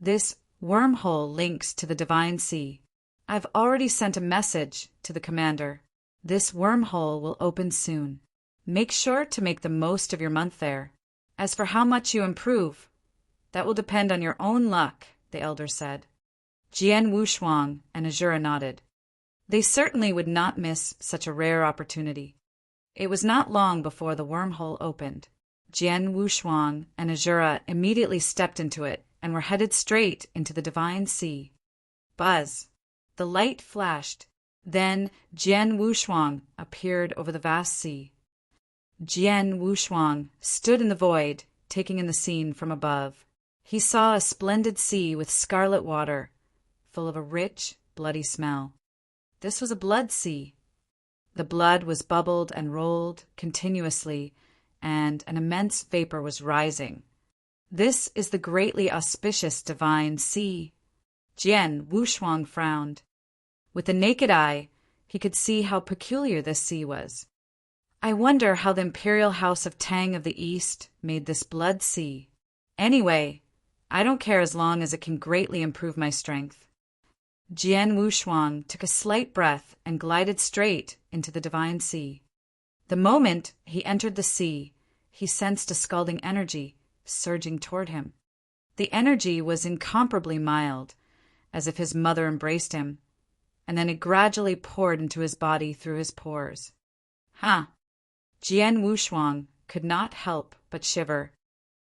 Speaker 1: This wormhole links to the Divine Sea. I've already sent a message to the commander. This wormhole will open soon. Make sure to make the most of your month there. As for how much you improve, that will depend on your own luck, the elder said. Jian Wushuang and Azura nodded. They certainly would not miss such a rare opportunity. It was not long before the wormhole opened. Jian Wushuang and Azura immediately stepped into it and were headed straight into the Divine Sea. Buzz! The light flashed. Then Jian Wushuang appeared over the vast sea. Jian Wushuang stood in the void, taking in the scene from above. He saw a splendid sea with scarlet water, full of a rich, bloody smell. This was a blood sea. The blood was bubbled and rolled continuously, and an immense vapor was rising. This is the greatly auspicious Divine Sea. Jian Wushuang frowned. With the naked eye, he could see how peculiar this sea was. I wonder how the Imperial House of Tang of the East made this blood sea. Anyway, I don't care as long as it can greatly improve my strength. Jian Wushuang took a slight breath and glided straight into the Divine Sea. The moment he entered the sea, he sensed a scalding energy surging toward him. The energy was incomparably mild, as if his mother embraced him, and then it gradually poured into his body through his pores. Jian Wushuang could not help but shiver.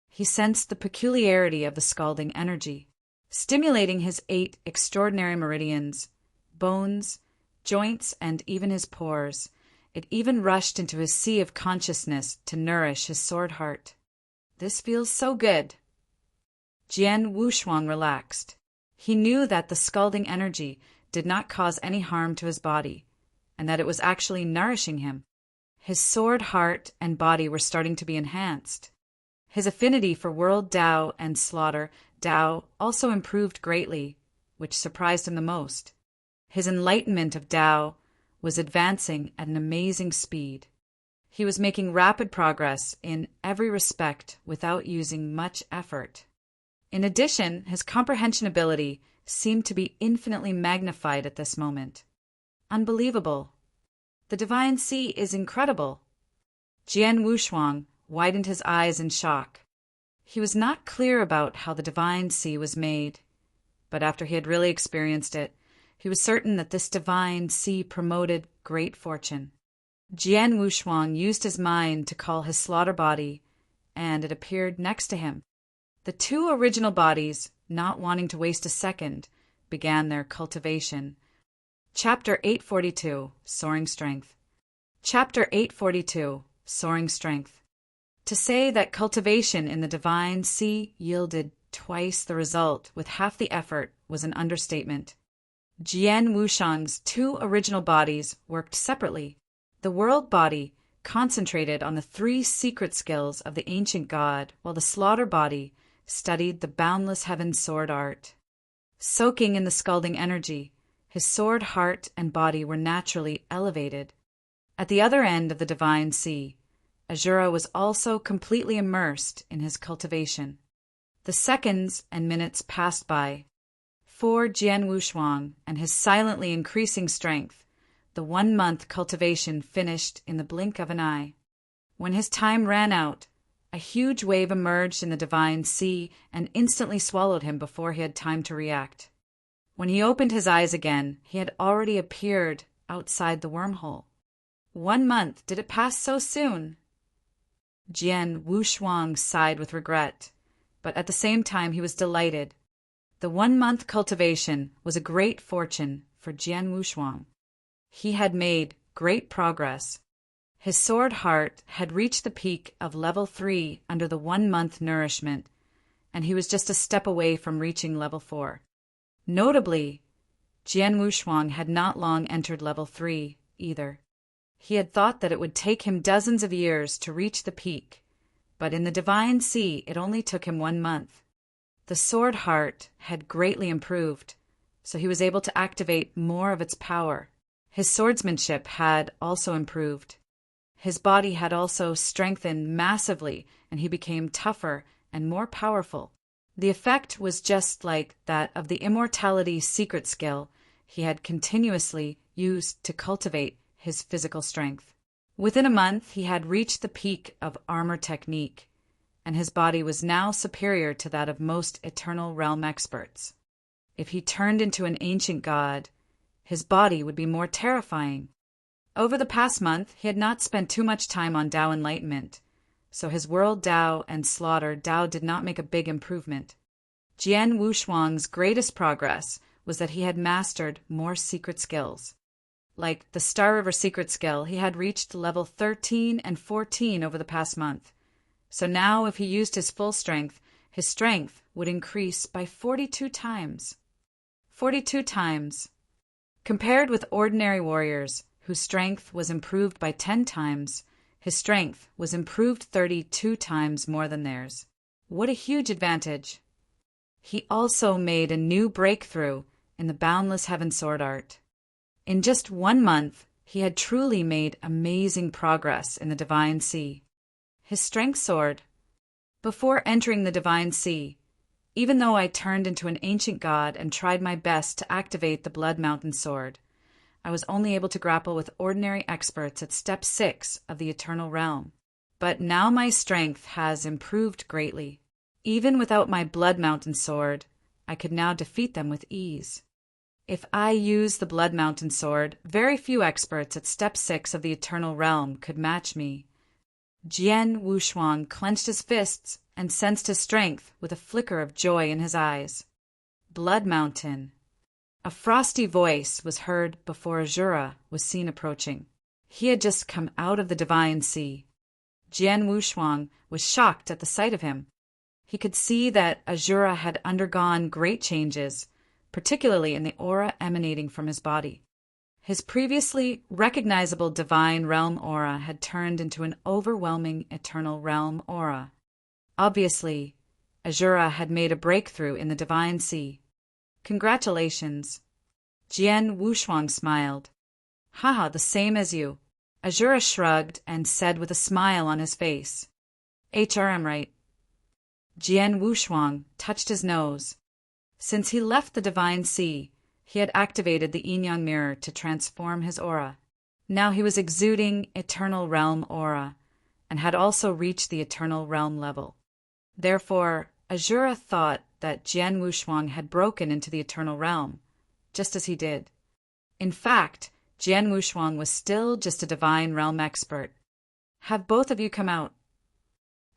Speaker 1: He sensed the peculiarity of the scalding energy, stimulating his 8 extraordinary meridians, bones, joints, and even his pores. It even rushed into his sea of consciousness to nourish his sword heart. This feels so good. Jian Wushuang relaxed. He knew that the scalding energy did not cause any harm to his body, and that it was actually nourishing him. His sword heart and body were starting to be enhanced. His affinity for world Tao and slaughter Tao also improved greatly, which surprised him the most. His enlightenment of Tao was advancing at an amazing speed. He was making rapid progress in every respect without using much effort. In addition, his comprehension ability seemed to be infinitely magnified at this moment. Unbelievable. The Divine Sea is incredible. Jian Wushuang widened his eyes in shock. He was not clear about how the Divine Sea was made, but after he had really experienced it, he was certain that this Divine Sea promoted great fortune. Jian Wushuang used his mind to call his slaughter body, and it appeared next to him. The 2 original bodies, not wanting to waste a second, began their cultivation. Chapter 842, Soaring Strength. Chapter 842, Soaring Strength. To say that cultivation in the Divine Sea yielded twice the result with half the effort was an understatement. Jian Wushuang's 2 original bodies worked separately. The world body concentrated on the 3 secret skills of the ancient god, while the slaughter body studied the boundless heaven sword art. Soaking in the scalding energy, his sword heart and body were naturally elevated. At the other end of the divine sea, Ahura was also completely immersed in his cultivation. The seconds and minutes passed by. For Jian Wushuang and his silently increasing strength, the 1-month cultivation finished in the blink of an eye. When his time ran out, a huge wave emerged in the divine sea and instantly swallowed him before he had time to react. When he opened his eyes again, he had already appeared outside the wormhole. 1 month, did it pass so soon? Jian Wushuang sighed with regret, but at the same time he was delighted. The 1-month cultivation was a great fortune for Jian Wushuang. He had made great progress. His sword heart had reached the peak of level 3 under the 1-month nourishment, and he was just a step away from reaching level 4. Notably, Jian Wushuang had not long entered level 3 either. He had thought that it would take him dozens of years to reach the peak, but in the divine sea it only took him 1 month. The sword heart had greatly improved, so he was able to activate more of its power. His swordsmanship had also improved. His body had also strengthened massively, and he became tougher and more powerful. The effect was just like that of the immortality secret skill he had continuously used to cultivate his physical strength. Within a month, he had reached the peak of armor technique, and his body was now superior to that of most Eternal Realm experts. If he turned into an ancient god, his body would be more terrifying. Over the past month, he had not spent too much time on Tao enlightenment, so his world Tao and slaughter Tao did not make a big improvement. Jian Wushuang's greatest progress was that he had mastered more secret skills. Like the Star River secret skill, he had reached level 13 and 14 over the past month. So now if he used his full strength, his strength would increase by 42 times. 42 times. Compared with ordinary warriors, whose strength was improved by 10 times, his strength was improved 32 times more than theirs. What a huge advantage. He also made a new breakthrough in the boundless heaven sword art. In just 1 month, he had truly made amazing progress in the divine sea. His strength soared. Before entering the divine sea, even though I turned into an ancient god and tried my best to activate the Blood Mountain sword, I was only able to grapple with ordinary experts at step 6 of the Eternal Realm. But now my strength has improved greatly. Even without my Blood Mountain sword, I could now defeat them with ease. If I use the Blood Mountain sword, very few experts at step 6 of the Eternal Realm could match me. Jian Wushuang clenched his fists and sensed his strength with a flicker of joy in his eyes. Blood Mountain. A frosty voice was heard before Ahura was seen approaching. He had just come out of the divine sea. Jian Wushuang was shocked at the sight of him. He could see that Ahura had undergone great changes, particularly in the aura emanating from his body. His previously recognizable divine realm aura had turned into an overwhelming eternal realm aura. Obviously, Ahura had made a breakthrough in the divine sea. Congratulations. Jian Wushuang smiled. Haha, the same as you. Ahura shrugged and said with a smile on his face. HRM right. Jian Wushuang touched his nose. Since he left the divine sea, he had activated the yin-yang mirror to transform his aura. Now he was exuding Eternal Realm aura, and had also reached the Eternal Realm level. Therefore, Ahura thought that Jian Wushuang had broken into the Eternal Realm, just as he did. In fact, Jian Wushuang was still just a divine realm expert. Have both of you come out?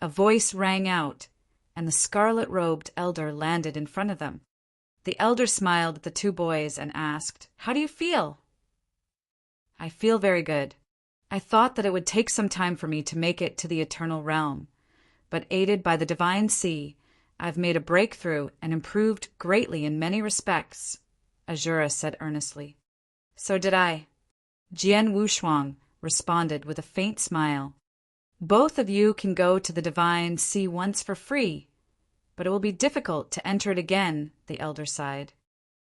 Speaker 1: A voice rang out, and the scarlet-robed elder landed in front of them. The elder smiled at the 2 boys and asked, How do you feel? I feel very good. I thought that it would take some time for me to make it to the Eternal Realm, but aided by the divine sea, I've made a breakthrough and improved greatly in many respects, Ahura said earnestly. So did I. Jian Wushuang responded with a faint smile. Both of you can go to the Divine Sea once for free, but it will be difficult to enter it again, the elder sighed.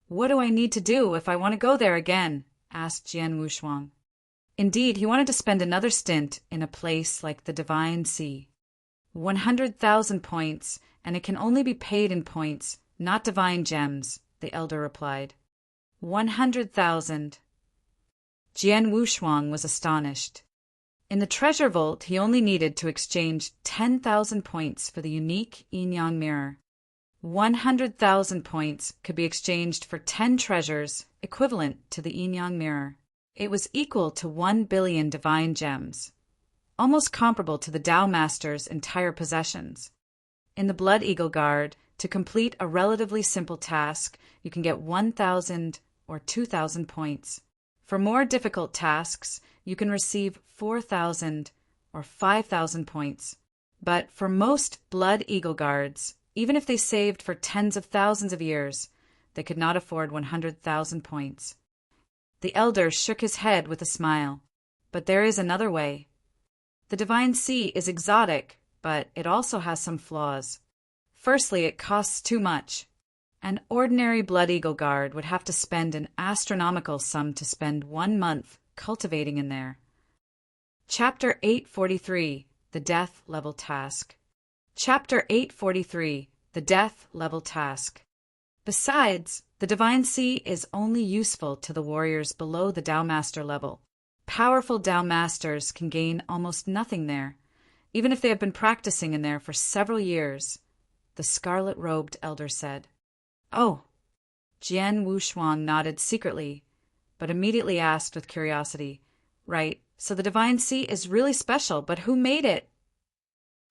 Speaker 1: What do I need to do if I want to go there again? Asked Jian Wushuang. Indeed, he wanted to spend another stint in a place like the Divine Sea. 100,000 points, and it can only be paid in points, not divine gems, the elder replied. 100,000. Jian Wushuang was astonished. In the treasure vault, he only needed to exchange 10,000 points for the unique yin-yang mirror. 100,000 points could be exchanged for 10 treasures equivalent to the yin-yang mirror. It was equal to 1 billion divine gems, almost comparable to the Tao Master's entire possessions. In the Blood Eagle Guard, to complete a relatively simple task, you can get 1,000 or 2,000 points. For more difficult tasks, you can receive 4,000 or 5,000 points. But for most Blood Eagle Guards, even if they saved for tens of thousands of years, they could not afford 100,000 points. The elder shook his head with a smile. But there is another way. The Divine Sea is exotic, but it also has some flaws. Firstly, it costs too much. An ordinary Blood Eagle Guard would have to spend an astronomical sum to spend 1 month cultivating in there. Chapter 843, The Death Level Task. Chapter 843, The Death Level Task. Besides, the Divine Sea is only useful to the warriors below the Tao Master level. Powerful Tao Masters can gain almost nothing there, even if they have been practicing in there for several years, the scarlet-robed elder said. Oh, Jian Wushuang nodded secretly, but immediately asked with curiosity, Right, so the Divine Sea is really special, but who made it?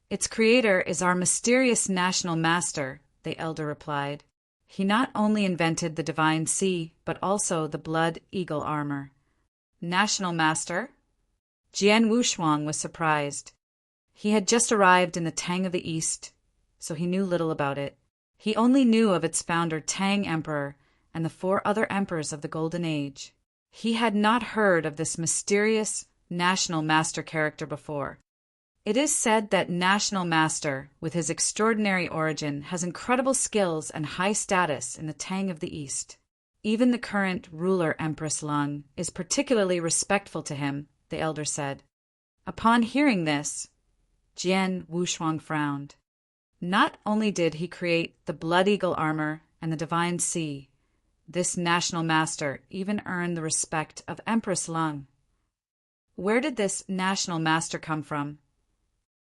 Speaker 1: Its creator is our mysterious national master, the elder replied. He not only invented the Divine Sea, but also the Blood Eagle armor. National master? Jian Wushuang was surprised. He had just arrived in the Tang of the East, so he knew little about it. He only knew of its founder Tang Emperor and the 4 other emperors of the Golden Age. He had not heard of this mysterious national master character before. It is said that National Master, with his extraordinary origin, has incredible skills and high status in the Tang of the East. Even the current ruler, Empress Lung, is particularly respectful to him, the elder said. Upon hearing this, Jian Wushuang frowned. Not only did he create the Blood Eagle armor and the Divine Sea, this National Master even earned the respect of Empress Lung. Where did this National Master come from?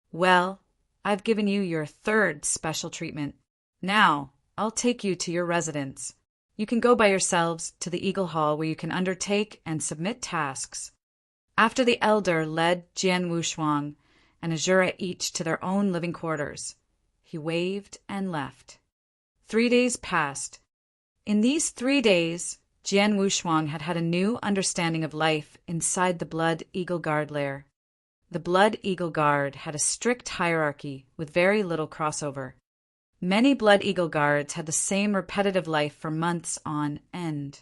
Speaker 1: Well, I've given you your 3rd special treatment. Now, I'll take you to your residence. You can go by yourselves to the Eagle Hall where you can undertake and submit tasks. After the elder led Jian Wushuang and Azura each to their own living quarters, he waved and left. 3 days passed. In these 3 days, Jian Wushuang had had a new understanding of life inside the Blood Eagle Guard lair. The Blood Eagle Guard had a strict hierarchy with very little crossover. Many Blood Eagle Guards had the same repetitive life for months on end,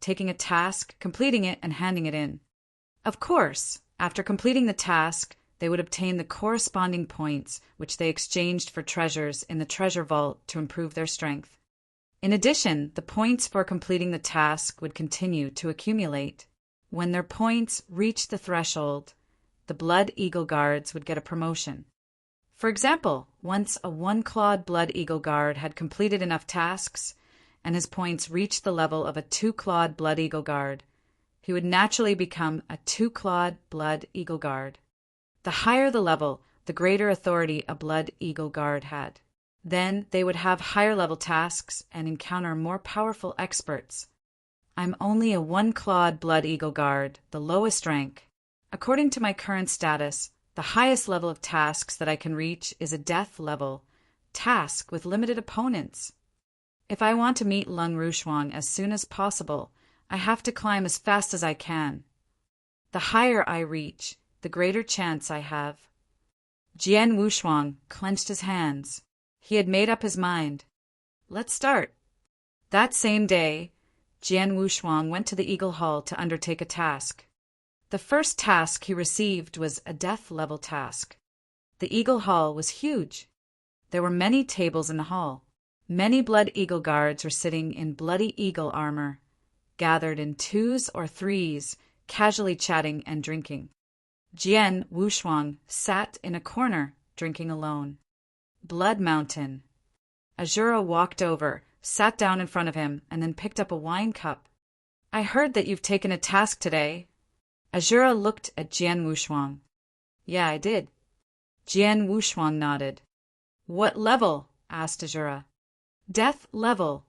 Speaker 1: taking a task, completing it, and handing it in. Of course, after completing the task, they would obtain the corresponding points, which they exchanged for treasures in the treasure vault to improve their strength. In addition, the points for completing the task would continue to accumulate. When their points reached the threshold, the Blood Eagle Guards would get a promotion. For example, once a 1-clawed Blood Eagle Guard had completed enough tasks, and his points reached the level of a 2-clawed Blood Eagle Guard, he would naturally become a 2-clawed Blood Eagle Guard. The higher the level, the greater authority a Blood Eagle Guard had. Then they would have higher-level tasks and encounter more powerful experts. I'm only a 1-clawed Blood Eagle Guard, the lowest rank. According to my current status, the highest level of tasks that I can reach is a death level task with limited opponents. If I want to meet Lung Rushuang as soon as possible, I have to climb as fast as I can. The higher I reach, the greater chance I have. Jian Wushuang clenched his hands. He had made up his mind. Let's start. That same day, Jian Wushuang went to the Eagle Hall to undertake a task. The first task he received was a death-level task. The Eagle Hall was huge. There were many tables in the hall. Many Blood Eagle guards were sitting in Bloody Eagle armor, gathered in twos or threes, casually chatting and drinking. Jian Wushuang sat in a corner, drinking alone. Blood Mountain. Azura walked over, sat down in front of him, and then picked up a wine cup. I heard that you've taken a task today. Azura looked at Jian Wushuang. Yeah, I did. Jian Wushuang nodded. What level? Asked Azura. Death level,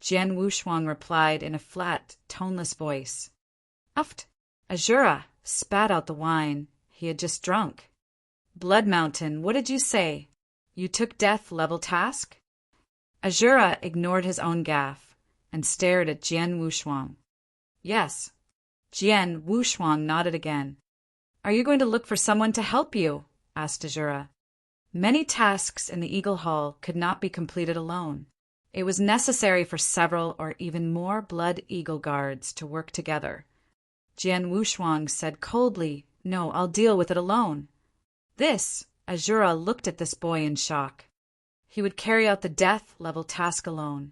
Speaker 1: Jian Wushuang replied in a flat, toneless voice. Uft! Azura spat out the wine he had just drunk. Blood Mountain, what did you say? You took death-level task? Azura ignored his own gaffe and stared at Jian Wushuang. Yes. Jian Wushuang nodded again. Are you going to look for someone to help you? Asked Azura. Many tasks in the Eagle Hall could not be completed alone. It was necessary for several or even more Blood Eagle guards to work together. Jian Wushuang said coldly, No, I'll deal with it alone. Azura looked at this boy in shock. He would carry out the death-level task alone.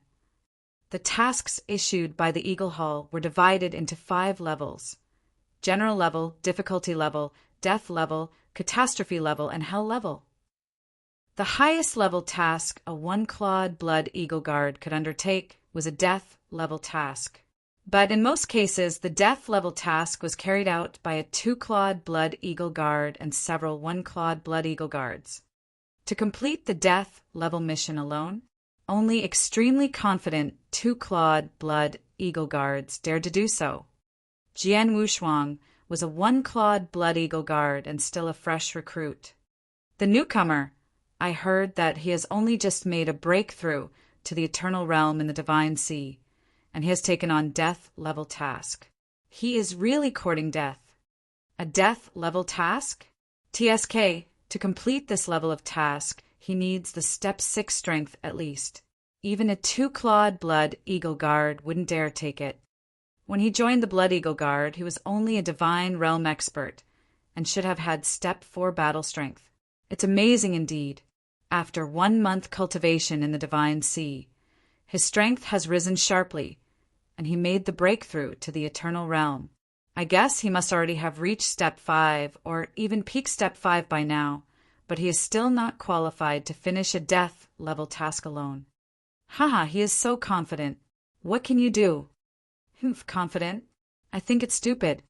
Speaker 1: The tasks issued by the Eagle Hall were divided into 5 levels: general level, difficulty level, death level, catastrophe level, and hell level. The highest level task a one-clawed Blood Eagle guard could undertake was a death-level task. But in most cases, the death-level task was carried out by a 2-clawed Blood Eagle guard and several 1-clawed Blood Eagle guards. To complete the death-level mission alone, only extremely confident 2-clawed Blood Eagle guards dared to do so. Jian Wushuang was a 1-clawed Blood Eagle guard and still a fresh recruit. The newcomer, I heard that he has only just made a breakthrough to the Eternal Realm in the Divine Sea, and he has taken on death-level task. He is really courting death. A death-level task? TSK, to complete this level of task, he needs the Step 6 strength at least. Even a 2-clawed Blood Eagle guard wouldn't dare take it. When he joined the Blood Eagle guard, he was only a Divine Realm expert and should have had Step 4 battle strength. It's amazing indeed. After 1 month cultivation in the Divine Sea, his strength has risen sharply, and he made the breakthrough to the Eternal Realm. I guess he must already have reached Step 5 or even peak Step 5 by now, but he is still not qualified to finish a death-level task alone. Haha, he is so confident. What can you do? Confident? I think it's stupid.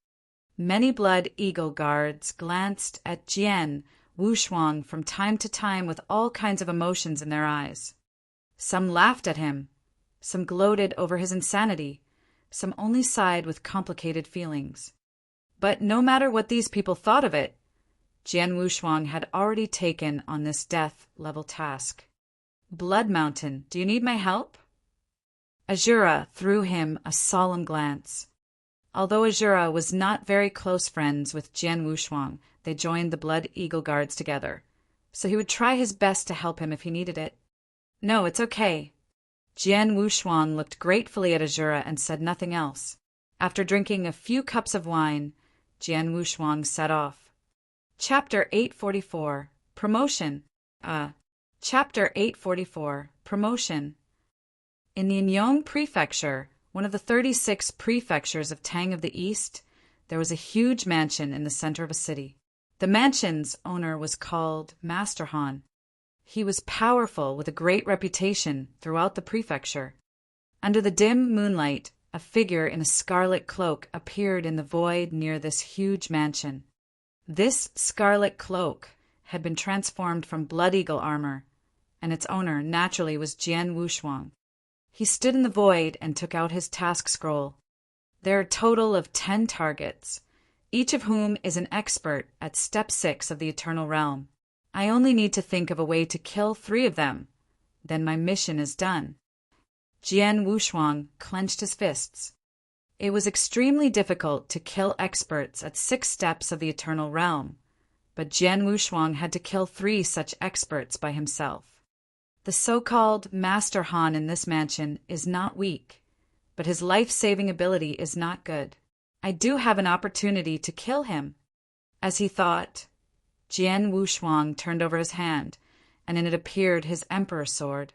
Speaker 1: Many Blood Eagle guards glanced at Jian Wushuang from time to time with all kinds of emotions in their eyes. Some laughed at him, some gloated over his insanity, some only sighed with complicated feelings. But no matter what these people thought of it, Jian Wushuang had already taken on this death-level task. Blood Mountain, do you need my help? Azura threw him a solemn glance. Although Azura was not very close friends with Jian Wushuang, they joined the Blood Eagle guards together, so he would try his best to help him if he needed it. No, it's okay. Jian Wushuang looked gratefully at Azura and said nothing else. After drinking a few cups of wine, Jian Wushuang set off. Chapter 844, Promotion. Chapter 844, Promotion. In the Inyong Prefecture, one of the 36 prefectures of Tang of the East, there was a huge mansion in the center of a city. The mansion's owner was called Master Han. He was powerful with a great reputation throughout the prefecture. Under the dim moonlight, a figure in a scarlet cloak appeared in the void near this huge mansion. This scarlet cloak had been transformed from Blood Eagle armor, and its owner naturally was Jian Wushuang. He stood in the void and took out his task scroll. There are a total of 10 targets, each of whom is an expert at Step 6 of the Eternal Realm. I only need to think of a way to kill 3 of them. Then my mission is done. Jian Wushuang clenched his fists. It was extremely difficult to kill experts at 6 steps of the Eternal Realm, but Jian Wushuang had to kill 3 such experts by himself. The so-called Master Han in this mansion is not weak, but his life-saving ability is not good. I do have an opportunity to kill him. As he thought, Jian Wushuang turned over his hand, and in it appeared his emperor's sword.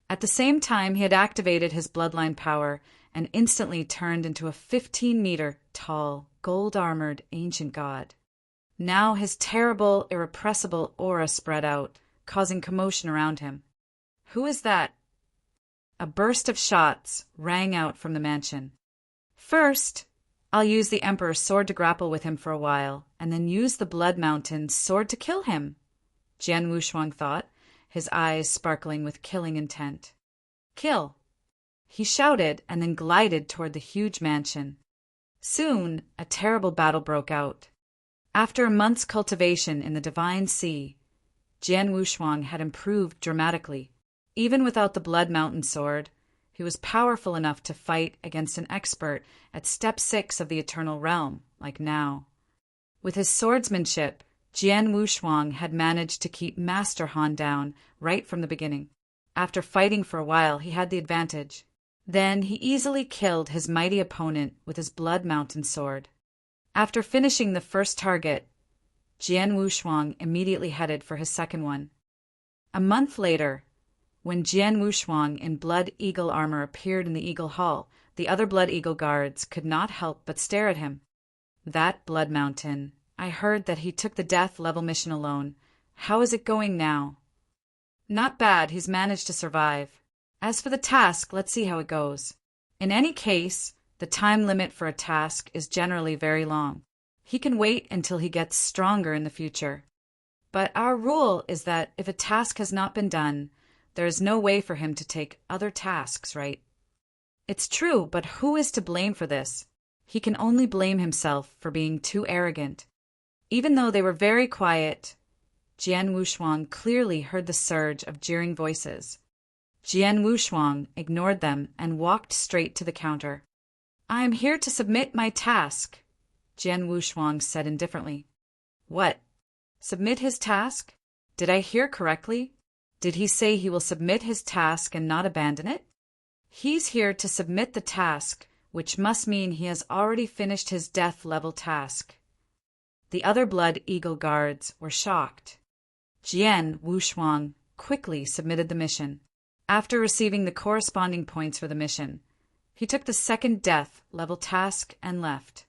Speaker 1: At the same time, he had activated his bloodline power and instantly turned into a 15-meter tall, gold-armored ancient god. Now his terrible, irrepressible aura spread out, causing commotion around him. "Who is that?" A burst of shots rang out from the mansion. "First, I'll use the Emperor's sword to grapple with him for a while, and then use the Blood Mountain's sword to kill him," Jian Wushuang thought, his eyes sparkling with killing intent. "Kill!" He shouted and then glided toward the huge mansion. Soon, a terrible battle broke out. After a month's cultivation in the Divine Sea, Jian Wushuang had improved dramatically. Even without the Blood Mountain sword, he was powerful enough to fight against an expert at Step 6 of the Eternal Realm, like now. With his swordsmanship, Jian Wushuang had managed to keep Master Han down right from the beginning. After fighting for a while, he had the advantage. Then he easily killed his mighty opponent with his Blood Mountain sword. After finishing the first target, Jian Wushuang immediately headed for his second one. A month later, when Jian Wushuang in Blood Eagle armor appeared in the Eagle Hall, the other Blood Eagle guards could not help but stare at him. "That Blood Mountain. I heard that he took the death level mission alone. How is it going now?" "Not bad. He's managed to survive. As for the task, let's see how it goes. In any case, the time limit for a task is generally very long. He can wait until he gets stronger in the future. But our rule is that if a task has not been done, there is no way for him to take other tasks, right?" "It's true, but who is to blame for this? He can only blame himself for being too arrogant." Even though they were very quiet, Jian Wushuang clearly heard the surge of jeering voices. Jian Wushuang ignored them and walked straight to the counter. "I am here to submit my task," Jian Wushuang said indifferently. "What? Submit his task? Did I hear correctly? Did he say he will submit his task and not abandon it?" "He's here to submit the task, which must mean he has already finished his death level task." The other Blood Eagle guards were shocked. Jian Wushuang quickly submitted the mission. After receiving the corresponding points for the mission, he took the second death level task and left.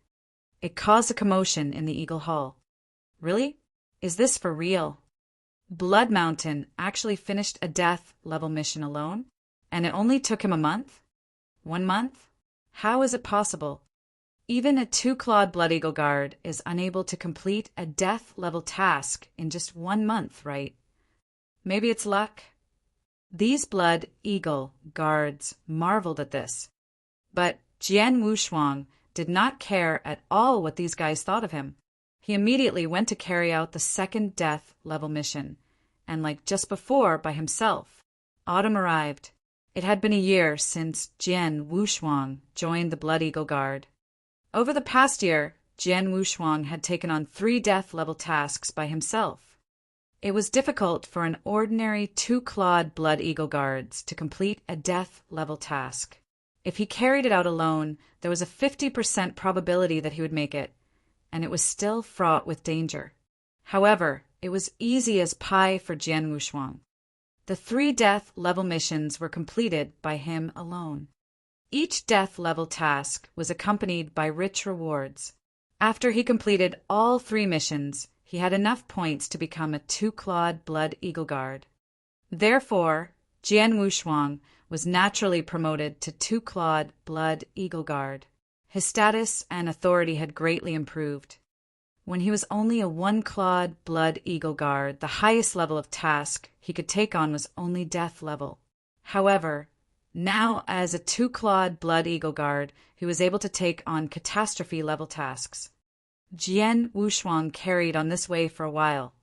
Speaker 1: It caused a commotion in the Eagle Hall. Really? Is this for real? Blood Mountain actually finished a death level mission alone, and it only took him a month? 1 month? How is it possible? Even a 2-clawed Blood Eagle guard is unable to complete a death level task in just 1 month, right? Maybe it's luck? These Blood Eagle guards marveled at this. But Jian Wushuang did not care at all what these guys thought of him. He immediately went to carry out the second death level mission, and like just before by himself. Autumn arrived. It had been a year since Jian Wushuang joined the Blood Eagle Guard. Over the past year, Jian Wushuang had taken on 3 death level tasks by himself. It was difficult for an ordinary 2-clawed Blood Eagle guards to complete a death level task. If he carried it out alone, there was a 50% probability that he would make it, and it was still fraught with danger. However, it was easy as pie for Jian Wushuang. The 3 death level missions were completed by him alone. Each death level task was accompanied by rich rewards. After he completed all 3 missions, he had enough points to become a 2-clawed Blood Eagle Guard. Therefore, Jian Wushuang was naturally promoted to 2-clawed Blood Eagle Guard. His status and authority had greatly improved. When he was only a 1-clawed Blood Eagle Guard, the highest level of task he could take on was only death level. However, now as a 2-clawed Blood Eagle Guard, he was able to take on catastrophe level tasks. Jian Wushuang carried on this way for a while,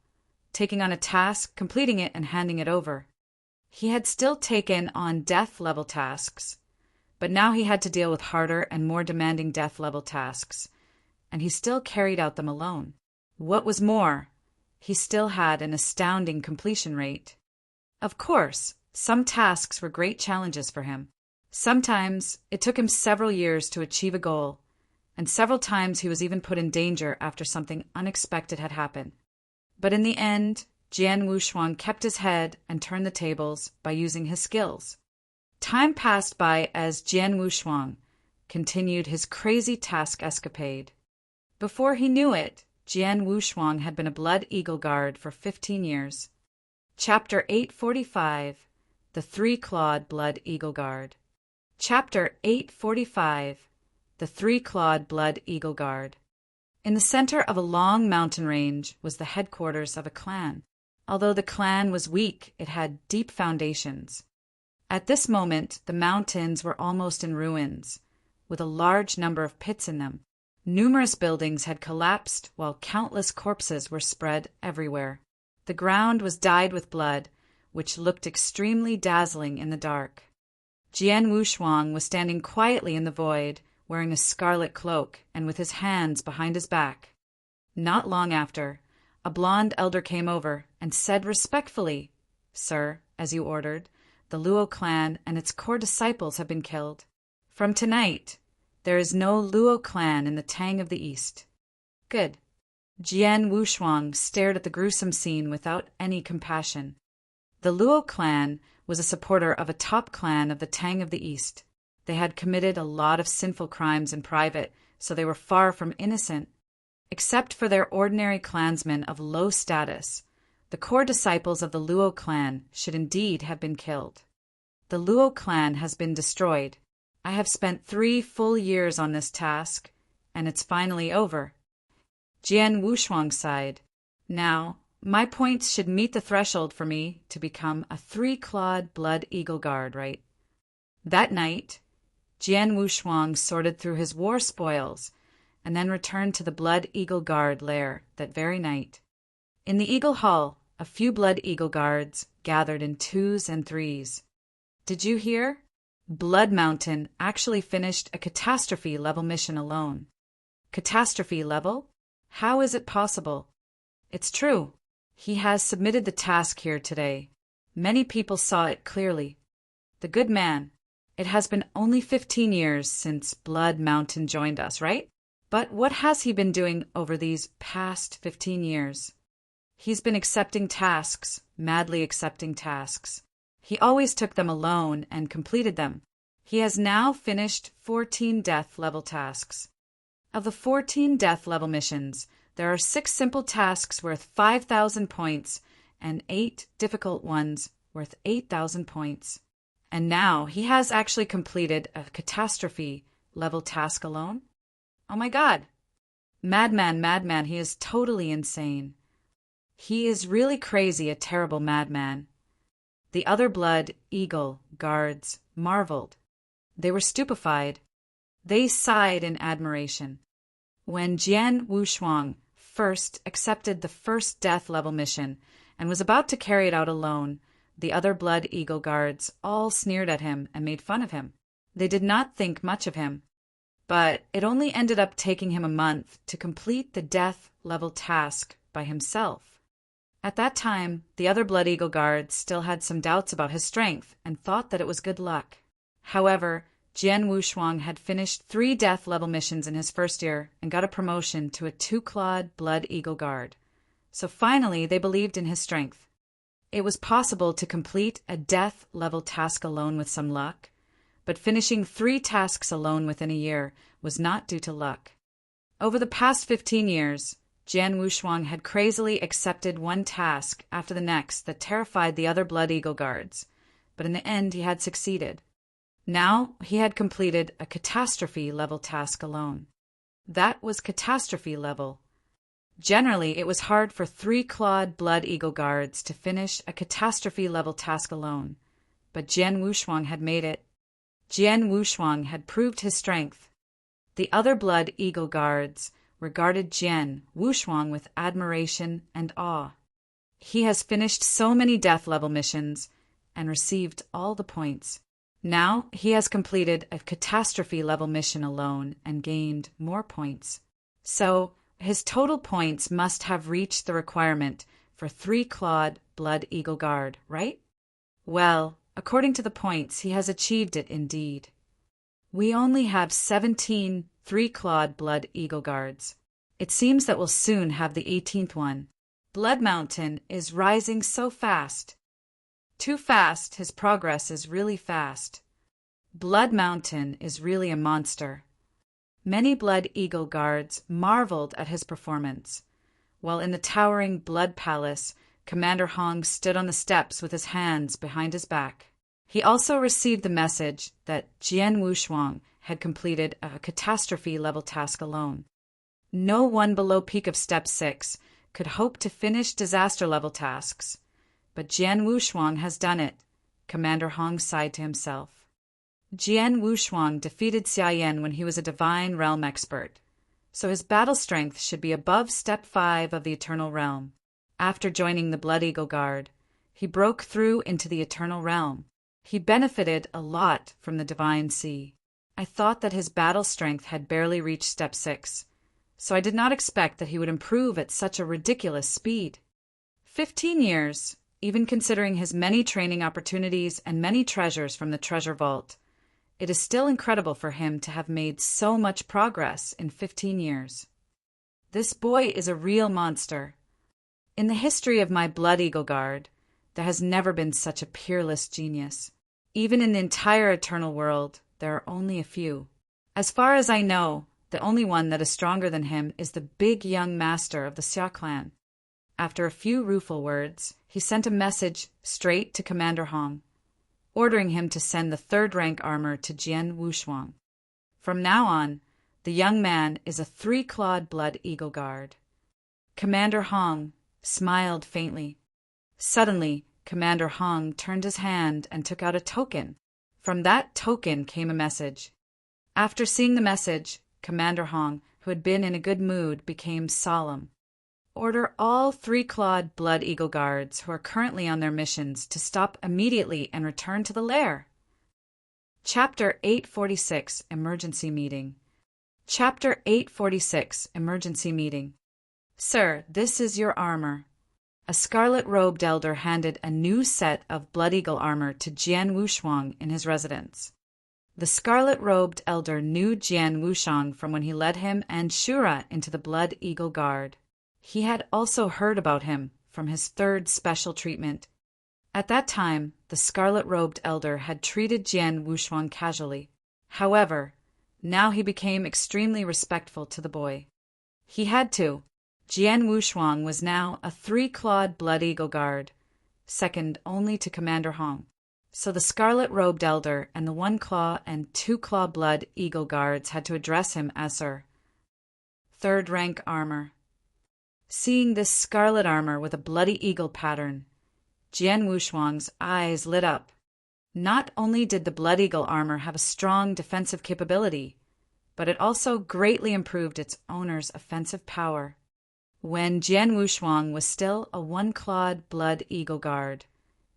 Speaker 1: taking on a task, completing it, and handing it over. He had still taken on death level tasks, but now he had to deal with harder and more demanding death level tasks, and he still carried out them alone. What was more, he still had an astounding completion rate. Of course, some tasks were great challenges for him. Sometimes it took him several years to achieve a goal, and several times he was even put in danger after something unexpected had happened. But in the end, Jian Wushuang kept his head and turned the tables by using his skills. Time passed by as Jian Wushuang continued his crazy task escapade. Before he knew it, Jian Wushuang had been a Blood Eagle Guard for 15 years. Chapter 845, The Three-Clawed Blood Eagle Guard. Chapter 845, The Three-Clawed Blood Eagle Guard. In the center of a long mountain range was the headquarters of a clan. Although the clan was weak, it had deep foundations. At this moment, the mountains were almost in ruins, with a large number of pits in them. Numerous buildings had collapsed, while countless corpses were spread everywhere. The ground was dyed with blood, which looked extremely dazzling in the dark. Jian Wushuang was standing quietly in the void, wearing a scarlet cloak and with his hands behind his back. Not long after, a blonde elder came over and said respectfully, "Sir, as you ordered, the Luo clan and its core disciples have been killed. From tonight, there is no Luo clan in the Tang of the East." Good. Jian Wushuang stared at the gruesome scene without any compassion. The Luo clan was a supporter of a top clan of the Tang of the East. They had committed a lot of sinful crimes in private, so they were far from innocent. Except for their ordinary clansmen of low status, the core disciples of the Luo clan should indeed have been killed. The Luo clan has been destroyed. I have spent 3 full years on this task, and it's finally over. Jian Wushuang sighed. Now, my points should meet the threshold for me to become a 3-clawed Blood Eagle Guard, right? That night, Jian Wushuang sorted through his war spoils and then returned to the Blood Eagle Guard lair that very night. In the Eagle Hall, a few Blood Eagle Guards gathered in 2s and 3s. Did you hear? Blood Mountain actually finished a catastrophe level mission alone. Catastrophe level? How is it possible? It's true. He has submitted the task here today. Many people saw it clearly. The good man. It has been only 15 years since Blood Mountain joined us, right? But what has he been doing over these past 15 years? He's been accepting tasks, madly accepting tasks. He always took them alone and completed them. He has now finished 14 death level tasks. Of the 14 death level missions, there are 6 simple tasks worth 5,000 points and 8 difficult ones worth 8,000 points. And now he has actually completed a catastrophe level task alone? Oh my God! Madman, he is totally insane. He is really crazy, a terrible madman. The other Blood Eagle Guards marveled. They were stupefied. They sighed in admiration. When Jian Wushuang first accepted the first death level mission and was about to carry it out alone, the other Blood Eagle Guards all sneered at him and made fun of him. They did not think much of him. But it only ended up taking him a month to complete the death level task by himself. At that time, the other Blood Eagle Guards still had some doubts about his strength and thought that it was good luck. However, Jian Wushuang had finished 3 death level missions in his first year and got a promotion to a 2-clawed Blood Eagle Guard. So finally, they believed in his strength. It was possible to complete a death level task alone with some luck, but finishing 3 tasks alone within a year was not due to luck. Over the past 15 years, Jian Wushuang had crazily accepted one task after the next that terrified the other Blood Eagle Guards, but in the end he had succeeded. Now he had completed a catastrophe level task alone. That was catastrophe level. Generally, it was hard for 3-clawed Blood Eagle Guards to finish a catastrophe level task alone, but Jian Wushuang had made it. Jian Wushuang had proved his strength. The other Blood Eagle Guards regarded Jian Wushuang with admiration and awe. He has finished so many death level missions and received all the points. Now he has completed a catastrophe level mission alone and gained more points. So his total points must have reached the requirement for 3-clawed Blood Eagle Guard, right? Well, according to the points, he has achieved it indeed. We only have 17 3-clawed Blood Eagle Guards. It seems that we'll soon have the 18th one. Blood Mountain is rising so fast. Too fast, his progress is really fast. Blood Mountain is really a monster. Many Blood Eagle Guards marveled at his performance. While in the towering Blood Palace, Commander Hong stood on the steps with his hands behind his back. He also received the message that Jian Wushuang had completed a catastrophe-level task alone. No one below peak of Step 6 could hope to finish disaster-level tasks. But Jian Wushuang has done it, Commander Hong sighed to himself. Jian Wushuang defeated Xia Yan when he was a Divine Realm expert, so his battle strength should be above Step 5 of the Eternal Realm. After joining the Blood Eagle Guard, he broke through into the Eternal Realm. He benefited a lot from the Divine Sea. I thought that his battle strength had barely reached Step 6, so I did not expect that he would improve at such a ridiculous speed. 15 years, even considering his many training opportunities and many treasures from the treasure vault. It is still incredible for him to have made so much progress in 15 years. This boy is a real monster. In the history of my Blood Eagle Guard, there has never been such a peerless genius. Even in the entire Eternal World, there are only a few. As far as I know, the only one that is stronger than him is the big young master of the Xia clan. After a few rueful words, he sent a message straight to Commander Hong, ordering him to send the 3rd-rank armor to Jian Wushuang. From now on, the young man is a 3-clawed Blood Eagle Guard. Commander Hong smiled faintly. Suddenly, Commander Hong turned his hand and took out a token. From that token came a message. After seeing the message, Commander Hong, who had been in a good mood, became solemn. Order all 3-clawed Blood Eagle Guards who are currently on their missions to stop immediately and return to the lair. Chapter 846, Emergency Meeting. Chapter 846, Emergency Meeting. Sir, this is your armor. A scarlet-robed elder handed a new set of Blood Eagle armor to Jian Wushuang in his residence. The scarlet-robed elder knew Jian Wushuang from when he led him and Shura into the Blood Eagle Guard. He had also heard about him from his 3rd special treatment. At that time, the scarlet-robed elder had treated Jian Wushuang casually. However, now he became extremely respectful to the boy. He had to. Jian Wushuang was now a 3-clawed Blood Eagle Guard, second only to Commander Hong. So the scarlet-robed elder and the 1-claw and 2-claw Blood Eagle Guards had to address him as Sir. 3rd-rank armor. Seeing this scarlet armor with a bloody eagle pattern, Jian Wushuang's eyes lit up. Not only did the Blood Eagle armor have a strong defensive capability, but it also greatly improved its owner's offensive power. When Jian Wushuang was still a 1-clawed Blood Eagle Guard,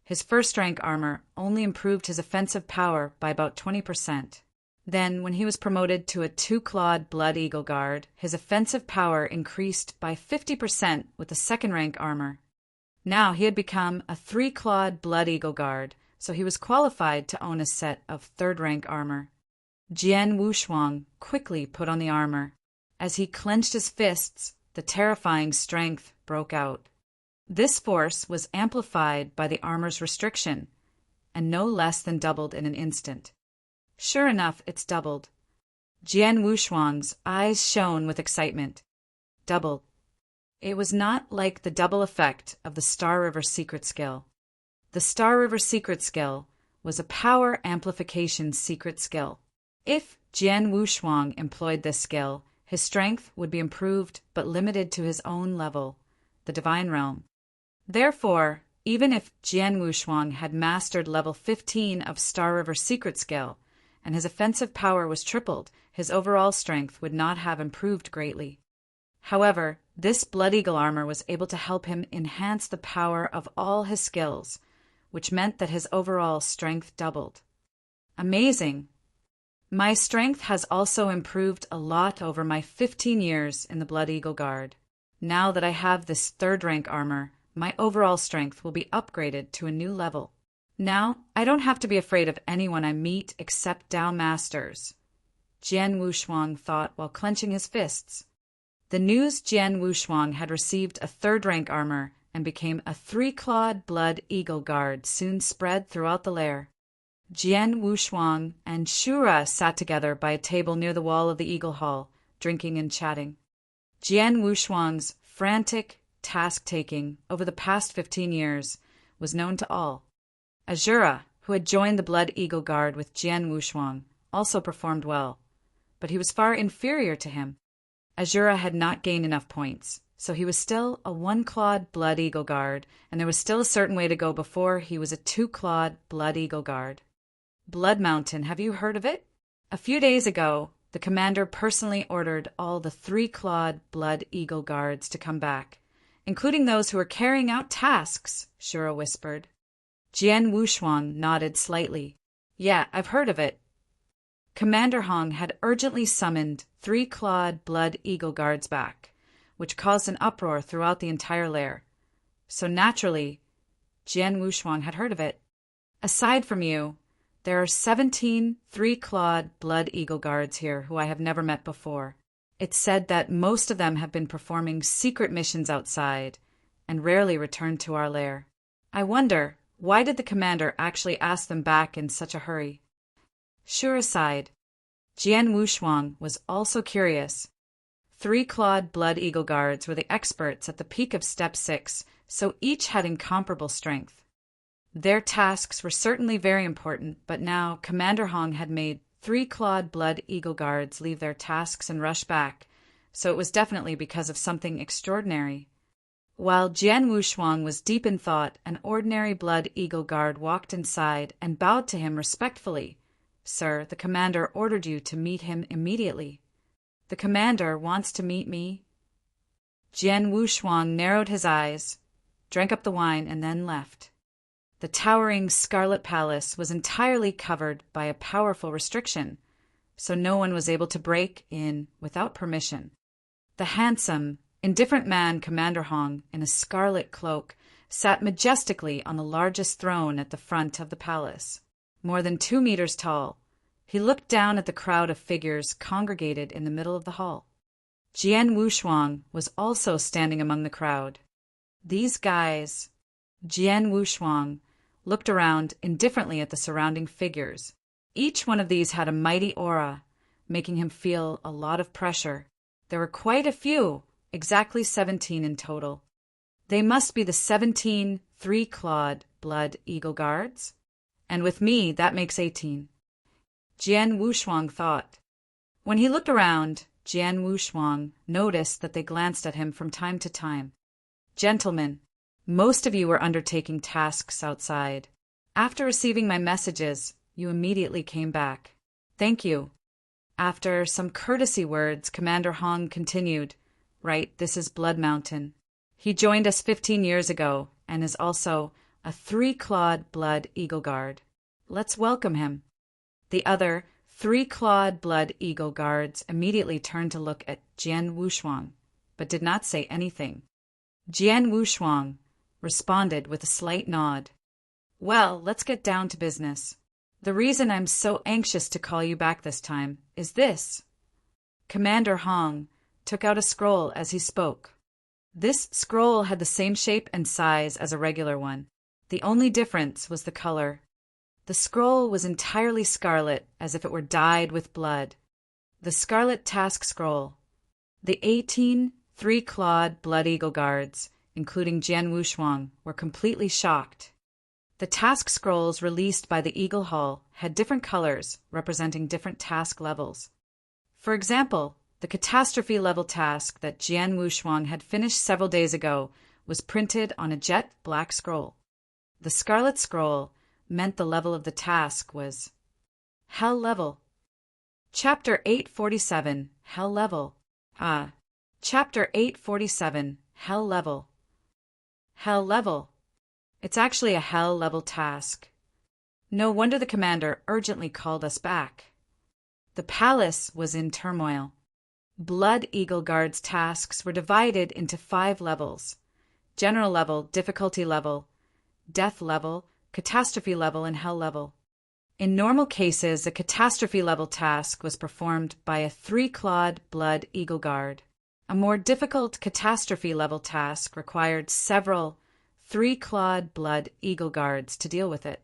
Speaker 1: his 1st-rank armor only improved his offensive power by about 20%. Then, when he was promoted to a 2-clawed Blood Eagle Guard, his offensive power increased by 50% with the 2nd-rank armor. Now he had become a 3-clawed Blood Eagle Guard, so he was qualified to own a set of 3rd-rank armor. Jian Wushuang quickly put on the armor. As he clenched his fists, the terrifying strength broke out. This force was amplified by the armor's restriction, and no less than doubled in an instant. Sure enough, it's doubled. Jian Wushuang's eyes shone with excitement. Doubled. It was not like the double effect of the Star River secret skill. The Star River secret skill was a power amplification secret skill. If Jian Wushuang employed this skill, his strength would be improved but limited to his own level, the Divine Realm. Therefore, even if Jian Wushuang had mastered level 15 of Star River secret skill, and his offensive power was tripled, his overall strength would not have improved greatly. However, this Blood Eagle armor was able to help him enhance the power of all his skills, which meant that his overall strength doubled. Amazing! My strength has also improved a lot over my 15 years in the Blood Eagle Guard. Now that I have this 3rd-rank armor, my overall strength will be upgraded to a new level. Now, I don't have to be afraid of anyone I meet except Dao Masters. Jian Wushuang thought while clenching his fists. The news Jian Wushuang had received a third-rank armor and became a three-clawed blood eagle guard soon spread throughout the lair. Jian Wushuang and Shura sat together by a table near the wall of the Eagle Hall, drinking and chatting. Jian Wushuang's frantic task-taking over the past 15 years was known to all. Azura, who had joined the Blood Eagle Guard with Jian Wushuang, also performed well, but he was far inferior to him. Azura had not gained enough points, so he was still a one-clawed Blood Eagle Guard, and there was still a certain way to go before he was a two-clawed Blood Eagle Guard. Blood Mountain, have you heard of it? A few days ago, the commander personally ordered all the three-clawed Blood Eagle Guards to come back, including those who were carrying out tasks, Shura whispered. Jian Wushuang nodded slightly. Yeah, I've heard of it. Commander Hong had urgently summoned three-clawed Blood Eagle Guards back, which caused an uproar throughout the entire lair. So naturally, Jian Wushuang had heard of it. Aside from you, there are 17 three-clawed Blood Eagle Guards here who I have never met before. It's said that most of them have been performing secret missions outside and rarely return to our lair. I wonder, why did the commander actually ask them back in such a hurry? Shura sighed. Jian Wushuang was also curious. Three-clawed Blood Eagle Guards were the experts at the peak of Step 6, so each had incomparable strength. Their tasks were certainly very important, but now Commander Hong had made three-clawed Blood Eagle Guards leave their tasks and rush back, so it was definitely because of something extraordinary. While Jian Wushuang was deep in thought, an ordinary Blood Eagle Guard walked inside and bowed to him respectfully. Sir, the commander ordered you to meet him immediately. The commander wants to meet me? Jian Wushuang narrowed his eyes, drank up the wine, and then left. The towering Scarlet Palace was entirely covered by a powerful restriction, so no one was able to break in without permission. The handsome, indifferent man, Commander Hong, in a scarlet cloak, sat majestically on the largest throne at the front of the palace. More than 2 meters tall, he looked down at the crowd of figures congregated in the middle of the hall. Jian Wushuang was also standing among the crowd. These guys... Jian Wushuang looked around indifferently at the surrounding figures. Each one of these had a mighty aura, making him feel a lot of pressure. There were quite a few, exactly 17 in total. They must be the 17 three-clawed Blood Eagle Guards. And with me, that makes 18. Jian Wushuang thought. When he looked around, Jian Wushuang noticed that they glanced at him from time to time. Gentlemen, most of you were undertaking tasks outside. After receiving my messages, you immediately came back. Thank you. After some courtesy words, Commander Hong continued, Right, this is Blood Mountain. He joined us 15 years ago and is also a three-clawed Blood Eagle Guard. Let's welcome him. The other three-clawed Blood Eagle Guards immediately turned to look at Jian Wushuang, but did not say anything. Jian Wushuang responded with a slight nod. Well, let's get down to business. The reason I'm so anxious to call you back this time is this. Commander Hong took out a scroll as he spoke. This scroll had the same shape and size as a regular one. The only difference was the color. The scroll was entirely scarlet, as if it were dyed with blood. The Scarlet Task Scroll. The 18 three-clawed Blood Eagle Guards, including Jian Wushuang, were completely shocked. The task scrolls released by the Eagle Hall had different colors representing different task levels. For example, the catastrophe level task that Jian Wushuang had finished several days ago was printed on a jet black scroll. The Scarlet Scroll meant the level of the task was Hell Level. Chapter 847, Hell Level. Chapter 847, Hell Level. Hell Level. It's actually a Hell Level task. No wonder the commander urgently called us back. The palace was in turmoil. Blood Eagle Guard's tasks were divided into 5 levels: General Level, Difficulty Level, Death Level, Catastrophe Level, and Hell Level. In normal cases, a catastrophe-level task was performed by a three-clawed blood eagle guard. A more difficult catastrophe-level task required several three-clawed blood eagle guards to deal with it.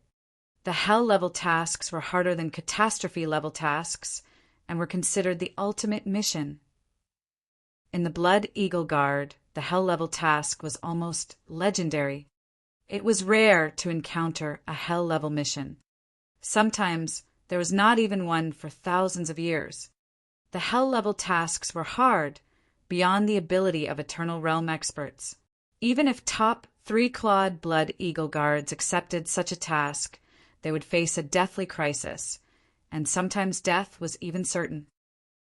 Speaker 1: The hell-level tasks were harder than catastrophe-level tasks and were considered the ultimate mission. In the Blood Eagle Guard, the hell-level task was almost legendary. It was rare to encounter a hell-level mission. Sometimes there was not even one for thousands of years. The hell-level tasks were hard, beyond the ability of Eternal Realm experts. Even if top three-clawed Blood Eagle Guards accepted such a task, they would face a deathly crisis, and sometimes death was even certain.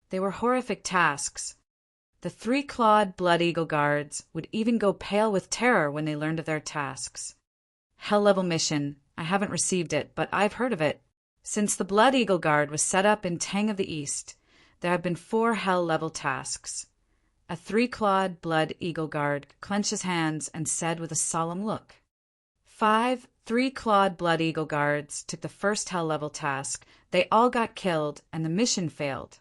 Speaker 1: They were horrific tasks. The three-clawed Blood Eagle Guards would even go pale with terror when they learned of their tasks. Hell-level mission. I haven't received it, but I've heard of it. Since the Blood Eagle Guard was set up in Tang of the East, there have been 4 hell-level tasks. A three-clawed Blood Eagle Guard clenched his hands and said with a solemn look. 5 three-clawed Blood Eagle Guards took the first hell-level task. They all got killed, and the mission failed.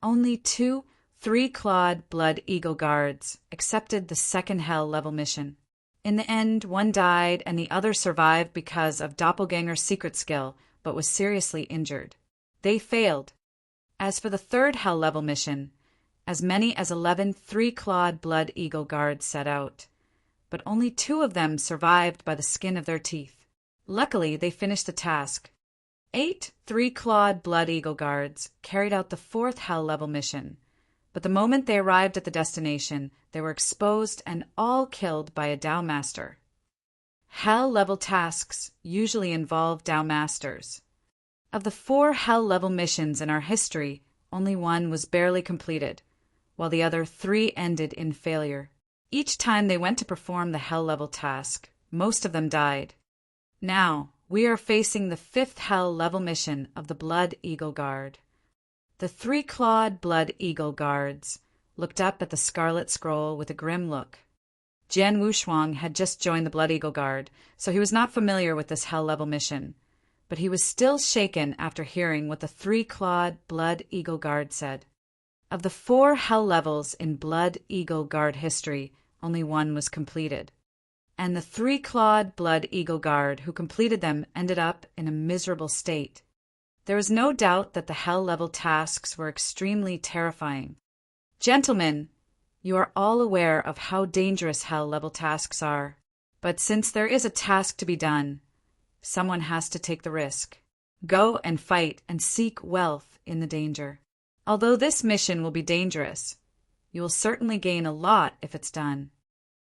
Speaker 1: Only 2 three-clawed Blood Eagle Guards accepted the second hell-level mission. In the end, one died and the other survived because of Doppelganger's secret skill, but was seriously injured. They failed. As for the third hell-level mission, as many as 11 three-clawed Blood Eagle Guards set out, but only 2 of them survived by the skin of their teeth. Luckily, they finished the task. 8 three-clawed Blood Eagle Guards carried out the 4th hell-level mission, but the moment they arrived at the destination, they were exposed and all killed by a Dao Master. Hell-level tasks usually involve Dao Masters. Of the 4 hell-level missions in our history, only one was barely completed, while the other 3 ended in failure. Each time they went to perform the hell-level task, most of them died. Now, we are facing the 5th hell-level mission of the Blood Eagle Guard. The three-clawed Blood Eagle Guards looked up at the Scarlet Scroll with a grim look. Jian Wushuang had just joined the Blood Eagle Guard, so he was not familiar with this hell-level mission, but he was still shaken after hearing what the three-clawed Blood Eagle Guard said. Of the 4 hell levels in Blood Eagle Guard history, only one was completed, and the three-clawed Blood Eagle Guard who completed them ended up in a miserable state. There was no doubt that the hell-level tasks were extremely terrifying. Gentlemen, you are all aware of how dangerous hell-level tasks are, but since there is a task to be done, someone has to take the risk. Go and fight and seek wealth in the danger. Although this mission will be dangerous, you will certainly gain a lot if it's done.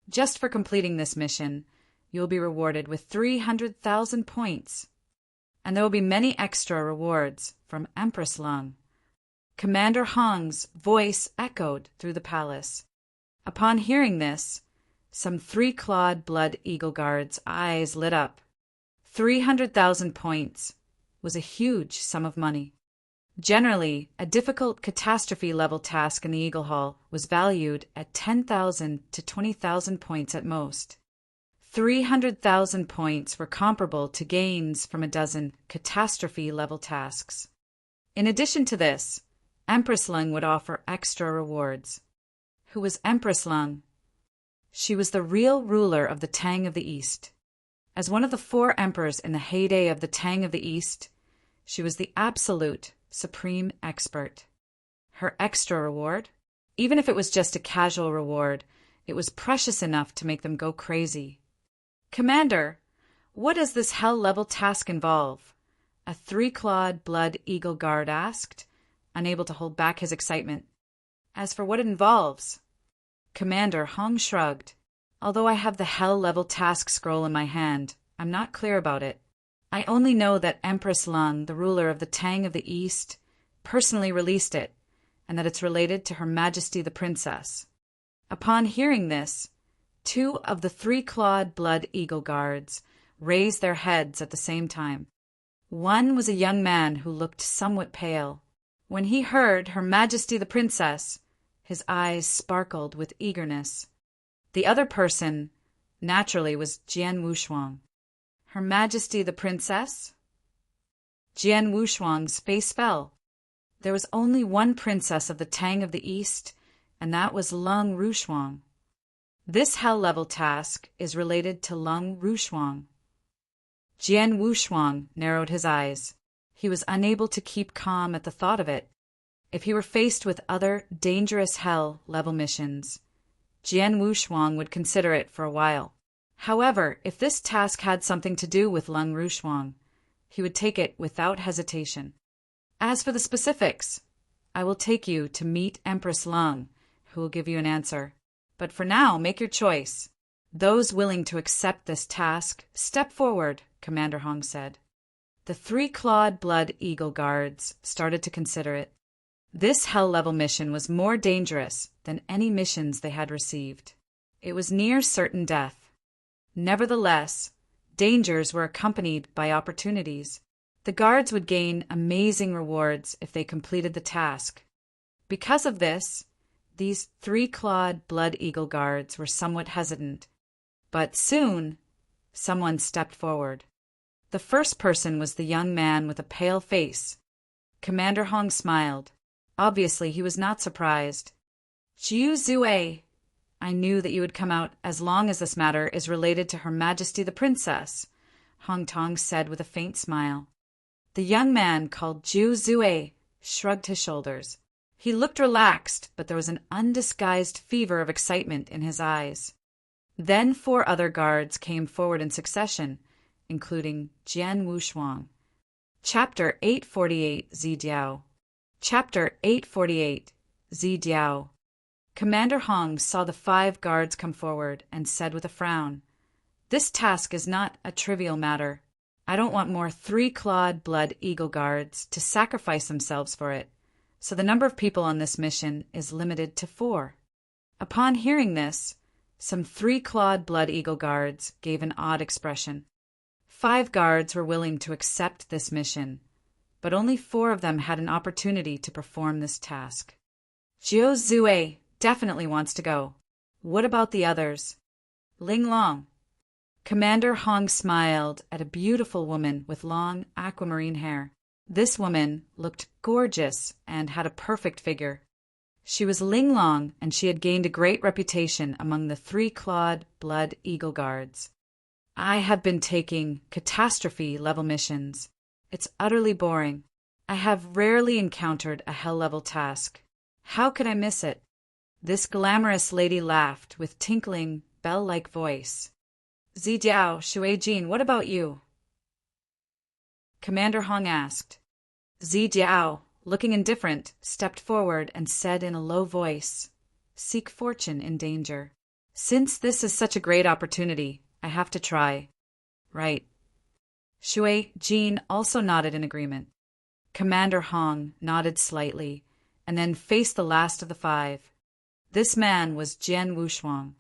Speaker 1: Just for completing this mission, you will be rewarded with 300,000 points. And there will be many extra rewards from Empress Lung. Commander Hong's voice echoed through the palace. Upon hearing this, some three-clawed Blood Eagle Guards' eyes lit up. 300,000 points was a huge sum of money. Generally, a difficult catastrophe-level task in the Eagle Hall was valued at 10,000 to 20,000 points at most. 300,000 points were comparable to gains from a dozen catastrophe-level tasks. In addition to this, Empress Lung would offer extra rewards. Who was Empress Lung? She was the real ruler of the Tang of the East. As one of the 4 emperors in the heyday of the Tang of the East, she was the absolute supreme expert. Her extra reward? Even if it was just a casual reward, it was precious enough to make them go crazy. Commander, what does this hell-level task involve? A three-clawed Blood Eagle Guard asked, unable to hold back his excitement. As for what it involves, Commander Hong shrugged. Although I have the hell-level task scroll in my hand, I'm not clear about it. I only know that Empress Lung, the ruler of the Tang of the East, personally released it, and that it's related to Her Majesty the Princess. Upon hearing this, 2 of the three-clawed Blood Eagle Guards raised their heads at the same time. One was a young man who looked somewhat pale. When he heard Her Majesty the Princess, his eyes sparkled with eagerness. The other person, naturally, was Jian Wushuang. Her Majesty the Princess? Jian Wushuang's face fell. There was only one princess of the Tang of the East, and that was Lung Rushuang. This hell-level task is related to Lung Rushuang. Jian Wushuang narrowed his eyes. He was unable to keep calm at the thought of it. If he were faced with other dangerous hell-level missions, Jian Wushuang would consider it for a while. However, if this task had something to do with Lung Rushuang, he would take it without hesitation. As for the specifics, I will take you to meet Empress Lung, who will give you an answer. But for now, make your choice. Those willing to accept this task, step forward, Commander Hong said. The 3-clawed blood eagle guards started to consider it. This hell-level mission was more dangerous than any missions they had received. It was near certain death. Nevertheless, dangers were accompanied by opportunities. The guards would gain amazing rewards if they completed the task. Because of this, these 3-clawed blood eagle guards were somewhat hesitant. But soon, someone stepped forward. The first person was the young man with a pale face. Commander Hong smiled. Obviously, he was not surprised. Jiu Zue, I knew that you would come out as long as this matter is related to Her Majesty the Princess, Hong Tong said with a faint smile. The young man called Jiu Zue shrugged his shoulders. He looked relaxed, but there was an undisguised fever of excitement in his eyes. Then 4 other guards came forward in succession, including Jian Wushuang. Chapter 848 Zidiao. Chapter 848 Zidiao. Commander Hong saw the 5 guards come forward and said with a frown, "This task is not a trivial matter. I don't want more 3-clawed blood eagle guards to sacrifice themselves for it, so the number of people on this mission is limited to 4. Upon hearing this, some 3-clawed blood eagle guards gave an odd expression. 5 guards were willing to accept this mission, but only 4 of them had an opportunity to perform this task. Jiu Zue definitely wants to go. What about the others? Ling Long. Commander Hong smiled at a beautiful woman with long aquamarine hair. This woman looked gorgeous and had a perfect figure. She was Ling Long, and she had gained a great reputation among the 3-clawed blood eagle guards. I have been taking catastrophe-level missions. It's utterly boring. I have rarely encountered a hell-level task. How could I miss it? This glamorous lady laughed with tinkling, bell-like voice. Zidiao, Shuei-jin, what about you? Commander Hong asked. Zidiao, looking indifferent, stepped forward and said in a low voice, "Seek fortune in danger. Since this is such a great opportunity, I have to try." Right. Shuei-jin also nodded in agreement. Commander Hong nodded slightly and then faced the last of the 5. This man was Jian Wushuang.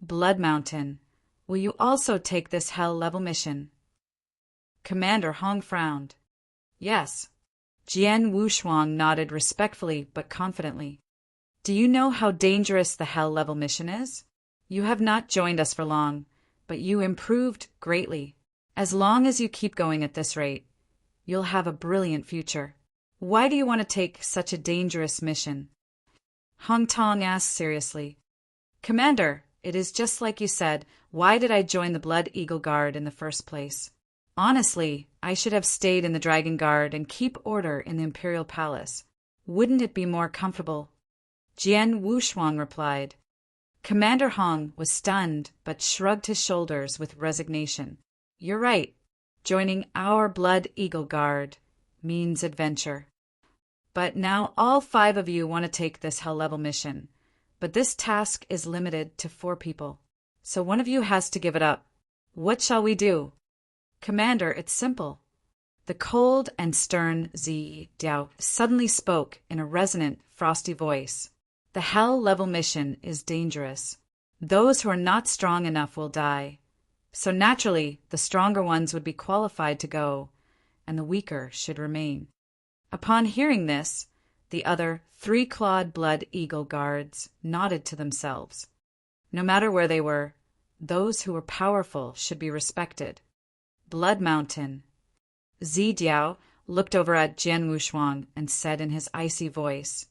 Speaker 1: Blood Mountain, will you also take this hell-level mission? Commander Hong frowned. Yes. Jian Wushuang nodded respectfully but confidently. Do you know how dangerous the hell-level mission is? You have not joined us for long, but you improved greatly. As long as you keep going at this rate, you'll have a brilliant future. Why do you want to take such a dangerous mission? Hong Tong asked seriously. Commander, it is just like you said. Why did I join the Blood Eagle Guard in the first place? Honestly, I should have stayed in the Dragon Guard and keep order in the Imperial Palace. Wouldn't it be more comfortable? Jian Wushuang replied. Commander Hong was stunned but shrugged his shoulders with resignation. You're right. Joining our Blood Eagle Guard means adventure. But now all 5 of you want to take this hell-level mission. But this task is limited to 4 people. So one of you has to give it up. What shall we do? Commander, it's simple. The cold and stern Zidiao suddenly spoke in a resonant, frosty voice. The hell-level mission is dangerous. Those who are not strong enough will die. So naturally, the stronger ones would be qualified to go, and the weaker should remain. Upon hearing this, the other 3-clawed blood eagle guards nodded to themselves. No matter where they were, those who were powerful should be respected. Blood Mountain. Zidiao, looked over at Jian Wushuang and said in his icy voice,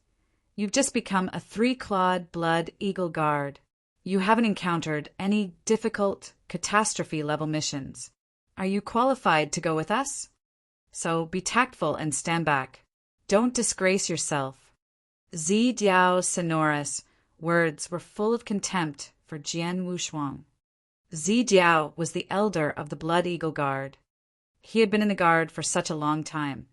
Speaker 1: "You've just become a three-clawed blood eagle guard. You haven't encountered any difficult catastrophe-level missions. Are you qualified to go with us? So be tactful and stand back. Don't disgrace yourself." Zi Diao's sonorous words were full of contempt for Jian Wushuang. Zi Diao was the elder of the Blood Eagle Guard. He had been in the Guard for such a long time,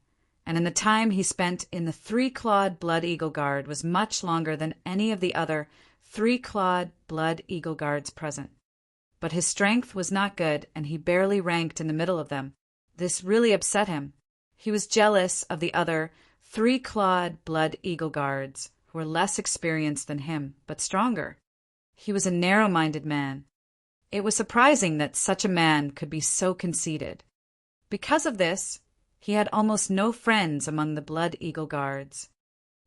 Speaker 1: and in the time he spent in the three-clawed Blood Eagle Guard was much longer than any of the other three-clawed Blood Eagle Guards present. But his strength was not good, and he barely ranked in the middle of them. This really upset him. He was jealous of the other three-clawed Blood Eagle Guards, who were less experienced than him, but stronger. He was a narrow-minded man. It was surprising that such a man could be so conceited. Because of this, he had almost no friends among the Blood Eagle Guards.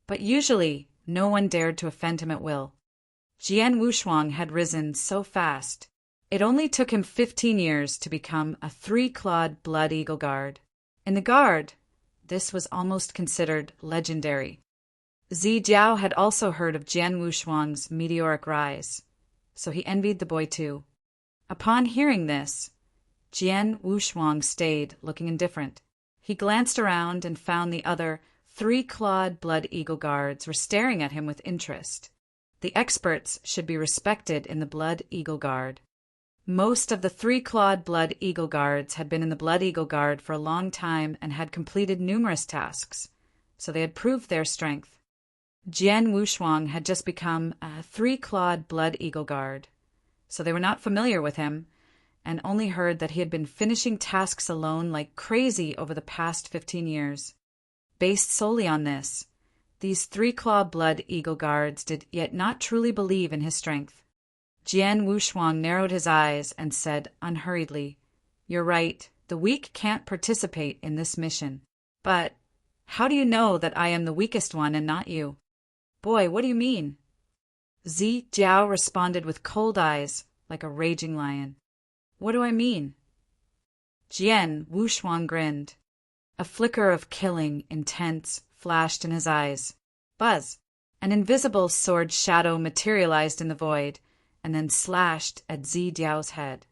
Speaker 1: But usually, no one dared to offend him at will. Jian Wushuang had risen so fast. It only took him 15 years to become a three-clawed Blood Eagle Guard. In the Guard, this was almost considered legendary. Zi Jiao had also heard of Jian Wushuang's meteoric rise, so he envied the boy too. Upon hearing this, Jian Wushuang stayed looking indifferent. He glanced around and found the other three-clawed Blood Eagle Guards were staring at him with interest. The experts should be respected in the Blood Eagle Guard. Most of the three-clawed Blood Eagle Guards had been in the Blood Eagle Guard for a long time and had completed numerous tasks, so they had proved their strength. Jian Wushuang had just become a three-clawed Blood Eagle Guard, so they were not familiar with him and only heard that he had been finishing tasks alone like crazy over the past 15 years. Based solely on this, these three-clawed Blood Eagle Guards did yet not truly believe in his strength. Jian Wushuang narrowed his eyes and said unhurriedly, "You're right, the weak can't participate in this mission. But how do you know that I am the weakest one and not you?" "Boy, what do you mean?" Zi Jiao responded with cold eyes, like a raging lion. "What do I mean?" Jian Wushuang grinned. A flicker of killing, intense, flashed in his eyes. Buzz! An invisible sword shadow materialized in the void, and then slashed at Zi Diao's head.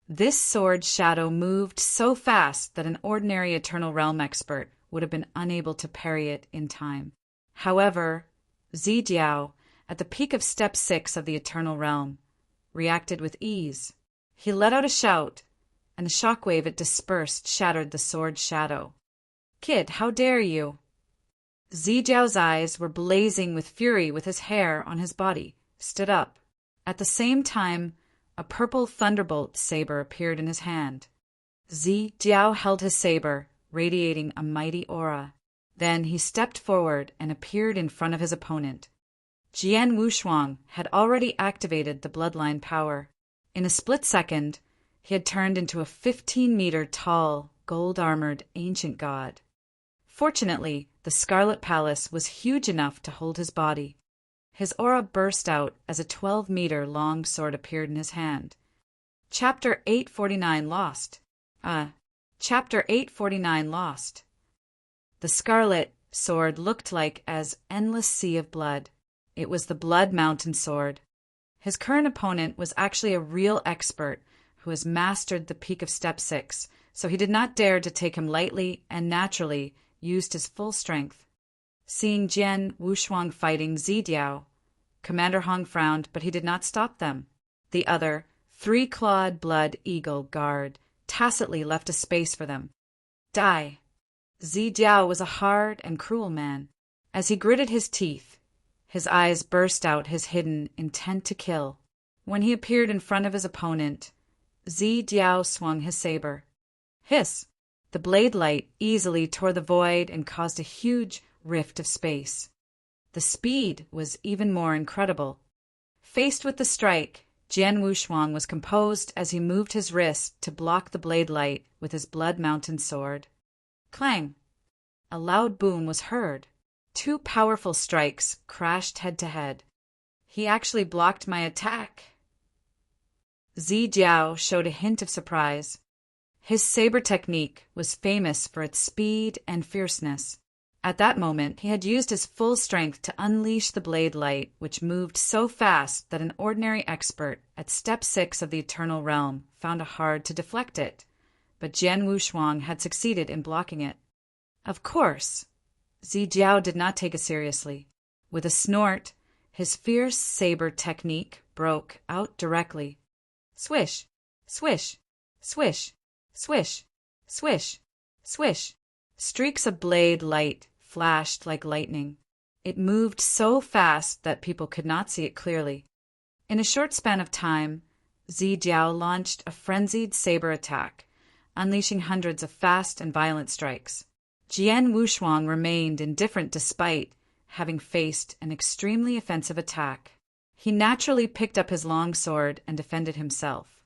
Speaker 1: This sword shadow moved so fast that an ordinary Eternal Realm expert would have been unable to parry it in time. However, Zi Diao, at the peak of Step 6 of the Eternal Realm, reacted with ease. He let out a shout, and the shockwave it dispersed shattered the sword shadow. "Kid, how dare you?" Zi Jiao's eyes were blazing with fury with his hair on his body, stood up. At the same time, a purple thunderbolt saber appeared in his hand. Zi Jiao held his saber, radiating a mighty aura. Then he stepped forward and appeared in front of his opponent. Jian Wushuang had already activated the bloodline power. In a split second, he had turned into a 15-meter tall, gold-armored ancient god. Fortunately, the Scarlet Palace was huge enough to hold his body. His aura burst out as a 12-meter long sword appeared in his hand. Chapter 849 Lost. Chapter 849 Lost. The scarlet sword looked like as endless sea of blood. It was the Blood Mountain Sword. His current opponent was actually a real expert who has mastered the peak of Step 6, so he did not dare to take him lightly and naturally used his full strength. Seeing Jian Wushuang fighting Zi Diao, Commander Hong frowned, but he did not stop them. The other, three-clawed Blood Eagle Guard tacitly left a space for them. Die! Zi Diao was a hard and cruel man. As he gritted his teeth, his eyes burst out his hidden intent to kill. When he appeared in front of his opponent, Zi Diao swung his saber. Hiss! The blade light easily tore the void and caused a huge rift of space. The speed was even more incredible. Faced with the strike, Jian Wushuang was composed as he moved his wrist to block the blade light with his Blood Mountain sword. Clang! A loud boom was heard. Two powerful strikes crashed head to head. He actually blocked my attack. Zi Jiao showed a hint of surprise. His saber technique was famous for its speed and fierceness. At that moment, he had used his full strength to unleash the blade light, which moved so fast that an ordinary expert at step 6 of the Eternal Realm found it hard to deflect it. But Jian Wushuang had succeeded in blocking it. Of course, Zijiao did not take it seriously. With a snort, his fierce saber technique broke out directly. Swish, swish, swish, swish, swish, swish. Streaks of blade light flashed like lightning. It moved so fast that people could not see it clearly. In a short span of time, Zijiao launched a frenzied saber attack, unleashing hundreds of fast and violent strikes. Jian Wushuang remained indifferent despite having faced an extremely offensive attack. He naturally picked up his long sword and defended himself.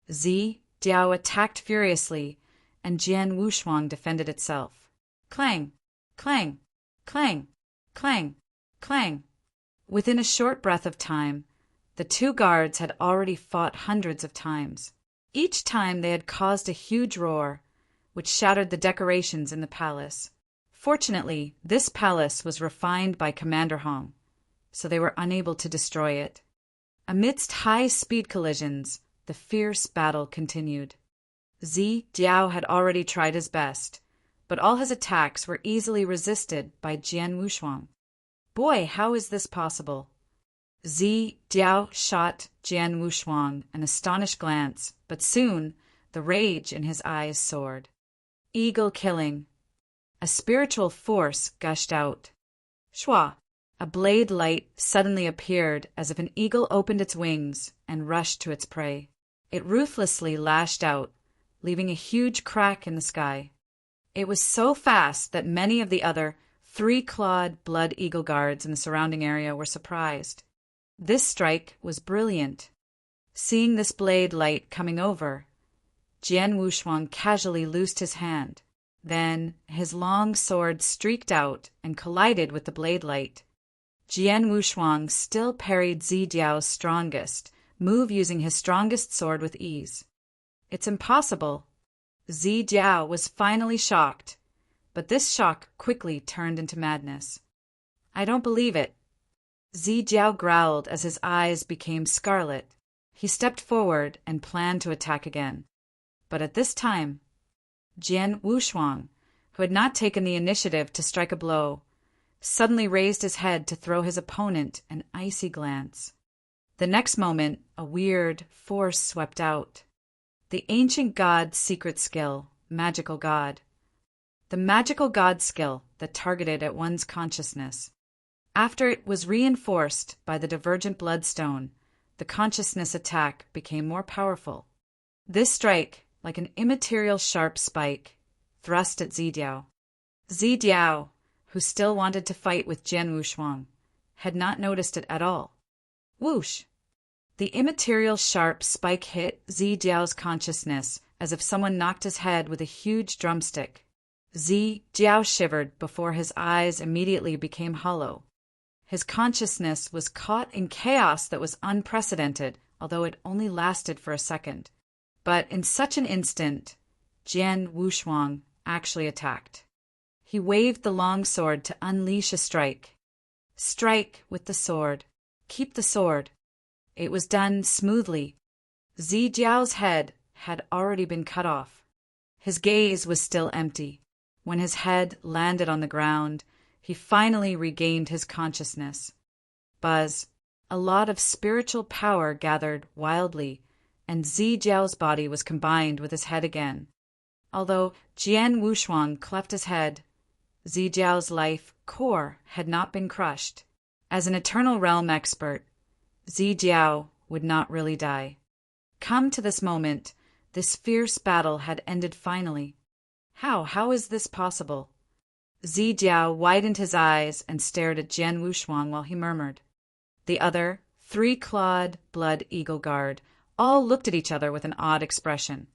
Speaker 1: Zijiao attacked furiously, and Jian Wushuang defended itself. Clang, clang, clang, clang, clang. Within a short breath of time, the two guards had already fought hundreds of times. Each time they had caused a huge roar, which shattered the decorations in the palace. Fortunately, this palace was refined by Commander Hong, so they were unable to destroy it. Amidst high-speed collisions, the fierce battle continued. Zijiao had already tried his best, but all his attacks were easily resisted by Jian Wushuang. Boy, how is this possible? Zijiao shot Jian Wushuang an astonished glance, but soon the rage in his eyes soared. Eagle killing. A spiritual force gushed out. Shua! A blade light suddenly appeared as if an eagle opened its wings and rushed to its prey. It ruthlessly lashed out, leaving a huge crack in the sky. It was so fast that many of the other 3-clawed blood eagle guards in the surrounding area were surprised. This strike was brilliant. Seeing this blade light coming over, Jian Wushuang casually loosed his hand. Then his long sword streaked out and collided with the blade light. Jian Wushuang still parried Zijiao's strongest move using his strongest sword with ease. It's impossible. Zijiao was finally shocked, but this shock quickly turned into madness. I don't believe it. Zijiao growled as his eyes became scarlet. He stepped forward and planned to attack again. But at this time, Jian Wushuang, who had not taken the initiative to strike a blow, suddenly raised his head to throw his opponent an icy glance. The next moment, a weird force swept out. The ancient god's secret skill, magical god. The magical god skill that targeted at one's consciousness. After it was reinforced by the divergent bloodstone, the consciousness attack became more powerful. This strike, like an immaterial sharp spike, thrust at Zijiao. Zijiao, who still wanted to fight with Jian Wushuang, had not noticed it at all. Whoosh! The immaterial sharp spike hit Zijiao's consciousness as if someone knocked his head with a huge drumstick. Zijiao shivered before his eyes immediately became hollow. His consciousness was caught in chaos that was unprecedented, although it only lasted for a second. But in such an instant, Jian Wushuang actually attacked. He waved the long sword to unleash a strike. Strike with the sword. Keep the sword. It was done smoothly. Zijiao's head had already been cut off. His gaze was still empty. When his head landed on the ground, he finally regained his consciousness. Buzz, a lot of spiritual power gathered wildly, and Zijiao's body was combined with his head again. Although Jian Wushuang cleft his head, Zijiao's life core had not been crushed. As an Eternal Realm expert, Zijiao would not really die. Come to this moment, this fierce battle had ended finally. How is this possible? Zijiao widened his eyes and stared at Jian Wushuang while he murmured. The other 3-clawed blood eagle guard all looked at each other with an odd expression.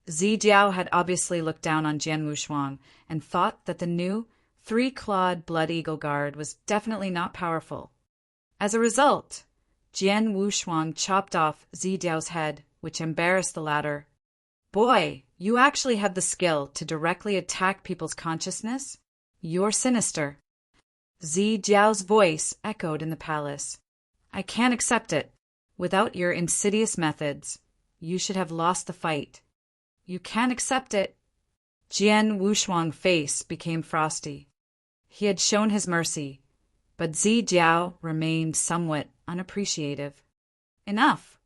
Speaker 1: Zijiao had obviously looked down on Jian Wushuang and thought that the new 3-clawed blood eagle guard was definitely not powerful. As a result, Jian Wushuang chopped off Zijiao's head, which embarrassed the latter. Boy, You actually have the skill to directly attack people's consciousness? You're sinister. Zi Jiao's voice echoed in the palace. I can't accept it. Without your insidious methods, you should have lost the fight. You can't accept it. Jian Wushuang's face became frosty. He had shown his mercy, but Zi Jiao remained somewhat unappreciative. Enough!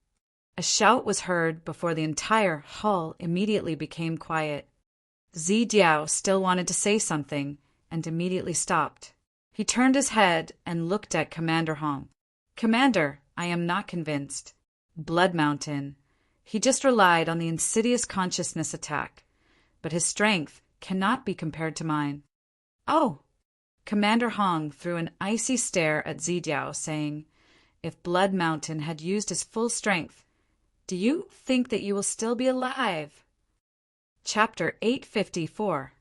Speaker 1: A shout was heard before the entire hall immediately became quiet. Zi Jiao still wanted to say something and immediately stopped. He turned his head and looked at Commander Hong. Commander, I am not convinced. Blood Mountain. He just relied on the insidious consciousness attack, but his strength cannot be compared to mine. Oh! Commander Hong threw an icy stare at Zi Jiao, saying, if Blood Mountain had used his full strength, do you think that you will still be alive? Chapter 854.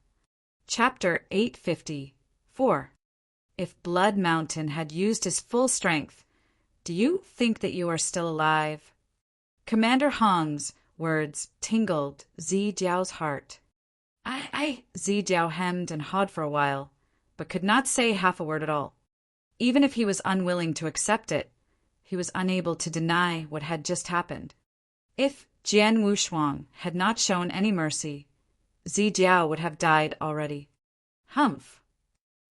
Speaker 1: Chapter 854. If Blood Mountain had used his full strength, do you think that you are still alive? Commander Hong's words tingled Zi Jiao's heart. Zi Jiao hemmed and hawed for a while, but could not say half a word at all. Even if he was unwilling to accept it, he was unable to deny what had just happened. If Jian Wushuang had not shown any mercy, Zi Jiao would have died already. Humph!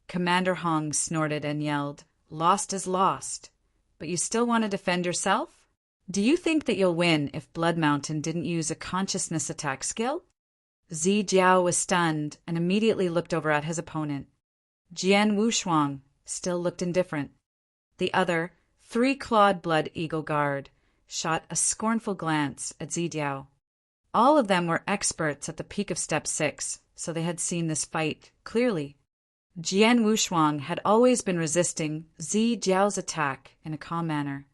Speaker 1: Commander Hong snorted and yelled, lost is lost. But you still want to defend yourself? Do you think that you'll win if Blood Mountain didn't use a consciousness attack skill? Zi Jiao was stunned and immediately looked over at his opponent. Jian Wushuang still looked indifferent. The other, three-clawed Blood Eagle Guard, shot a scornful glance at Zi Jiao. All of them were experts at the peak of Step 6, so they had seen this fight clearly. Jian Wushuang had always been resisting Zi Jiao's attack in a calm manner.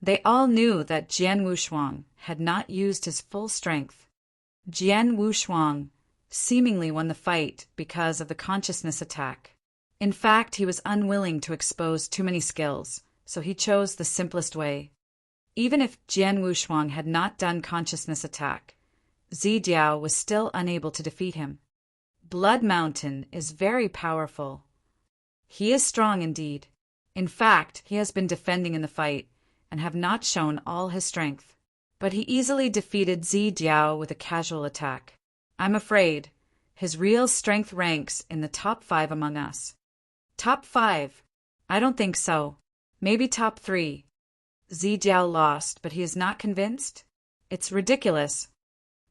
Speaker 1: They all knew that Jian Wushuang had not used his full strength. Jian Wushuang seemingly won the fight because of the consciousness attack. In fact, he was unwilling to expose too many skills, so he chose the simplest way. Even if Jian Wushuang had not done consciousness attack, Zi Jiao was still unable to defeat him. Blood Mountain is very powerful. He is strong indeed. In fact, he has been defending in the fight and have not shown all his strength. But he easily defeated Zi Jiao with a casual attack. I'm afraid his real strength ranks in the top 5 among us. Top 5? I don't think so. Maybe top 3. Zi Jiao lost, but he is not convinced? It's ridiculous.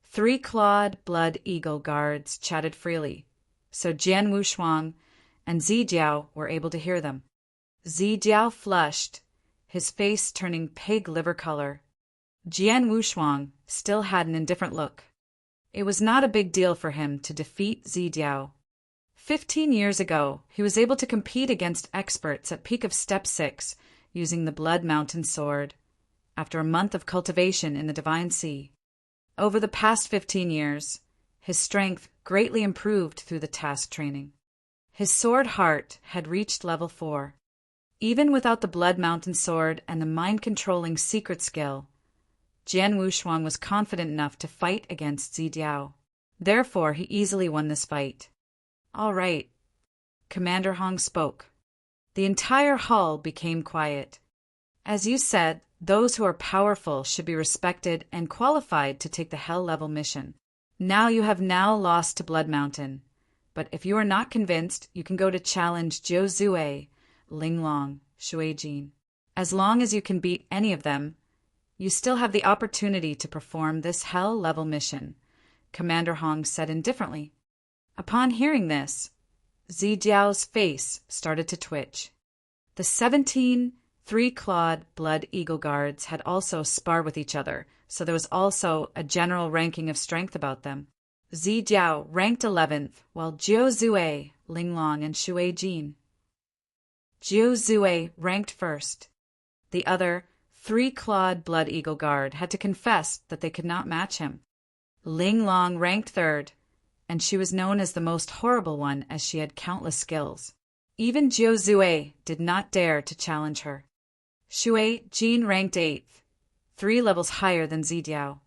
Speaker 1: Three-clawed Blood Eagle Guards chatted freely, so Jian Wushuang and Zi Jiao were able to hear them. Zi Jiao flushed, his face turning pig liver color. Jian Wushuang still had an indifferent look. It was not a big deal for him to defeat Zi Jiao. 15 years ago, he was able to compete against experts at peak of Step 6 using the Blood Mountain sword, after a month of cultivation in the Divine Sea. Over the past 15 years, his strength greatly improved through the task training. His sword heart had reached level 4. Even without the Blood Mountain sword and the mind-controlling secret skill, Jian Wushuang was confident enough to fight against Zi Jiao. Therefore, he easily won this fight. All right. Commander Hong spoke. The entire hall became quiet. As you said, those who are powerful should be respected and qualified to take the Hell-level mission. Now you have lost to Blood Mountain. But if you are not convinced, you can go to challenge Zhou Zue, Ling Long, Shui Jin. As long as you can beat any of them, you still have the opportunity to perform this Hell-level mission, Commander Hong said indifferently. Upon hearing this, Zi Jiao's face started to twitch. The 17 three-clawed Blood Eagle Guards had also sparred with each other, so there was also a general ranking of strength about them. Zi Jiao ranked 11th, while Zhou Zue, Ling Long, and Shui Jin. Zhou Zue ranked 1st. The other three-clawed Blood Eagle Guard had to confess that they could not match him. Ling Long ranked 3rd, and she was known as the most horrible one as she had countless skills. Even Zhou Zue did not dare to challenge her. Shui Jin ranked 8th, 3 levels higher than Zi Jiao.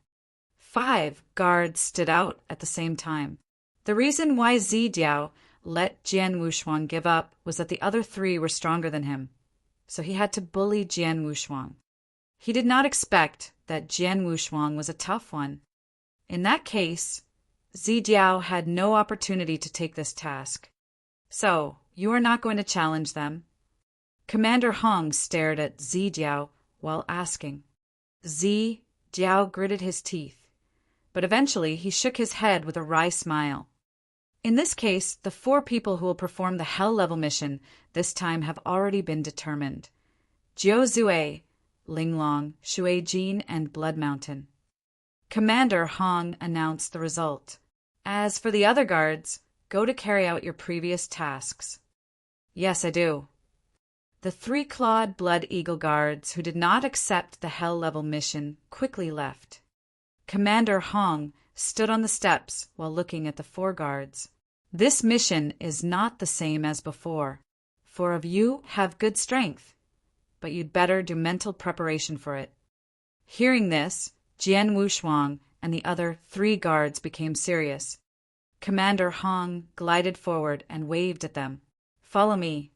Speaker 1: 5 guards stood out at the same time. The reason why Zijiao let Jian Wushuang give up was that the other 3 were stronger than him, so he had to bully Jian Wushuang. He did not expect that Jian Wushuang was a tough one. In that case, Zijiao had no opportunity to take this task. So, you are not going to challenge them? Commander Hong stared at Zijiao while asking. Zijiao gritted his teeth, but eventually he shook his head with a wry smile. In this case, the 4 people who will perform the Hell-level mission this time have already been determined. Jiu Zue, Linglong, Shui Jin, and Blood Mountain. Commander Hong announced the result. As for the other guards, go to carry out your previous tasks. Yes, I do. The 3-clawed Blood Eagle guards who did not accept the Hell-level mission quickly left. Commander Hong stood on the steps while looking at the 4 guards. This mission is not the same as before. 4 of you have good strength, but you'd better do mental preparation for it. Hearing this, Jian Wushuang and the other 3 guards became serious. Commander Hong glided forward and waved at them. Follow me.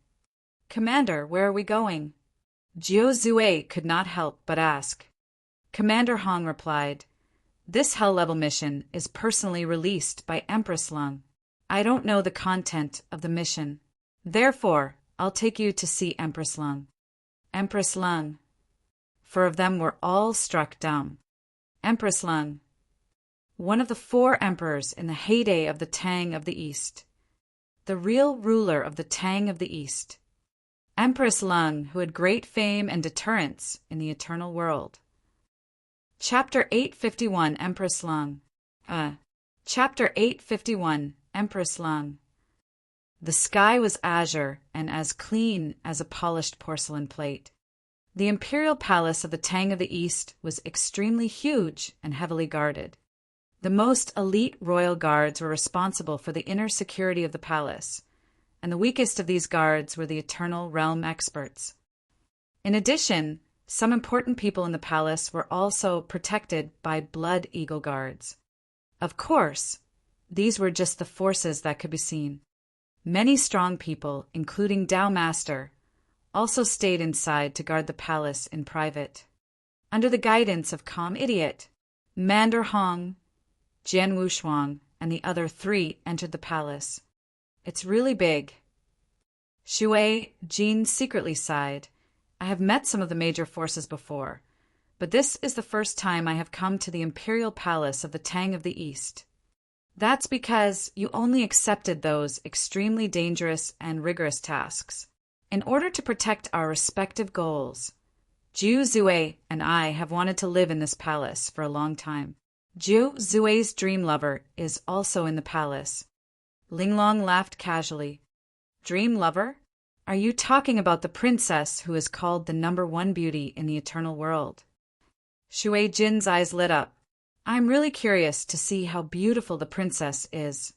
Speaker 1: Commander, where are we going? Jiu Zue could not help but ask. Commander Hong replied, This Hell-level mission is personally released by Empress Lung. I don't know the content of the mission. Therefore, I'll take you to see Empress Lung. Empress Lung. 4 of them were all struck dumb. Empress Lung. One of the 4 emperors in the heyday of the Tang of the East. The real ruler of the Tang of the East. Empress Lung, who had great fame and deterrence in the eternal world. Chapter 851, Empress Lung. Chapter 851, Empress Lung. The sky was azure and as clean as a polished porcelain plate. The imperial palace of the Tang of the East was extremely huge and heavily guarded. The most elite royal guards were responsible for the inner security of the palace, and the weakest of these guards were the Eternal Realm experts. In addition, some important people in the palace were also protected by Blood Eagle guards. Of course, these were just the forces that could be seen. Many strong people, including Dao Master, also stayed inside to guard the palace in private. Under the guidance of Calm Idiot, Commander Hong, Jian Wushuang, and the other 3 entered the palace. It's really big. Shui Jin secretly sighed. I have met some of the major forces before, but this is the first time I have come to the imperial palace of the Tang of the East. That's because you only accepted those extremely dangerous and rigorous tasks. In order to protect our respective goals, Jiu Zue and I have wanted to live in this palace for a long time. Jiu Zue's dream lover is also in the palace. Linglong laughed casually. Dream lover? Are you talking about the princess who is called the #1 beauty in the eternal world? Shui Jin's eyes lit up. I'm really curious to see how beautiful the princess is.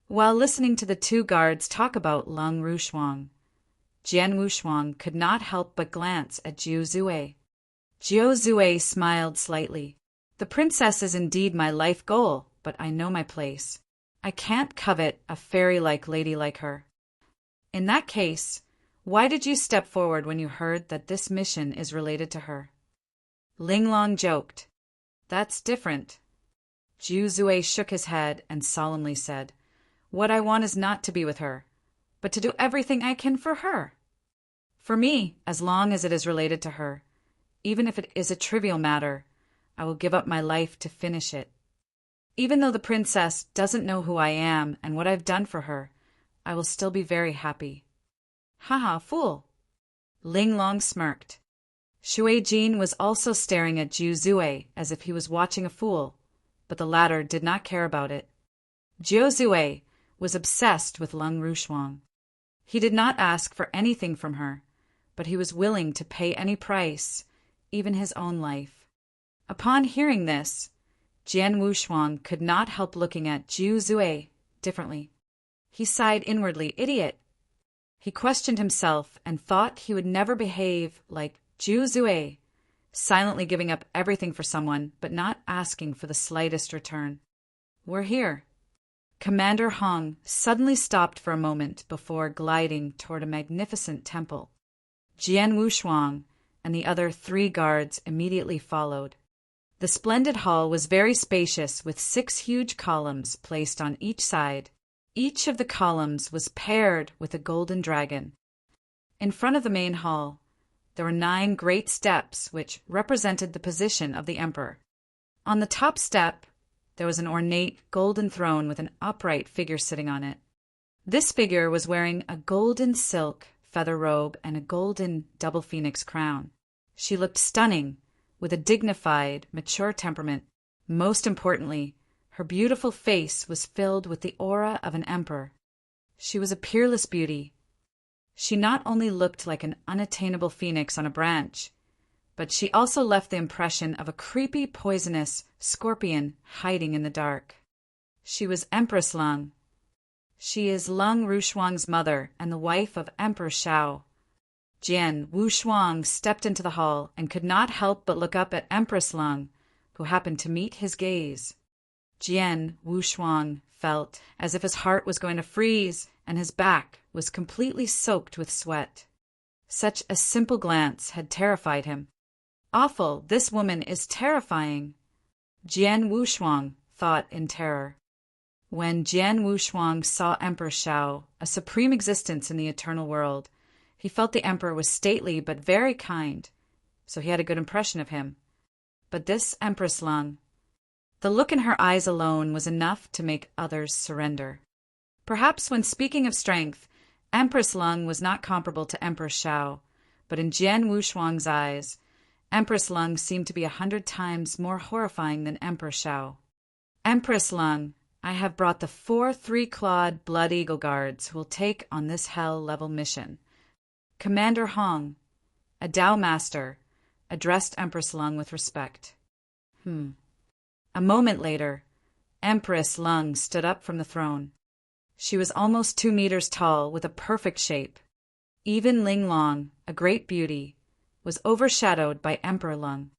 Speaker 1: While listening to the 2 guards talk about Lung Wushuang, Jian Wushuang could not help but glance at Jiu Zue. Jiu Zue smiled slightly. The princess is indeed my life goal, but I know my place. I can't covet a fairy-like lady like her. In that case, why did you step forward when you heard that this mission is related to her? Linglong joked. That's different. Jiu Zue shook his head and solemnly said, What I want is not to be with her, but to do everything I can for her. For me, as long as it is related to her, even if it is a trivial matter, I will give up my life to finish it. Even though the princess doesn't know who I am and what I've done for her, I will still be very happy. Haha, fool. Linglong smirked. Shui Jin was also staring at Jiu Zue as if he was watching a fool, but the latter did not care about it. Jiu Zue was obsessed with Lung Wushuang. He did not ask for anything from her, but he was willing to pay any price, even his own life. Upon hearing this, Jian Wushuang could not help looking at Jiu Zue differently. He sighed inwardly, idiot. He questioned himself and thought he would never behave like Jiu Zue, silently giving up everything for someone, but not asking for the slightest return. "We're here." Commander Hong suddenly stopped for a moment before gliding toward a magnificent temple. Jian Wushuang and the other 3 guards immediately followed. The splendid hall was very spacious, with 6 huge columns placed on each side. Each of the columns was paired with a golden dragon. In front of the main hall, there were 9 great steps which represented the position of the emperor. On the top step, there was an ornate golden throne with an upright figure sitting on it. This figure was wearing a golden silk feather robe and a golden double phoenix crown. She looked stunning, with a dignified, mature temperament. Most importantly, her beautiful face was filled with the aura of an emperor. She was a peerless beauty. She not only looked like an unattainable phoenix on a branch, but she also left the impression of a creepy, poisonous scorpion hiding in the dark. She was Empress Lung. She is Lung Rushuang's mother and the wife of Emperor Shao. Jian Wushuang stepped into the hall and could not help but look up at Empress Lung, who happened to meet his gaze. Jian Wushuang felt as if his heart was going to freeze and his back was completely soaked with sweat. Such a simple glance had terrified him. "Awful, this woman is terrifying," Jian Wushuang thought in terror. When Jian Wushuang saw Emperor Shao, a supreme existence in the eternal world, he felt the emperor was stately but very kind, so he had a good impression of him. But this Empress Lung, the look in her eyes alone was enough to make others surrender. Perhaps when speaking of strength, Empress Lung was not comparable to Emperor Shao, but in Jian Wushuang's eyes, Empress Lung seemed to be 100 times more horrifying than Emperor Shao. "Empress Lung, I have brought the 4 3-clawed Blood Eagle Guards who will take on this hell-level mission." Commander Hong, a Tao master, addressed Empress Lung with respect. A moment later, Empress Lung stood up from the throne. She was almost 2 meters tall, with a perfect shape. Even Ling Long, a great beauty, was overshadowed by Emperor Lung.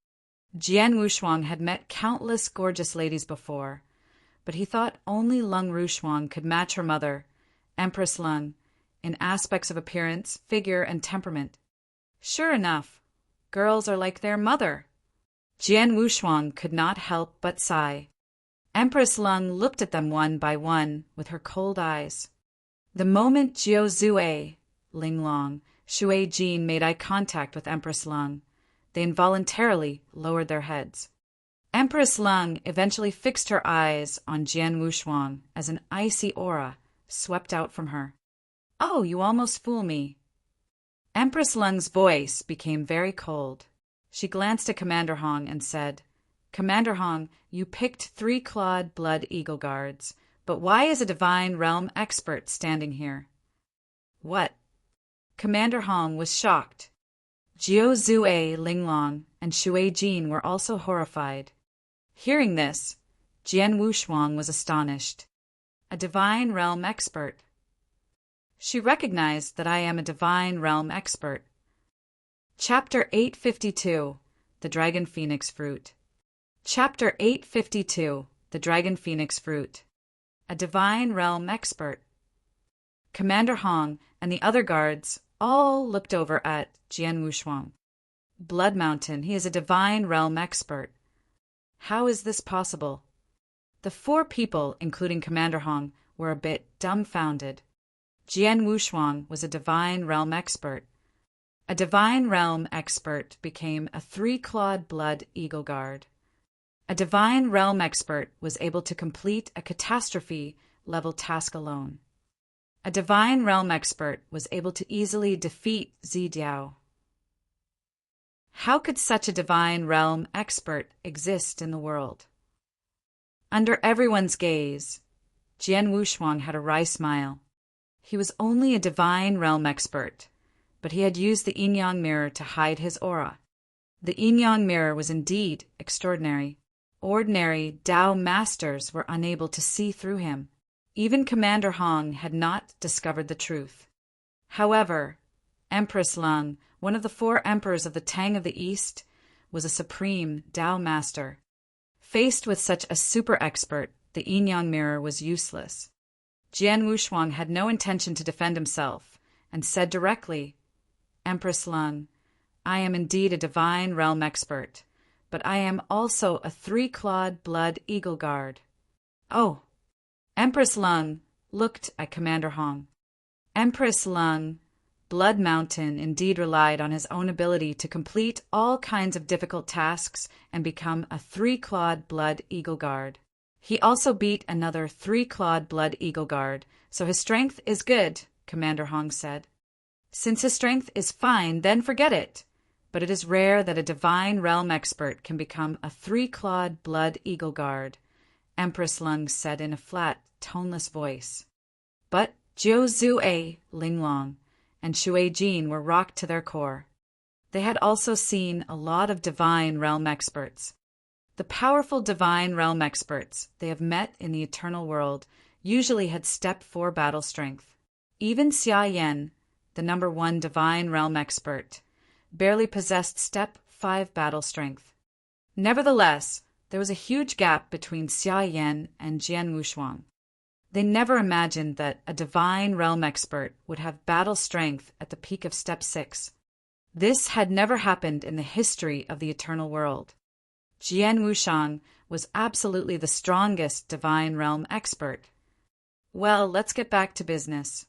Speaker 1: Jian Wushuang had met countless gorgeous ladies before, but he thought only Lung Rushuang could match her mother, Empress Lung, in aspects of appearance, figure, and temperament. Sure enough, girls are like their mother. Jian Wushuang could not help but sigh. Empress Lung looked at them one by one with her cold eyes. The moment Jiao Zue, Ling Long, Shui Jin made eye contact with Empress Lung, they involuntarily lowered their heads. Empress Lung eventually fixed her eyes on Jian Wushuang as an icy aura swept out from her. "Oh, you almost fool me." Empress Lung's voice became very cold. She glanced at Commander Hong and said, "Commander Hong, you picked 3-clawed Blood Eagle Guards, but why is a divine realm expert standing here?" "What?" Commander Hong was shocked. Jiao Zue, Ling Long, and Shui Jin were also horrified. Hearing this, Jian Wushuang was astonished. "A divine realm expert." She recognized that I am a divine realm expert. Chapter 852, The Dragon Phoenix Fruit. Chapter 852, The Dragon Phoenix Fruit. A divine realm expert. Commander Hong and the other guards all looked over at Jian Wushuang. "Blood Mountain, he is a divine realm expert. How is this possible?" The 4 people, including Commander Hong, were a bit dumbfounded. Jian Wushuang was a divine realm expert. A divine realm expert became a 3-clawed Blood Eagle Guard. A divine realm expert was able to complete a catastrophe-level task alone. A divine realm expert was able to easily defeat Zidiao. How could such a divine realm expert exist in the world? Under everyone's gaze, Jian Wushuang had a wry smile. He was only a divine realm expert, but he had used the yin-yang mirror to hide his aura. The yin-yang mirror was indeed extraordinary. Ordinary Tao masters were unable to see through him. Even Commander Hong had not discovered the truth. However, Empress Lung, one of the 4 emperors of the Tang of the East, was a supreme Tao master. Faced with such a super expert, the yin-yang mirror was useless. Jian Wushuang had no intention to defend himself, and said directly, "Empress Lung, I am indeed a divine realm expert, but I am also a three-clawed blood eagle guard." Oh! Empress Lung looked at Commander Hong. Empress Lung, Blood Mountain indeed relied on his own ability to complete all kinds of difficult tasks and become a three-clawed blood eagle guard. He also beat another three-clawed blood eagle guard, so his strength is good, Commander Hong said. Since his strength is fine, then forget it. But it is rare that a divine realm expert can become a three-clawed blood eagle guard, Empress Lung said in a flat, toneless voice. But Jiu Zue, Ling Long, and Shui Jin were rocked to their core. They had also seen a lot of divine realm experts. The powerful divine realm experts they have met in the eternal world usually had step 4 battle strength. Even Xia Yan, the number 1 divine realm expert, barely possessed step 5 battle strength. Nevertheless, there was a huge gap between Xia Yan and Jian Wushuang. They never imagined that a divine realm expert would have battle strength at the peak of step 6. This had never happened in the history of the eternal world. Jian Wushuang was absolutely the strongest divine realm expert. Well, let's get back to business.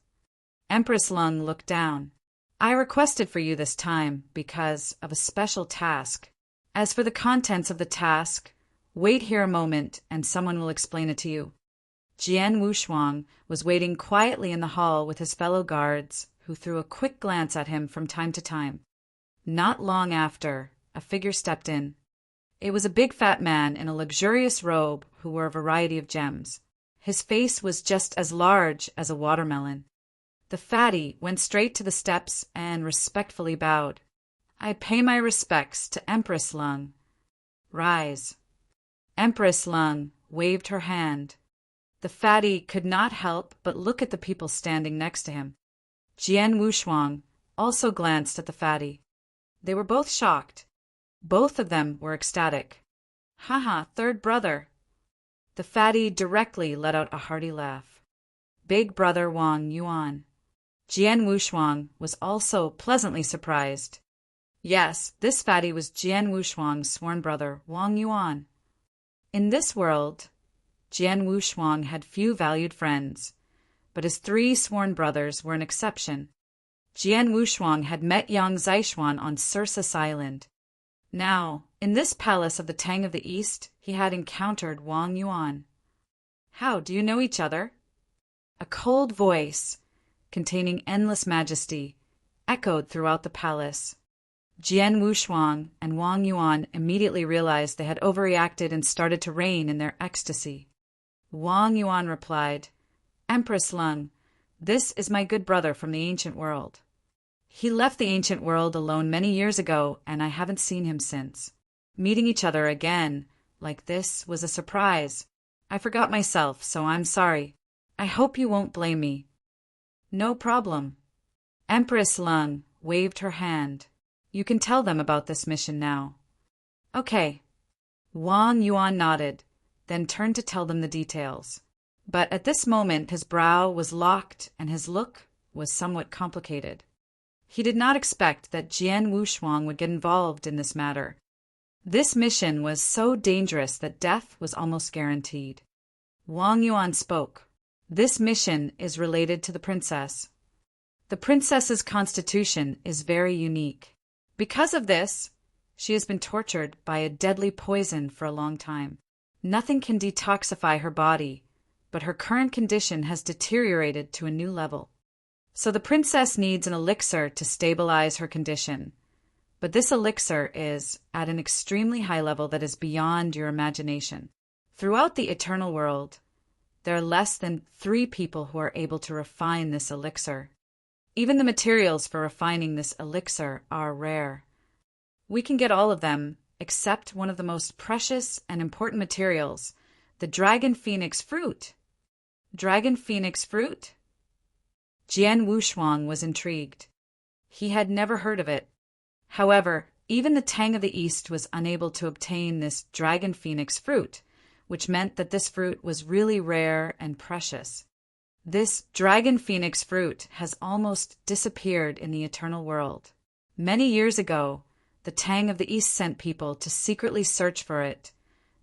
Speaker 1: Empress Lung looked down. I requested for you this time because of a special task. As for the contents of the task, wait here a moment and someone will explain it to you. Jian Wushuang was waiting quietly in the hall with his fellow guards, who threw a quick glance at him from time to time. Not long after, a figure stepped in. It was a big fat man in a luxurious robe who wore a variety of gems. His face was just as large as a watermelon. The fatty went straight to the steps and respectfully bowed. I pay my respects to Empress Lung. Rise. Empress Lung waved her hand. The fatty could not help but look at the people standing next to him. Jian Wushuang also glanced at the fatty. They were both shocked. Both of them were ecstatic. "Haha, third brother." The fatty directly let out a hearty laugh. Big brother Wang Yuan. Jian Wushuang was also pleasantly surprised. Yes, this fatty was Jian Wushuang's sworn brother, Wang Yuan. In this world, Jian Wushuang had few valued friends, but his 3 sworn brothers were an exception. Jian Wushuang had met Yang Zishuan on Circus Island. Now, in this palace of the Tang of the East, he had encountered Wang Yuan. How, do you know each other? A cold voice, containing endless majesty, echoed throughout the palace. Jian Wushuang and Wang Yuan immediately realized they had overreacted and started to reign in their ecstasy. Wang Yuan replied, "Empress Lung, this is my good brother from the ancient world. He left the ancient world alone many years ago, and I haven't seen him since. Meeting each other again, like this, was a surprise. I forgot myself, so I'm sorry. I hope you won't blame me." "No problem." Empress Lung waved her hand. "You can tell them about this mission now." "Okay." Wang Yuan nodded, then turned to tell them the details. But at this moment his brow was locked and his look was somewhat complicated. He did not expect that Jian Wushuang would get involved in this matter. This mission was so dangerous that death was almost guaranteed. Wang Yuan spoke. "This mission is related to the princess. The princess's constitution is very unique. Because of this, she has been tortured by a deadly poison for a long time. Nothing can detoxify her body, but her current condition has deteriorated to a new level. So the princess needs an elixir to stabilize her condition. But this elixir is at an extremely high level that is beyond your imagination. Throughout the eternal world, there are less than 3 people who are able to refine this elixir. Even the materials for refining this elixir are rare. We can get all of them, except one of the most precious and important materials, the dragon phoenix fruit." "Dragon phoenix fruit?" Jian Wushuang was intrigued. He had never heard of it. However, Even the Tang of the East was unable to obtain this dragon phoenix fruit, which meant that this fruit was really rare and precious. This dragon phoenix fruit has almost disappeared in the eternal world. Many years ago, the Tang of the East sent people to secretly search for it,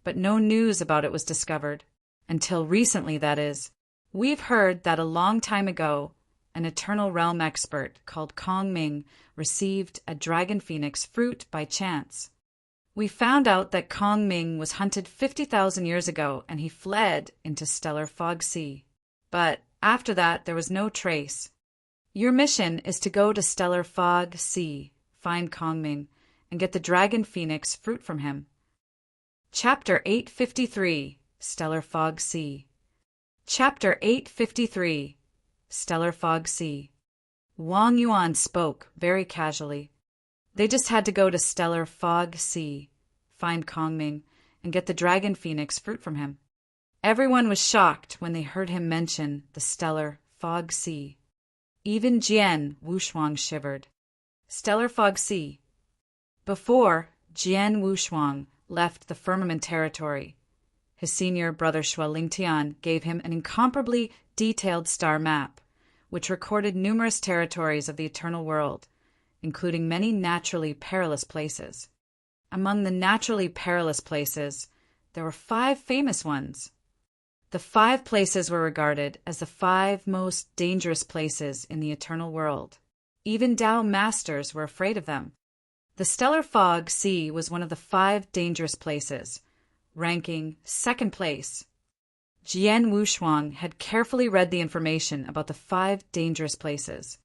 Speaker 1: but no news about it was discovered. Until recently, that is. We've heard that a long time ago, an Eternal Realm expert called Kong Ming received a dragon phoenix fruit by chance. We found out that Kong Ming was hunted 50,000 years ago and he fled into Stellar Fog Sea. But after that, there was no trace. Your mission is to go to Stellar Fog Sea, find Kong Ming, and get the dragon phoenix fruit from him. Chapter 853, Stellar Fog Sea. Chapter 853, Stellar Fog Sea. Wang Yuan spoke very casually. They just had to go to Stellar Fog Sea, find Kong Ming, and get the dragon phoenix fruit from him. Everyone was shocked when they heard him mention the Stellar Fog Sea. Even Jian Wushuang shivered. Stellar Fog Sea. Before, Jian Wushuang left the Firmament Territory, his senior brother Shuo Lingtian gave him an incomparably detailed star map, which recorded numerous territories of the eternal world, including many naturally perilous places. Among the naturally perilous places, there were 5 famous ones. The 5 places were regarded as the 5 most dangerous places in the eternal world. Even Tao masters were afraid of them. The Stellar Fog Sea was one of the 5 dangerous places, ranking 2nd place. Jian Wushuang had carefully read the information about the 5 dangerous places.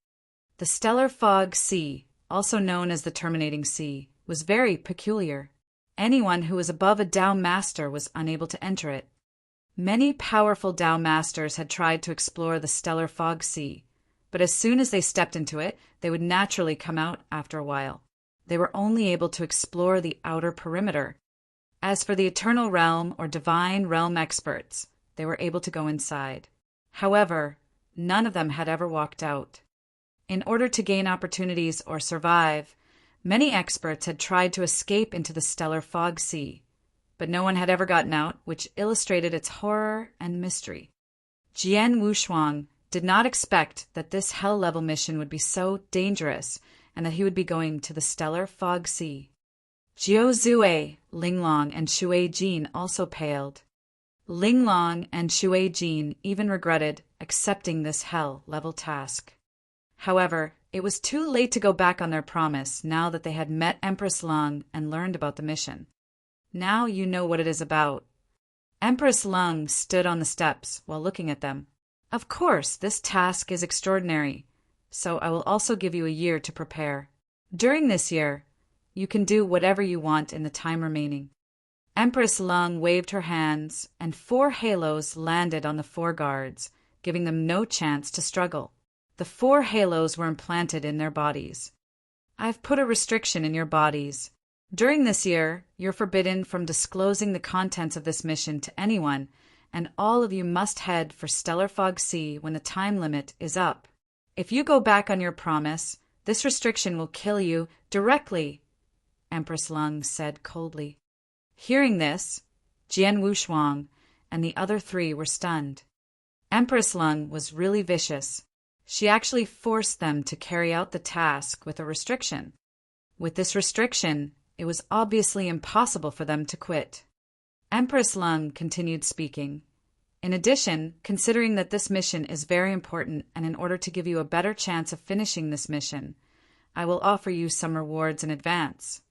Speaker 1: The Stellar Fog Sea, also known as the Terminating Sea, was very peculiar. Anyone who was above a Tao master was unable to enter it. Many powerful Tao masters had tried to explore the Stellar Fog Sea, but as soon as they stepped into it, they would naturally come out after a while. They were only able to explore the outer perimeter. As for the Eternal Realm or Divine Realm experts, they were able to go inside. However, none of them had ever walked out. In order to gain opportunities or survive, many experts had tried to escape into the Stellar Fog Sea, but no one had ever gotten out, which illustrated its horror and mystery. Jian Wushuang did not expect that this hell-level mission would be so dangerous and that he would be going to the Stellar Fog Sea. Jiu Zue, Linglong, and Shui Jin also paled. Linglong and Shui Jin even regretted accepting this hell-level task. However, it was too late to go back on their promise now that they had met Empress Lung and learned about the mission. Now you know what it is about. Empress Lung stood on the steps while looking at them. Of course, this task is extraordinary, so I will also give you a year to prepare. During this year, you can do whatever you want in the time remaining. Empress Lung waved her hands, and 4 halos landed on the 4 guards, giving them no chance to struggle. The 4 halos were implanted in their bodies. I've put a restriction in your bodies. During this year, you're forbidden from disclosing the contents of this mission to anyone, and all of you must head for Stellar Fog Sea when the time limit is up. If you go back on your promise, this restriction will kill you directly, Empress Lung said coldly. Hearing this, Jian Wushuang and the other 3 were stunned. Empress Lung was really vicious. She actually forced them to carry out the task with a restriction. With this restriction, it was obviously impossible for them to quit. Empress Lung continued speaking. In addition, considering that this mission is very important and in order to give you a better chance of finishing this mission, I will offer you some rewards in advance.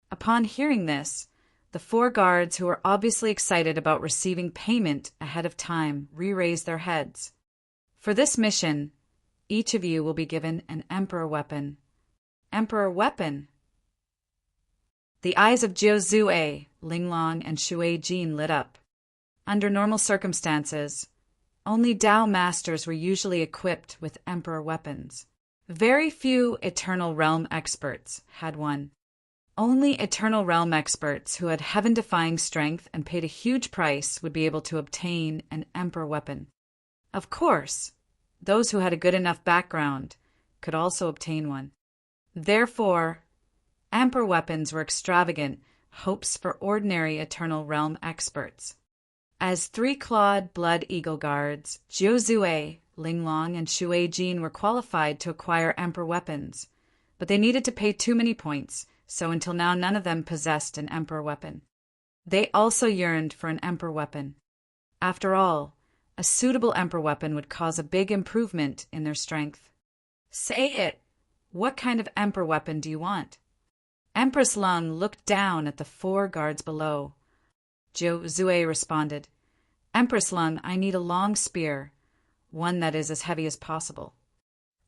Speaker 1: Upon hearing this, the 4 guards who were obviously excited about receiving payment ahead of time re-raised their heads. For this mission, each of you will be given an Emperor weapon. Emperor weapon? The eyes of Jiu Zue, Linglong, and Shui Jin lit up. Under normal circumstances, only Tao masters were usually equipped with Emperor weapons. Very few Eternal Realm experts had one. Only Eternal Realm experts who had heaven-defying strength and paid a huge price would be able to obtain an Emperor weapon. Of course, those who had a good enough background could also obtain one. Therefore, Emperor weapons were extravagant hopes for ordinary Eternal Realm experts. As three-clawed Blood Eagle guards, Jiuzue, Linglong, and Shui Jin were qualified to acquire Emperor weapons, but they needed to pay too many points, so until now none of them possessed an Emperor weapon. They also yearned for an Emperor weapon. After all, a suitable Emperor weapon would cause a big improvement in their strength. Say it! What kind of Emperor weapon do you want? Empress Lung looked down at the 4 guards below. Jiuzue responded, Empress Lung, I need a long spear, one that is as heavy as possible.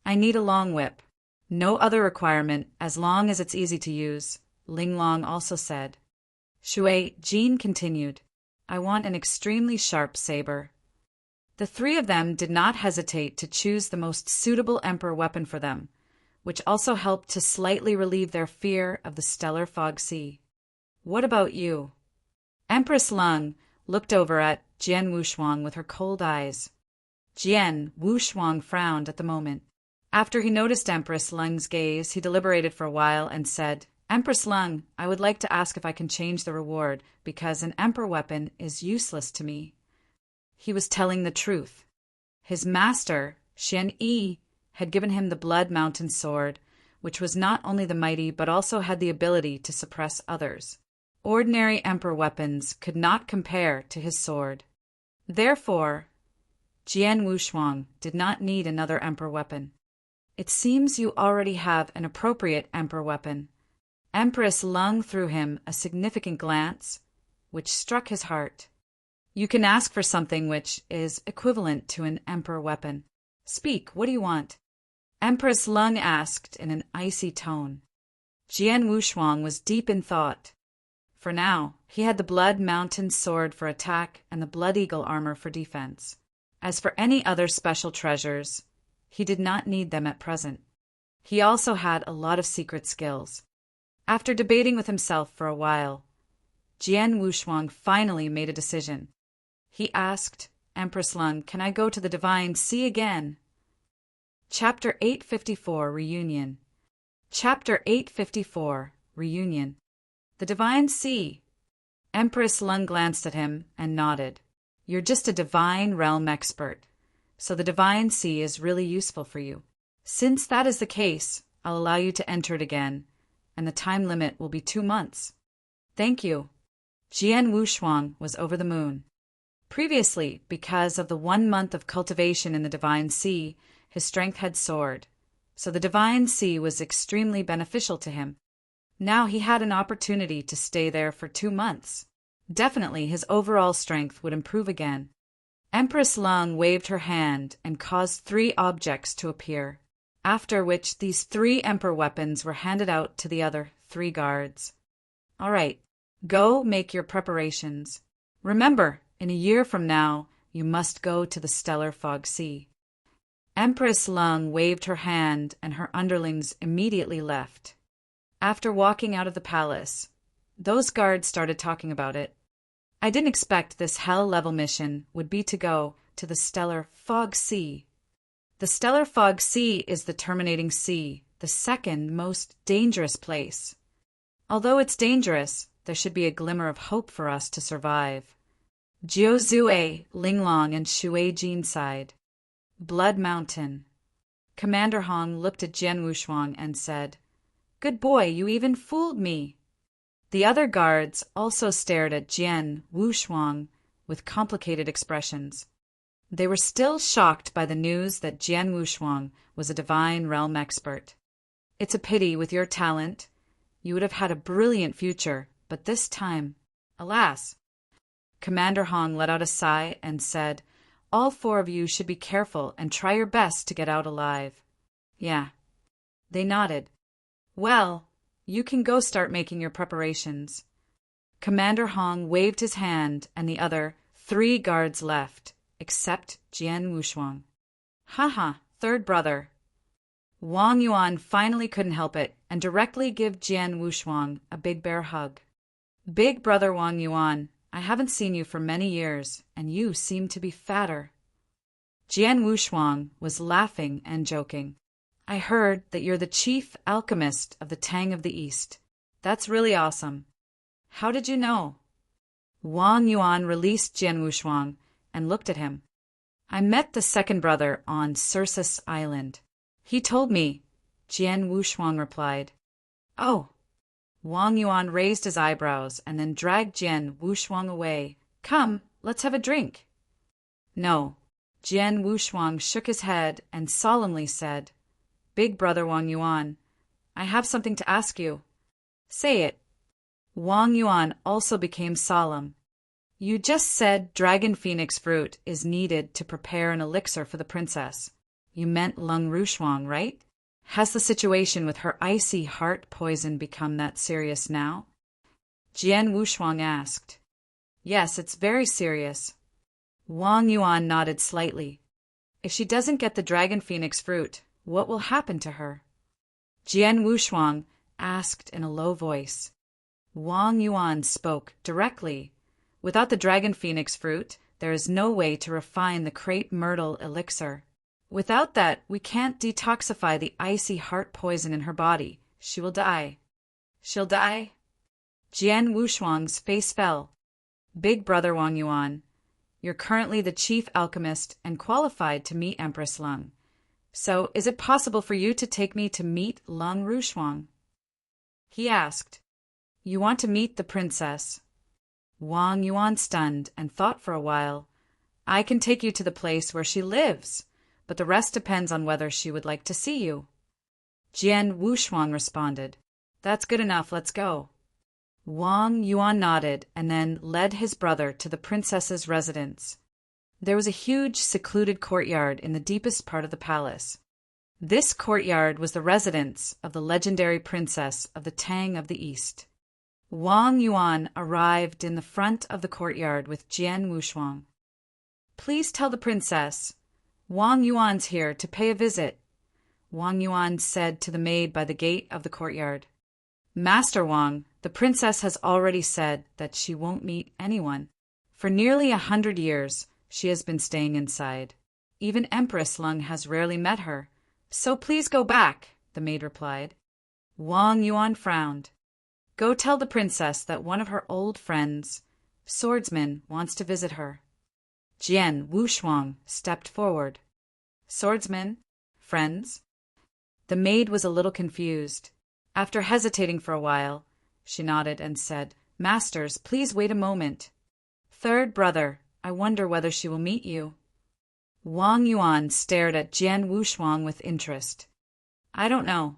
Speaker 1: I need a long whip. No other requirement, as long as it's easy to use, Linglong also said. Shui Jin continued, I want an extremely sharp saber. The 3 of them did not hesitate to choose the most suitable Emperor weapon for them, which also helped to slightly relieve their fear of the stellar fog sea. What about you? Empress Lung looked over at Jian Wushuang with her cold eyes. Jian Wushuang frowned at the moment. After he noticed Empress Lung's gaze, he deliberated for a while and said, Empress Lung, I would like to ask if I can change the reward, because an Emperor weapon is useless to me. He was telling the truth. His master, Xian Yi, had given him the Blood Mountain sword, which was not only the mighty but also had the ability to suppress others. Ordinary Emperor weapons could not compare to his sword. Therefore, Jian Wushuang did not need another Emperor weapon. It seems you already have an appropriate Emperor weapon. Empress Lung threw him a significant glance, which struck his heart. You can ask for something which is equivalent to an Emperor weapon. Speak, what do you want? Empress Lung asked in an icy tone. Jian Wushuang was deep in thought. For now, he had the Blood Mountain sword for attack and the Blood Eagle armor for defense. As for any other special treasures, he did not need them at present. He also had a lot of secret skills. After debating with himself for a while, Jian Wushuang finally made a decision. He asked Empress Lung, can I go to the Divine Sea again? Chapter 854 Reunion. Chapter 854 Reunion. The Divine Sea. Empress Lung glanced at him and nodded. You're just a Divine Realm expert, so the Divine Sea is really useful for you. Since that is the case, I'll allow you to enter it again, and the time limit will be 2 months. Thank you. Jian Wushuang was over the moon. Previously, because of the 1 month of cultivation in the Divine Sea, his strength had soared, so the Divine Sea was extremely beneficial to him. Now he had an opportunity to stay there for 2 months. Definitely his overall strength would improve again. Empress Lung waved her hand and caused 3 objects to appear, after which these 3 Emperor weapons were handed out to the other 3 guards. All right, go make your preparations. Remember, in a year from now, you must go to the Stellar Fog Sea. Empress Lung waved her hand and her underlings immediately left. After walking out of the palace, those guards started talking about it. I didn't expect this hell-level mission would be to go to the Stellar Fog Sea. The Stellar Fog Sea is the terminating sea, the second most dangerous place. Although it's dangerous, there should be a glimmer of hope for us to survive. Jiuzue, Linglong, and Shui Jin sighed. Blood Mountain. Commander Hong looked at Jian Wushuang and said, Good boy, you even fooled me. The other guards also stared at Jian Wushuang with complicated expressions. They were still shocked by the news that Jian Wushuang was a Divine Realm expert. It's a pity with your talent. You would have had a brilliant future, but this time, alas. Commander Hong let out a sigh and said, All 4 of you should be careful and try your best to get out alive. Yeah. They nodded. Well, you can go start making your preparations. Commander Hong waved his hand and the other 3 guards left, except Jian Wushuang. Haha, 3rd brother. Wang Yuan finally couldn't help it and directly gave Jian Wushuang a big bear hug. Big brother Wang Yuan, I haven't seen you for many years, and you seem to be fatter. Jian Wushuang was laughing and joking. I heard that you're the chief alchemist of the Tang of the East. That's really awesome. How did you know? Wang Yuan released Jian Wushuang and looked at him. I met the second brother on Circus Island. He told me, Jian Wushuang replied. Oh. Wang Yuan raised his eyebrows and then dragged Jian Wushuang away. Come, let's have a drink. No. Jian Wushuang shook his head and solemnly said, Big brother Wang Yuan, I have something to ask you. Say it. Wang Yuan also became solemn. You just said dragon phoenix fruit is needed to prepare an elixir for the princess. You meant lung rushuang, right? Has the situation with her icy heart poison become that serious now? Jian Wushuang asked. Yes, it's very serious. Wang Yuan nodded slightly. If she doesn't get the dragon phoenix fruit, what will happen to her? Jian Wushuang asked in a low voice. Wang Yuan spoke directly. Without the dragon phoenix fruit, there is no way to refine the crepe myrtle elixir. Without that, we can't detoxify the icy heart poison in her body. She will die. She'll die? Jian Wushuang's face fell. Big brother Wang Yuan, you're currently the chief alchemist and qualified to meet Empress Lung. So, is it possible for you to take me to meet Lung Rushuang? He asked. You want to meet the princess? Wang Yuan stunned and thought for a while. I can take you to the place where she lives, but the rest depends on whether she would like to see you. Jian Wushuang responded. That's good enough, let's go. Wang Yuan nodded and then led his brother to the princess's residence. There was a huge secluded courtyard in the deepest part of the palace. This courtyard was the residence of the legendary princess of the Tang of the East. Wang Yuan arrived in the front of the courtyard with Jian Wushuang. Please tell the princess, Wang Yuan's here to pay a visit, Wang Yuan said to the maid by the gate of the courtyard. Master Wang, the princess has already said that she won't meet anyone. For nearly 100 years, she has been staying inside. Even Empress Lung has rarely met her. So please go back, the maid replied. Wang Yuan frowned. Go tell the princess that one of her old friends, swordsman, wants to visit her. Jian Wushuang stepped forward. Swordsman? Friends? The maid was a little confused. After hesitating for a while, she nodded and said, Masters, please wait a moment. Third brother, I wonder whether she will meet you. Wang Yuan stared at Jian Wushuang with interest. I don't know.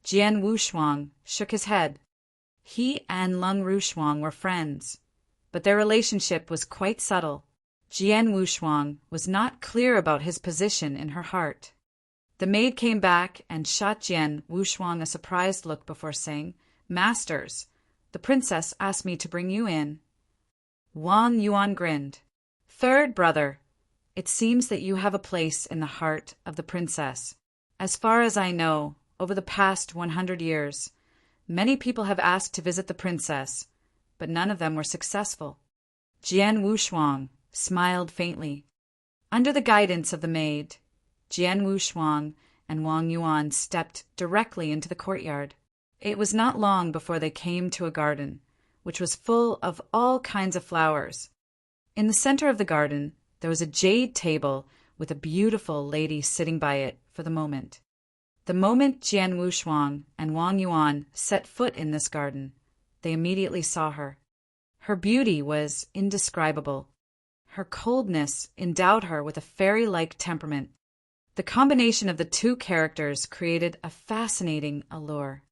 Speaker 1: Jian Wushuang shook his head. He and Lung Rushuang were friends, but their relationship was quite subtle. Jian Wushuang was not clear about his position in her heart. The maid came back and shot Jian Wushuang a surprised look before saying, Masters, the princess asked me to bring you in. Wang Yuan grinned. Third brother, it seems that you have a place in the heart of the princess. As far as I know, over the past 100 years, many people have asked to visit the princess, but none of them were successful. Jian Wushuang smiled faintly. Under the guidance of the maid, Jian Wushuang and Wang Yuan stepped directly into the courtyard. It was not long before they came to a garden, which was full of all kinds of flowers. In the center of the garden, there was a jade table with a beautiful lady sitting by it for the moment. The moment Jian Wushuang and Wang Yuan set foot in this garden, they immediately saw her. Her beauty was indescribable. Her coldness endowed her with a fairy-like temperament. The combination of the two characters created a fascinating allure.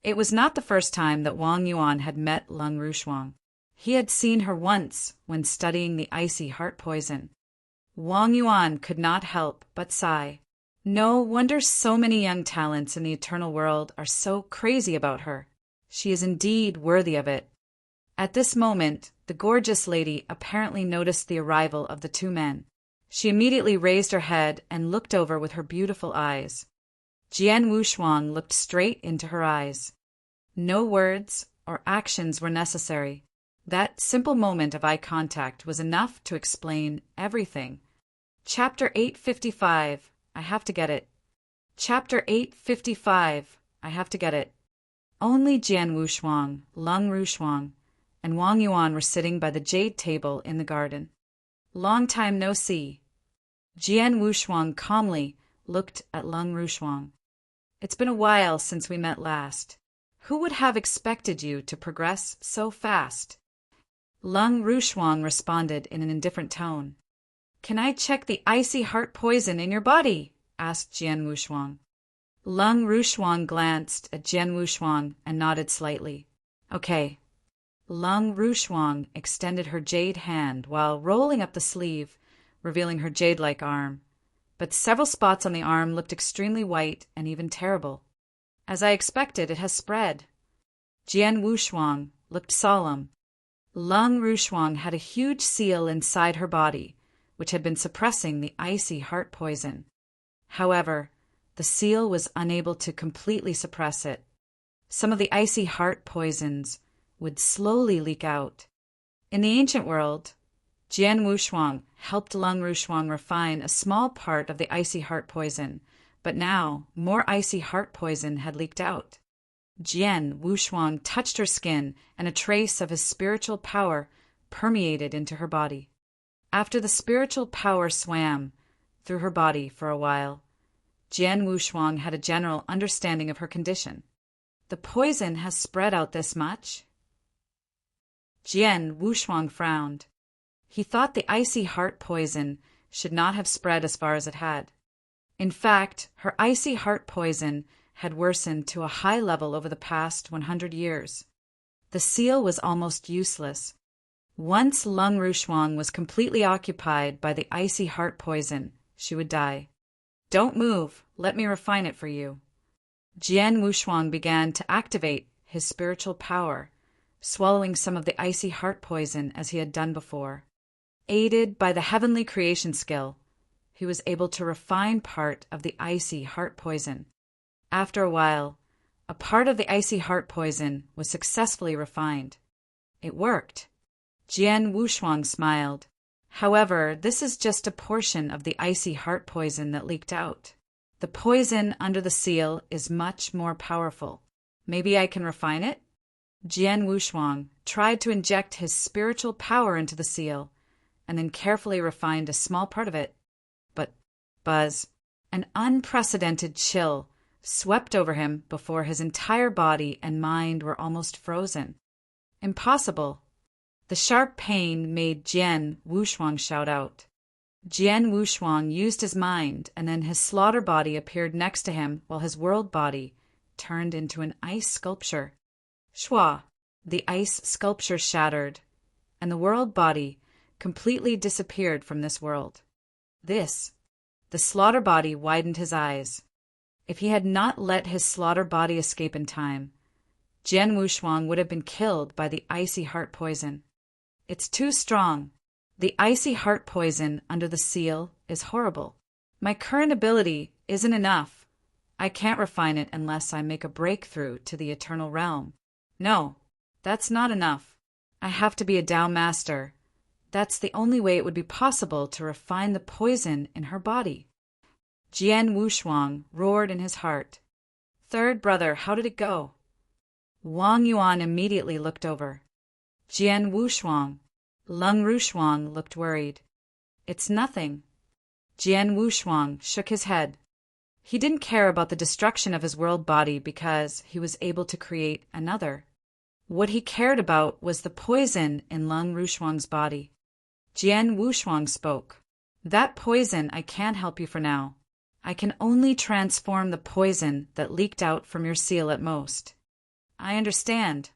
Speaker 1: It was not the first time that Wang Yuan had met Lung Rushuang. He had seen her once when studying the icy heart poison. Wang Yuan could not help but sigh. No wonder so many young talents in the eternal world are so crazy about her. She is indeed worthy of it. At this moment, the gorgeous lady apparently noticed the arrival of the two men. She immediately raised her head and looked over with her beautiful eyes. Jian Wushuang looked straight into her eyes. No words or actions were necessary. That simple moment of eye contact was enough to explain everything. Chapter 855. I have to get it. Chapter 855. I have to get it. Only Jian Wushuang, Lung Rushuang, and Wang Yuan were sitting by the jade table in the garden. Long time no see. Jian Wushuang calmly looked at Lung Rushuang. It's been a while since we met last. Who would have expected you to progress so fast? Lung Rushuang responded in an indifferent tone. Can I check the icy heart poison in your body? Asked Jian Wushuang. Lung Rushuang glanced at Jian Wushuang and nodded slightly. Okay. Lung Rushuang extended her jade hand while rolling up the sleeve, revealing her jade-like arm. But several spots on the arm looked extremely white and even terrible. As I expected, it has spread. Jian Wushuang looked solemn. Lung Rushuang had a huge seal inside her body, which had been suppressing the icy heart poison. However, the seal was unable to completely suppress it. Some of the icy heart poisons would slowly leak out. In the ancient world, Jian Wushuang helped Lung Rushuang refine a small part of the icy heart poison, but now more icy heart poison had leaked out. Jian Wushuang touched her skin, and a trace of his spiritual power permeated into her body. After the spiritual power swam through her body for a while, Jian Wushuang had a general understanding of her condition. The poison has spread out this much? Jian Wushuang frowned. He thought the icy heart poison should not have spread as far as it had. In fact, her icy heart poison had worsened to a high level over the past 100 years. The seal was almost useless. Once Lung Rushuang was completely occupied by the icy heart poison, she would die. Don't move. Let me refine it for you. Jian Wushuang began to activate his spiritual power, swallowing some of the icy heart poison as he had done before. Aided by the heavenly creation skill, he was able to refine part of the icy heart poison. After a while, a part of the icy heart poison was successfully refined. It worked. Jian Wushuang smiled. However, this is just a portion of the icy heart poison that leaked out. The poison under the seal is much more powerful. Maybe I can refine it? Jian Wushuang tried to inject his spiritual power into the seal, and then carefully refined a small part of it. But, buzz, an unprecedented chill swept over him before his entire body and mind were almost frozen. Impossible. The sharp pain made Jian Wushuang shout out. Jian Wushuang used his mind, and then his slaughter body appeared next to him while his world body turned into an ice sculpture. Shwa! The ice sculpture shattered, and the world body completely disappeared from this world. The slaughter body widened his eyes. If he had not let his slaughter body escape in time, Jian Wushuang would have been killed by the icy heart poison. It's too strong. The icy heart poison under the seal is horrible. My current ability isn't enough. I can't refine it unless I make a breakthrough to the eternal realm. No, that's not enough. I have to be a Tao master. That's the only way it would be possible to refine the poison in her body. Jian Wushuang roared in his heart. Third brother, how did it go? Wang Yuan immediately looked over. Jian Wushuang. Lung Rushuang looked worried. It's nothing. Jian Wushuang shook his head. He didn't care about the destruction of his world body because he was able to create another. What he cared about was the poison in Lung Rushuang's body. Jian Wushuang spoke. That poison I can't help you for now. I can only transform the poison that leaked out from your seal at most. I understand.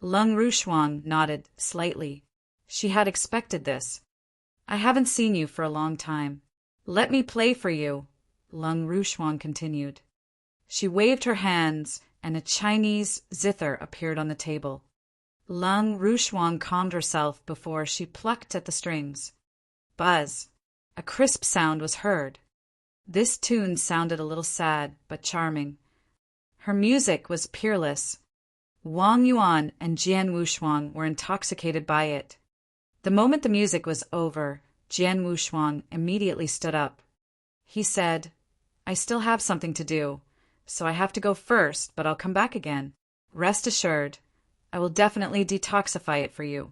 Speaker 1: Lung Rushuang nodded slightly. She had expected this. I haven't seen you for a long time. Let me play for you, Lung Rushuang continued. She waved her hands, and a Chinese zither appeared on the table. Lung Rushuang calmed herself before she plucked at the strings. Buzz. A crisp sound was heard. This tune sounded a little sad, but charming. Her music was peerless. Wang Yuan and Jian Wushuang were intoxicated by it. The moment the music was over, Jian Wushuang immediately stood up. He said, I still have something to do, so I have to go first, but I'll come back again. Rest assured, I will definitely detoxify it for you.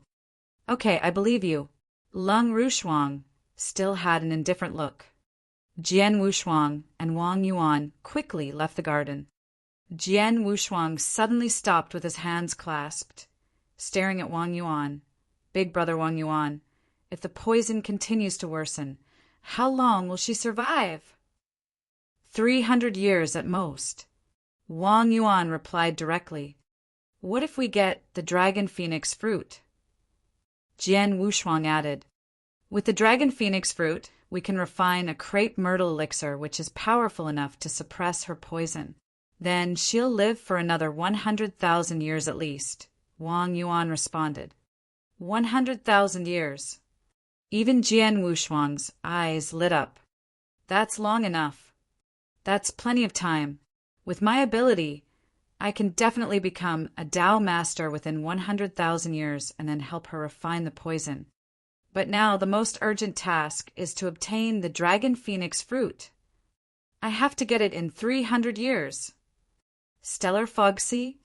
Speaker 1: Okay, I believe you. Lung Rushuang still had an indifferent look. Jian Wushuang and Wang Yuan quickly left the garden. Jian Wushuang suddenly stopped with his hands clasped, staring at Wang Yuan. Big brother Wang Yuan, if the poison continues to worsen, how long will she survive? 300 years at most. Wang Yuan replied directly, What if we get the dragon phoenix fruit? Jian Wushuang added, With the dragon phoenix fruit, we can refine a crepe myrtle elixir which is powerful enough to suppress her poison. Then she'll live for another 100,000 years at least, Wang Yuan responded. 100,000 years. Even Jian Wushuang's eyes lit up. That's long enough. That's plenty of time. With my ability, I can definitely become a Tao master within 100,000 years and then help her refine the poison. But now the most urgent task is to obtain the dragon phoenix fruit. I have to get it in 300 years. Stellar fog sea?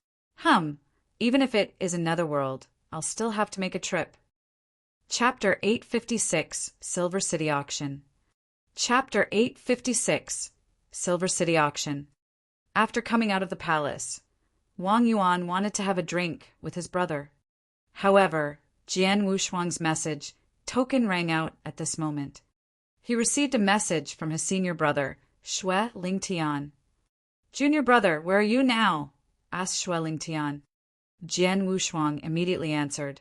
Speaker 1: Even if it is another world, I'll still have to make a trip. Chapter 856, Silver City Auction. Chapter 856, Silver City Auction. After coming out of the palace, Wang Yuan wanted to have a drink with his brother. However, Jian Wushuang's message token rang out at this moment. He received a message from his senior brother, Xue Lingtian. Junior brother, where are you now? Asked Xue Lingtian. Jian Wushuang immediately answered,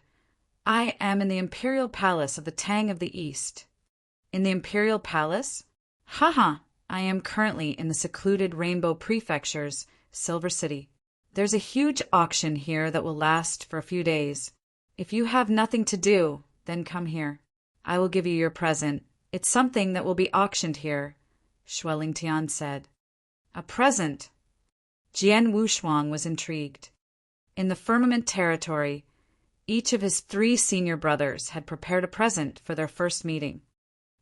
Speaker 1: I am in the imperial palace of the Tang of the East. In the imperial palace? Haha, I am currently in the secluded Rainbow Prefecture's Silver City. There's a huge auction here that will last for a few days. If you have nothing to do, then come here. I will give you your present. It's something that will be auctioned here, Xue Lingtian said. A present? Jian Wushuang was intrigued. In the Firmament territory, each of his 3 senior brothers had prepared a present for their first meeting.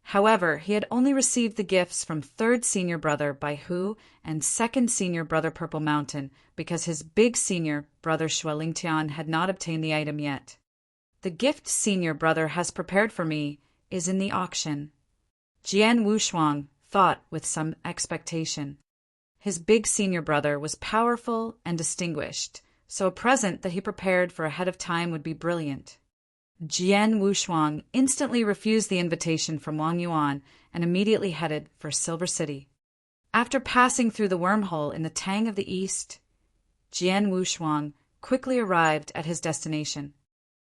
Speaker 1: However, he had only received the gifts from 3rd senior brother Bai Hu and 2nd senior brother Purple Mountain because his big senior brother Xue Lingtian had not obtained the item yet. The gift senior brother has prepared for me is in the auction. Jian Wushuang thought with some expectation. His big senior brother was powerful and distinguished, so a present that he prepared for ahead of time would be brilliant. Jian Wushuang instantly refused the invitation from Wang Yuan and immediately headed for Silver City. After passing through the wormhole in the Tang of the East, Jian Wushuang quickly arrived at his destination.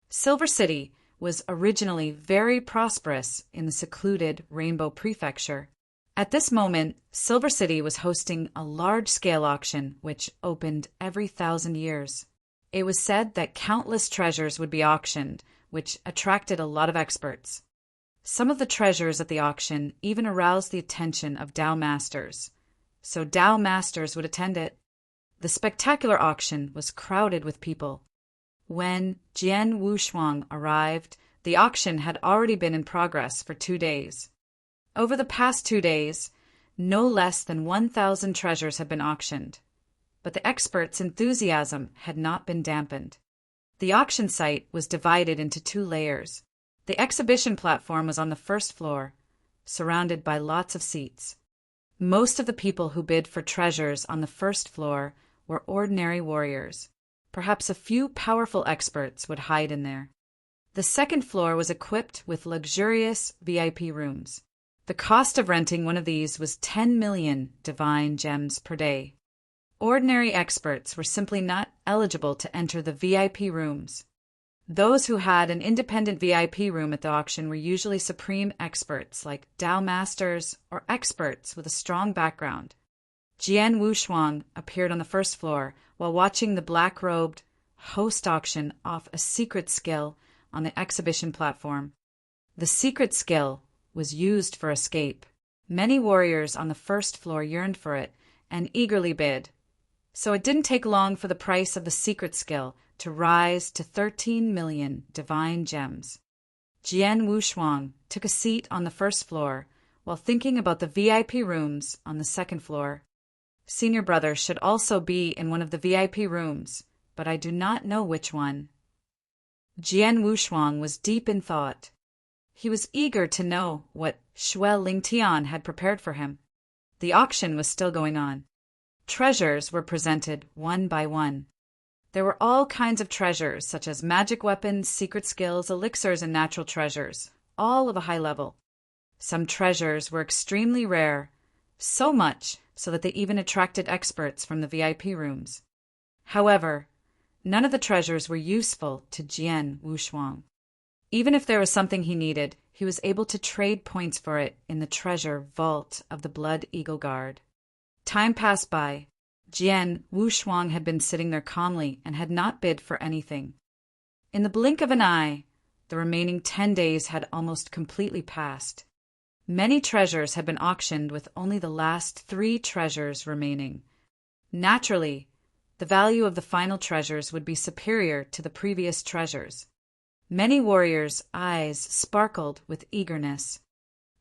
Speaker 1: Silver City was originally very prosperous in the secluded Rainbow Prefecture. At this moment, Silver City was hosting a large-scale auction which opened every 1,000 years. It was said that countless treasures would be auctioned, which attracted a lot of experts. Some of the treasures at the auction even aroused the attention of Tao masters, so Tao masters would attend it. The spectacular auction was crowded with people. When Jian Wushuang arrived, the auction had already been in progress for 2 days. Over the past 2 days, no less than 1,000 treasures had been auctioned, but the experts' enthusiasm had not been dampened. The auction site was divided into 2 layers. The exhibition platform was on the 1st floor, surrounded by lots of seats. Most of the people who bid for treasures on the 1st floor were ordinary warriors. Perhaps a few powerful experts would hide in there. The 2nd floor was equipped with luxurious VIP rooms. The cost of renting one of these was 10 million divine gems per day. Ordinary experts were simply not eligible to enter the VIP rooms. Those who had an independent VIP room at the auction were usually supreme experts like Tao masters or experts with a strong background. Jian Wushuang appeared on the 1st floor while watching the black-robed host auction off a secret skill on the exhibition platform. The secret skill was used for escape. Many warriors on the 1st floor yearned for it and eagerly bid. So it didn't take long for the price of the secret skill to rise to 13 million divine gems. Jian Wushuang took a seat on the 1st floor while thinking about the VIP rooms on the 2nd floor. Senior brother should also be in one of the VIP rooms, but I do not know which one." Jian Wushuang was deep in thought. He was eager to know what Shuel Lingtian had prepared for him. The auction was still going on. Treasures were presented one by one. There were all kinds of treasures, such as magic weapons, secret skills, elixirs, and natural treasures, all of a high level. Some treasures were extremely rare, so much so that they even attracted experts from the VIP rooms. However, none of the treasures were useful to Jian Wushuang. Even if there was something he needed, he was able to trade points for it in the treasure vault of the Blood Eagle Guard. Time passed by. Jian Wushuang had been sitting there calmly and had not bid for anything. In the blink of an eye, the remaining 10 days had almost completely passed. Many treasures had been auctioned with only the last 3 treasures remaining. Naturally, the value of the final treasures would be superior to the previous treasures. Many warriors' eyes sparkled with eagerness.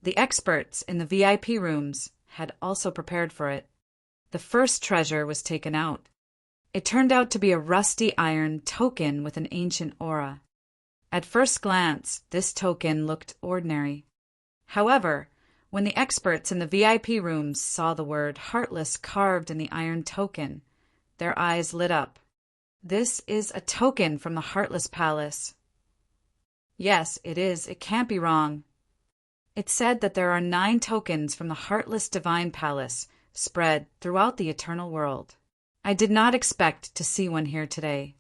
Speaker 1: The experts in the VIP rooms had also prepared for it. The first treasure was taken out. It turned out to be a rusty iron token with an ancient aura. At first glance, this token looked ordinary. However, when the experts in the VIP rooms saw the word Heartless carved in the iron token, their eyes lit up. "This is a token from the Heartless Palace." "Yes, it is. It can't be wrong." It said that there are 9 tokens from the Heartless Divine Palace spread throughout the eternal world. I did not expect to see one here today.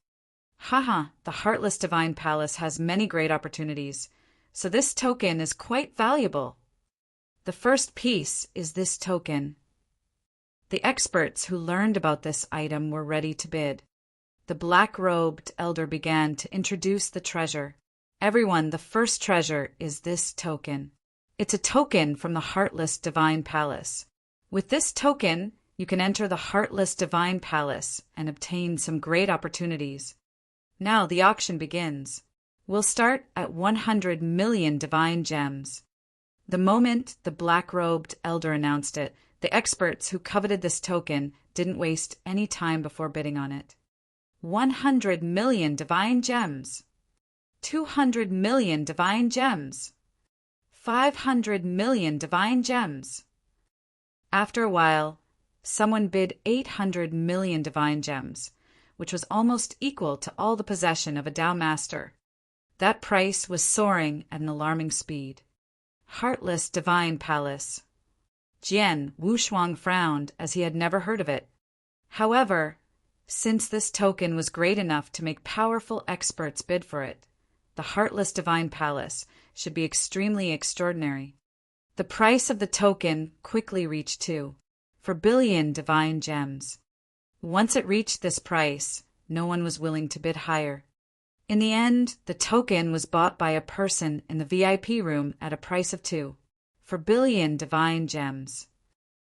Speaker 1: Haha, the Heartless Divine Palace has many great opportunities, so this token is quite valuable. The first piece is this token. The experts who learned about this item were ready to bid. The black-robed elder began to introduce the treasure. "Everyone, the first treasure is this token. It's a token from the Heartless Divine Palace. With this token, you can enter the Heartless Divine Palace and obtain some great opportunities. Now the auction begins. We'll start at 100 million divine gems." The moment the black-robed elder announced it, the experts who coveted this token didn't waste any time before bidding on it. 100 million divine gems. 200 million divine gems. 500 million divine gems. After a while, someone bid 800 million divine gems, which was almost equal to all the possession of a Tao Master. That price was soaring at an alarming speed. Heartless Divine Palace. Jian Wushuang frowned, as he had never heard of it. However, since this token was great enough to make powerful experts bid for it, the Heartless Divine Palace should be extremely extraordinary. The price of the token quickly reached 2 billion divine gems. Once it reached this price, no one was willing to bid higher. In the end, the token was bought by a person in the VIP room at a price of 2 billion divine gems.